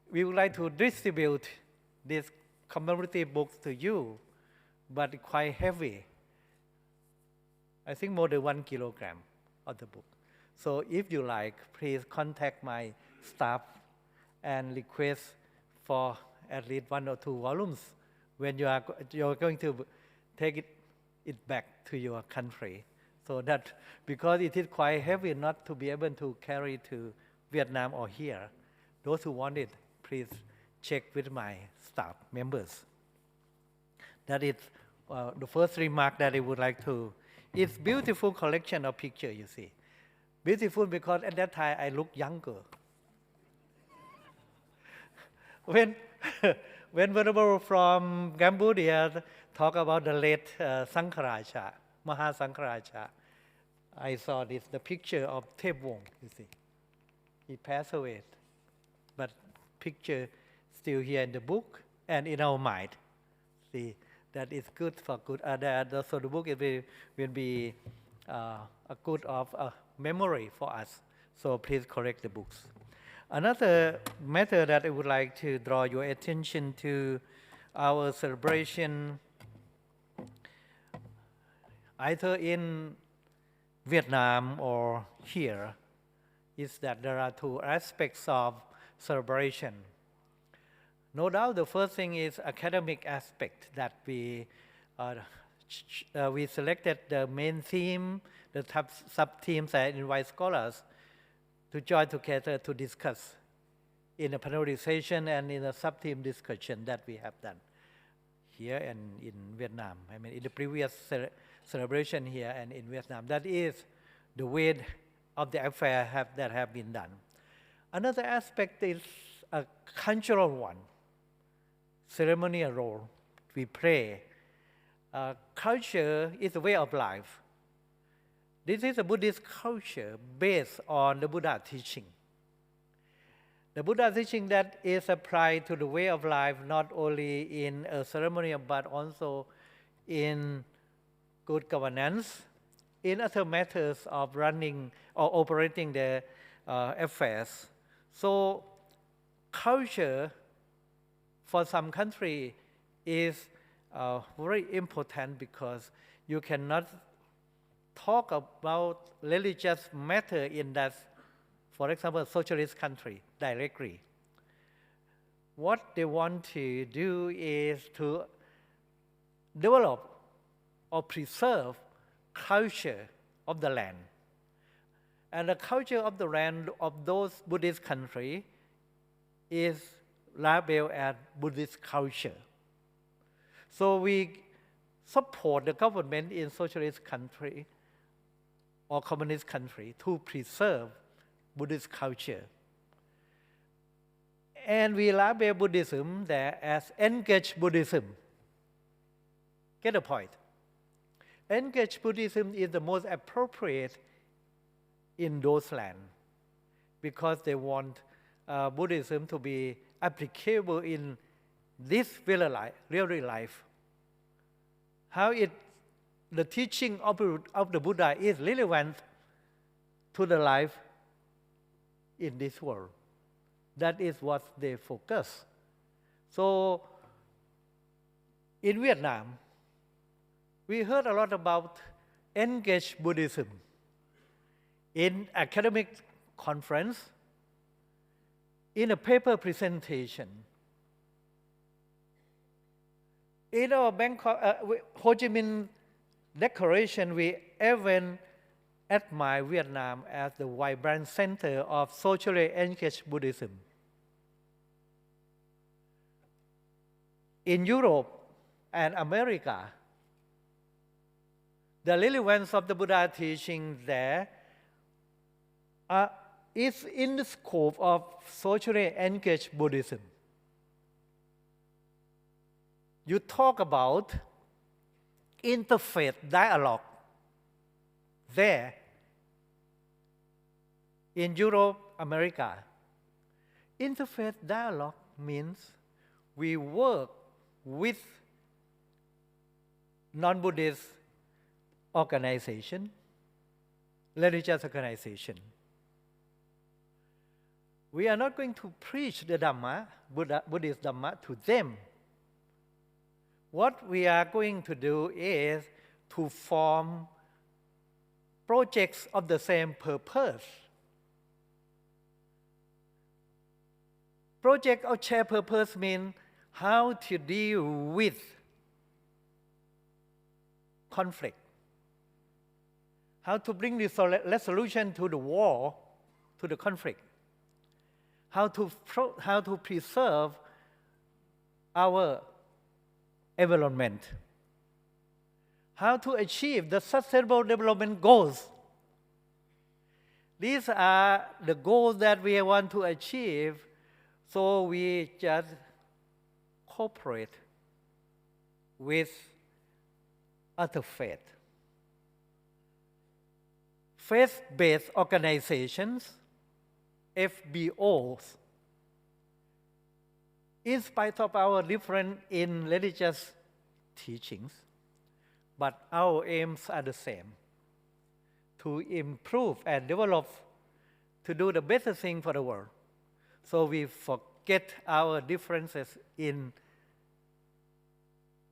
we would like to distribute this commemorative books to you, but quite heavy. I think more than 1 kilogram of the book. So if you like, please contact my staff and request for at least 1 or 2 volumes when you're going to take it back to your country. So that, because it is quite heavy not to be able to carry to Vietnam or here, those who want it, please check with my staff members. That is the first remark that I would like to. It's beautiful collection of pictures, you see. Beautiful because at that time I look younger. When when Venerable from Cambodia talk about the late Sankharaja, Mahasankharaja, I saw this, the picture of Thepwong, you see. He passed away, but picture still here in the book and in our mind. See, that is good for good. So the book will be a good of memory for us. So please correct the books. Another matter that I would like to draw your attention to our celebration, either in Vietnam or here, is that there are two aspects of celebration. No doubt the first thing is academic aspect, that we selected the main theme, the sub-themes, and invite scholars to join together to discuss in a panelization and in a sub-theme discussion that we have done here and in Vietnam. I mean, in the previous celebration here and in Vietnam. That is the way of the affair that have been done. Another aspect is a cultural one, ceremonial role. We play. Culture is a way of life. This is a Buddhist culture based on the Buddha teaching. The Buddha teaching that is applied to the way of life not only in a ceremonial but also in good governance, in other matters of running or operating the affairs. So culture for some country is very important because you cannot talk about religious matter in that, for example, socialist country directly. What they want to do is to develop or preserve culture of the land. And the culture of the land of those Buddhist countries is labeled as Buddhist culture. So we support the government in socialist country or communist country to preserve Buddhist culture. And we label Buddhism there as engaged Buddhism. Get the point? Engaged Buddhism is the most appropriate in those lands because they want Buddhism to be applicable in this real life. How the teaching of the Buddha is relevant to the life in this world. That is what they focus. So in Vietnam, we heard a lot about engaged Buddhism in academic conference, in a paper presentation. In our Ho Chi Minh Declaration, we even admire Vietnam as the vibrant center of socially engaged Buddhism. In Europe and America, the relevance of the Buddha teaching there is in the scope of socially engaged Buddhism. You talk about interfaith dialogue there in Europe, America. Interfaith dialogue means we work with non-Buddhist organization, religious organization. We are not going to preach the Dhamma, Buddhist Dhamma to them. What we are going to do is to form projects of the same purpose. Project of shared purpose means how to deal with conflict, how to bring the resolution to the war, to the conflict, how to preserve our environment, how to achieve the sustainable development goals. These are the goals that we want to achieve, so we just cooperate with other faith. Faith-based organizations, FBOs, in spite of our difference in religious teachings, but our aims are the same, to improve and develop, to do the better thing for the world. So we forget our differences in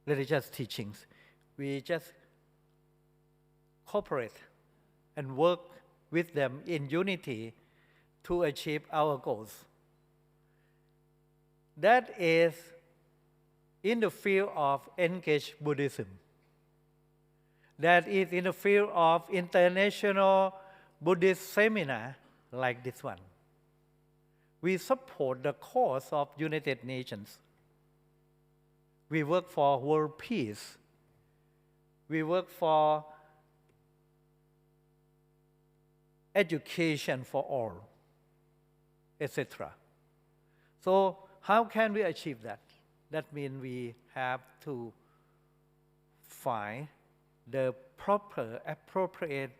religious teachings. We just cooperate and work with them in unity to achieve our goals. That is in the field of engaged Buddhism. That is in the field of international Buddhist seminar like this one. We support the cause of United Nations. We work for world peace. We work for education for all, etc. So how can we achieve that? That means we have to find the proper, appropriate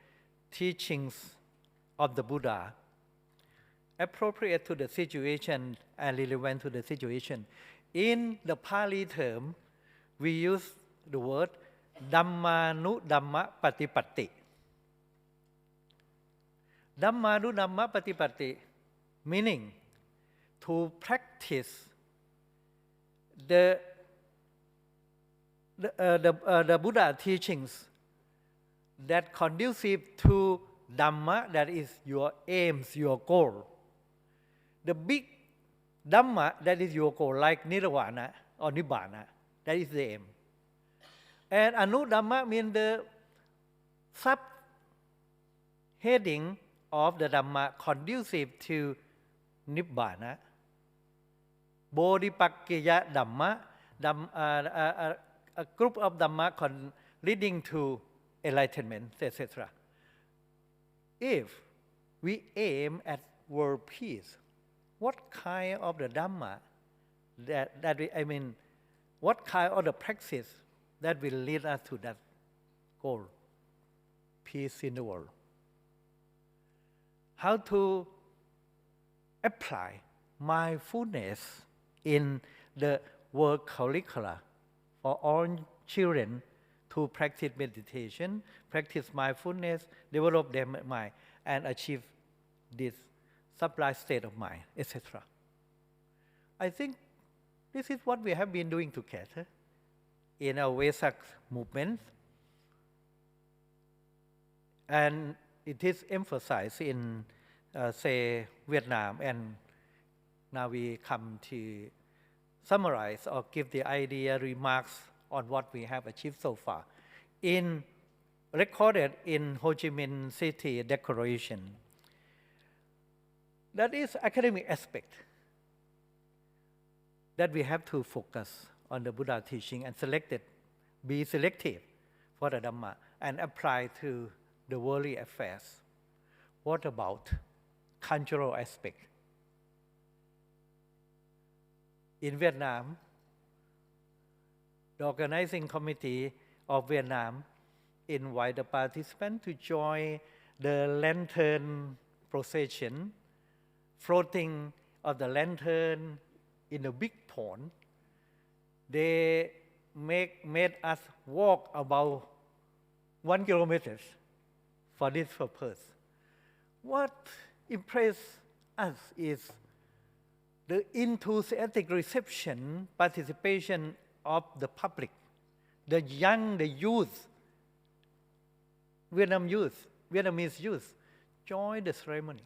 teachings of the Buddha, appropriate to the situation and relevant to the situation. In the Pali term, we use the word Dhammanu Dhamma Patipatti. Dhammanu Dhamma Patipatti, meaning to practice the Buddha teachings that conducive to Dhamma, that is your aims, your goal. The big Dhamma, that is your goal, like Nirvana or Nibbana, that is the aim. And Anu Dhamma means the sub-heading of the Dhamma conducive to Nibbana. Bodhipakkhya Dhamma, a group of Dhamma leading to enlightenment, etc. If we aim at world peace, what kind of the Dhamma what kind of the practice that will lead us to that goal, peace in the world? How to apply mindfulness in the world curricula for all children to practice meditation, practice mindfulness, develop their mind, and achieve this sublime state of mind, etc. I think this is what we have been doing together in our Vesak movement, and it is emphasized in, say, Vietnam, and now we come to summarize or give the idea, remarks on what we have achieved so far. Recorded in Ho Chi Minh City Declaration. That is academic aspect that we have to focus on the Buddha teaching and be selective for the Dhamma and apply to the worldly affairs. What about cultural aspect? In Vietnam, the organizing committee of Vietnam invite the participants to join the lantern procession, floating of the lantern in a big pond. They made us walk about 1 kilometer for this purpose. What impressed us is the enthusiastic reception, participation of the public, the young, the youth, Vietnamese youth, joined the ceremony,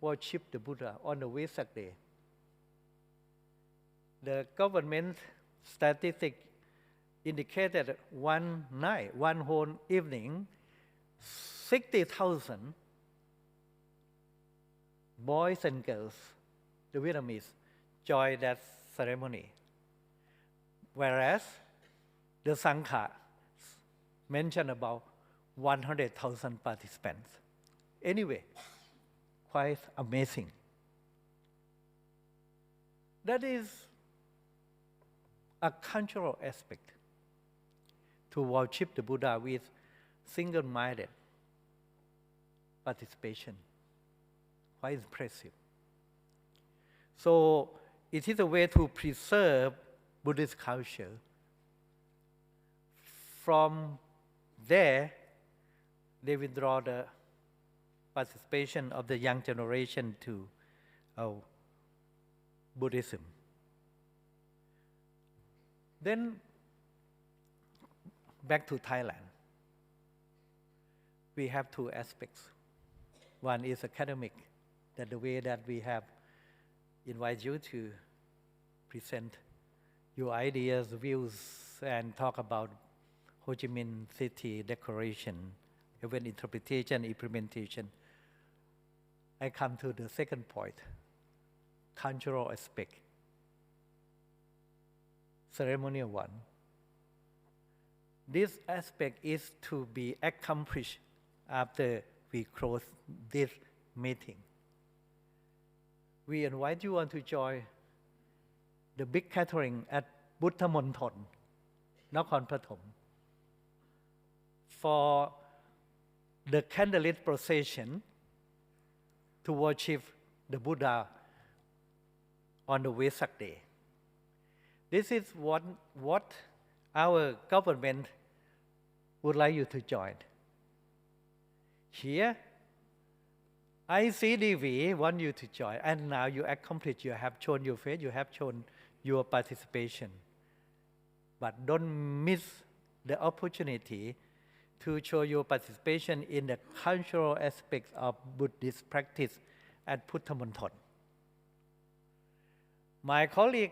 worship the Buddha on the Vesak day. The government statistic indicated one night, one whole evening, 60,000 boys and girls, the Vietnamese, joined that ceremony. Whereas the Sangha mentioned about 100,000 participants. Anyway, quite amazing. That is a cultural aspect to worship the Buddha with single-minded participation. Quite impressive. So it is a way to preserve Buddhist culture. From there, they withdraw the participation of the young generation to Buddhism. Then back to Thailand. We have two aspects. One is academic, that the way that we have invited you to present your ideas, views, and talk about Ho Chi Minh City Declaration, event interpretation, implementation. I come to the second point, cultural aspect. Ceremonial one. This aspect is to be accomplished after we close this meeting. We invite you all to join the big gathering at Tthà Môn-thol, Nakhon Pathom, for the candlelit procession to worship the Buddha on the Vesak Day. This is what our government would like you to join. Here, ICDV want you to join, and now you accomplish, you have shown your faith, you have shown your participation. But don't miss the opportunity to show your participation in the cultural aspects of Buddhist practice at Tthà Môn-thol. My colleague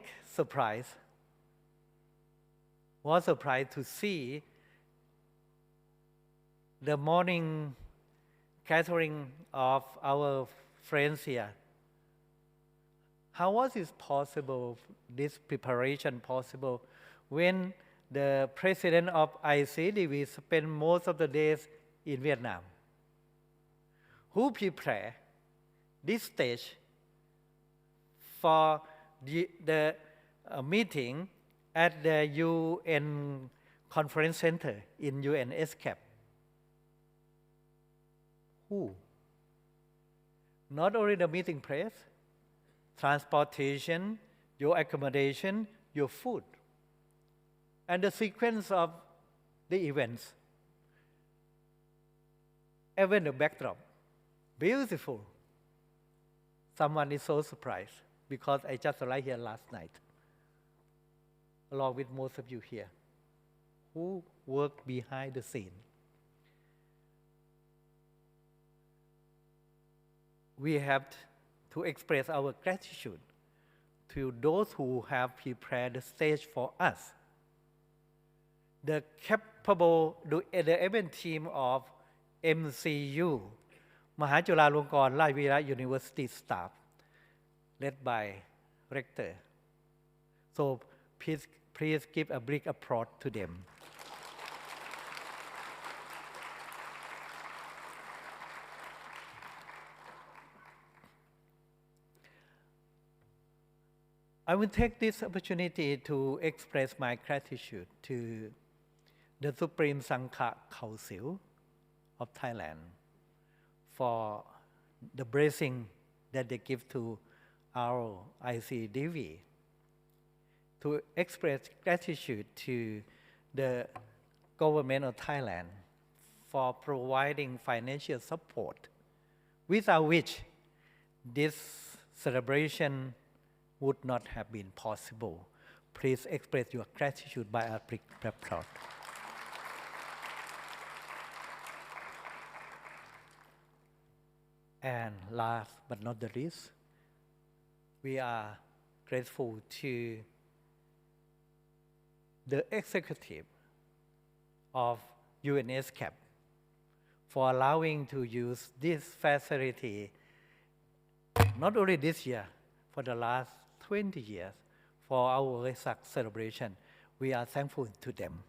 was surprised to see the morning gathering of our friends here. How was it possible, this preparation possible, when the president of ICDV spent most of the days in Vietnam? Who prepared this stage for the meeting at the UN Conference Center in UNSCAP? Who? Not only the meeting place, transportation, your accommodation, your food, and the sequence of the events. Even the backdrop, beautiful. Someone is so surprised because I just arrived here last night, along with most of you here, who worked behind the scene. We have to express our gratitude to those who have prepared the stage for us. The capable, the event team of MCU, Mahachulalunkon Lavira University staff, led by Rector. So please give a big applause to them. I will take this opportunity to express my gratitude to the Supreme Sangha Council of Thailand for the blessing that they give to our ICDV, to express gratitude to the government of Thailand for providing financial support, without which this celebration would not have been possible. Please express your gratitude by a big applause. And last but not the least, we are grateful to the executive of UNSCAP for allowing to use this facility not only this year, for the last 20 years for our Vesak celebration. We are thankful to them.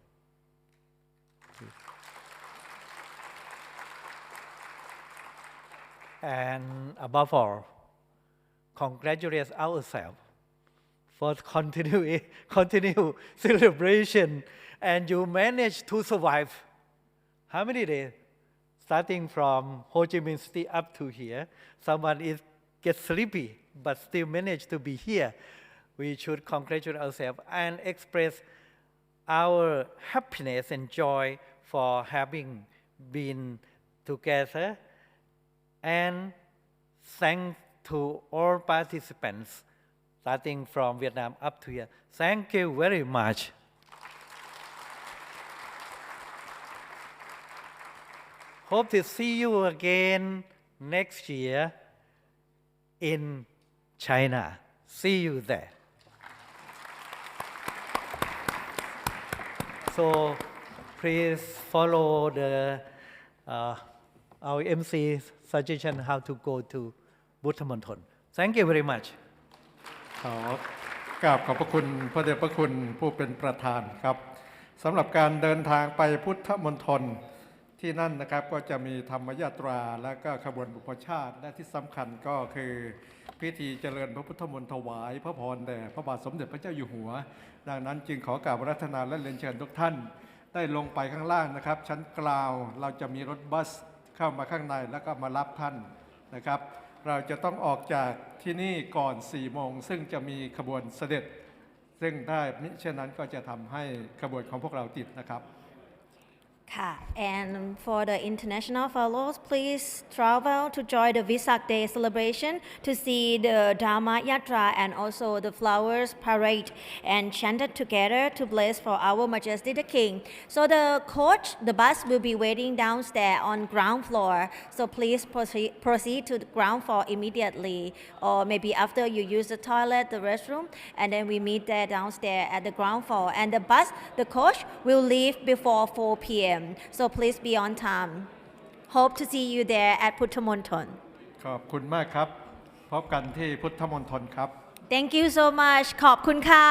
And above all, congratulate ourselves for continue celebration, and you managed to survive. How many days? Starting from Ho Chi Minh City up to here, someone gets sleepy, but still managed to be here. We should congratulate ourselves and express our happiness and joy for having been together, and thanks to all participants, starting from Vietnam up to here. Thank you very much. Hope to see you again next year in China. See you there. So please follow our MC suggestion how to go to Buddha Monitor. Thank you very much. ขอกราบขอบพระคุณพระเดชพระคุณผู้เป็นประธานครับสำหรับการเดินทางไปพุทธมณฑลที่นั่นนะครับก็จะมีธรรมยาตราและก็ขบวนบุพชาติและที่สำคัญก็คือพิธีเจริญพระพุทธมนต์ถวายพระพรแด่พระบาทสมเด็จพระเจ้าอยู่หัวดังนั้นจึงขอกราบอาราธนาและเรียนเชิญทุกท่านได้ลงไปข้างล่างนะครับชั้นกลางเราจะมีรถบัสเข้ามาข้างในแล้วก็มารับท่านนะครับเราจะต้องออกจากที่นี่ก่อน4 โมงซึ่งจะมีขบวนเสด็จซึ่งถ้ามิฉะนั้นก็จะทำให้ขบวนของพวกเราติดนะครับAnd for the international fellows, please travel to join the Vesak Day celebration to see the Dharma Yatra and also the flowers parade and chanted together to bless for our Majesty the King. So the coach, the bus will be waiting downstairs on ground floor. So please proceed to the ground floor immediately, or maybe after you use the toilet, the restroom, and then we meet there downstairs at the ground floor. And the bus, the coach will leave before 4 p.m. So please be on time. Hope to see you there at พุทธมณฑล ขอบคุณมากครับพบกันที่พุทธมณฑลครับ Thank you so much ขอบคุณค่ะ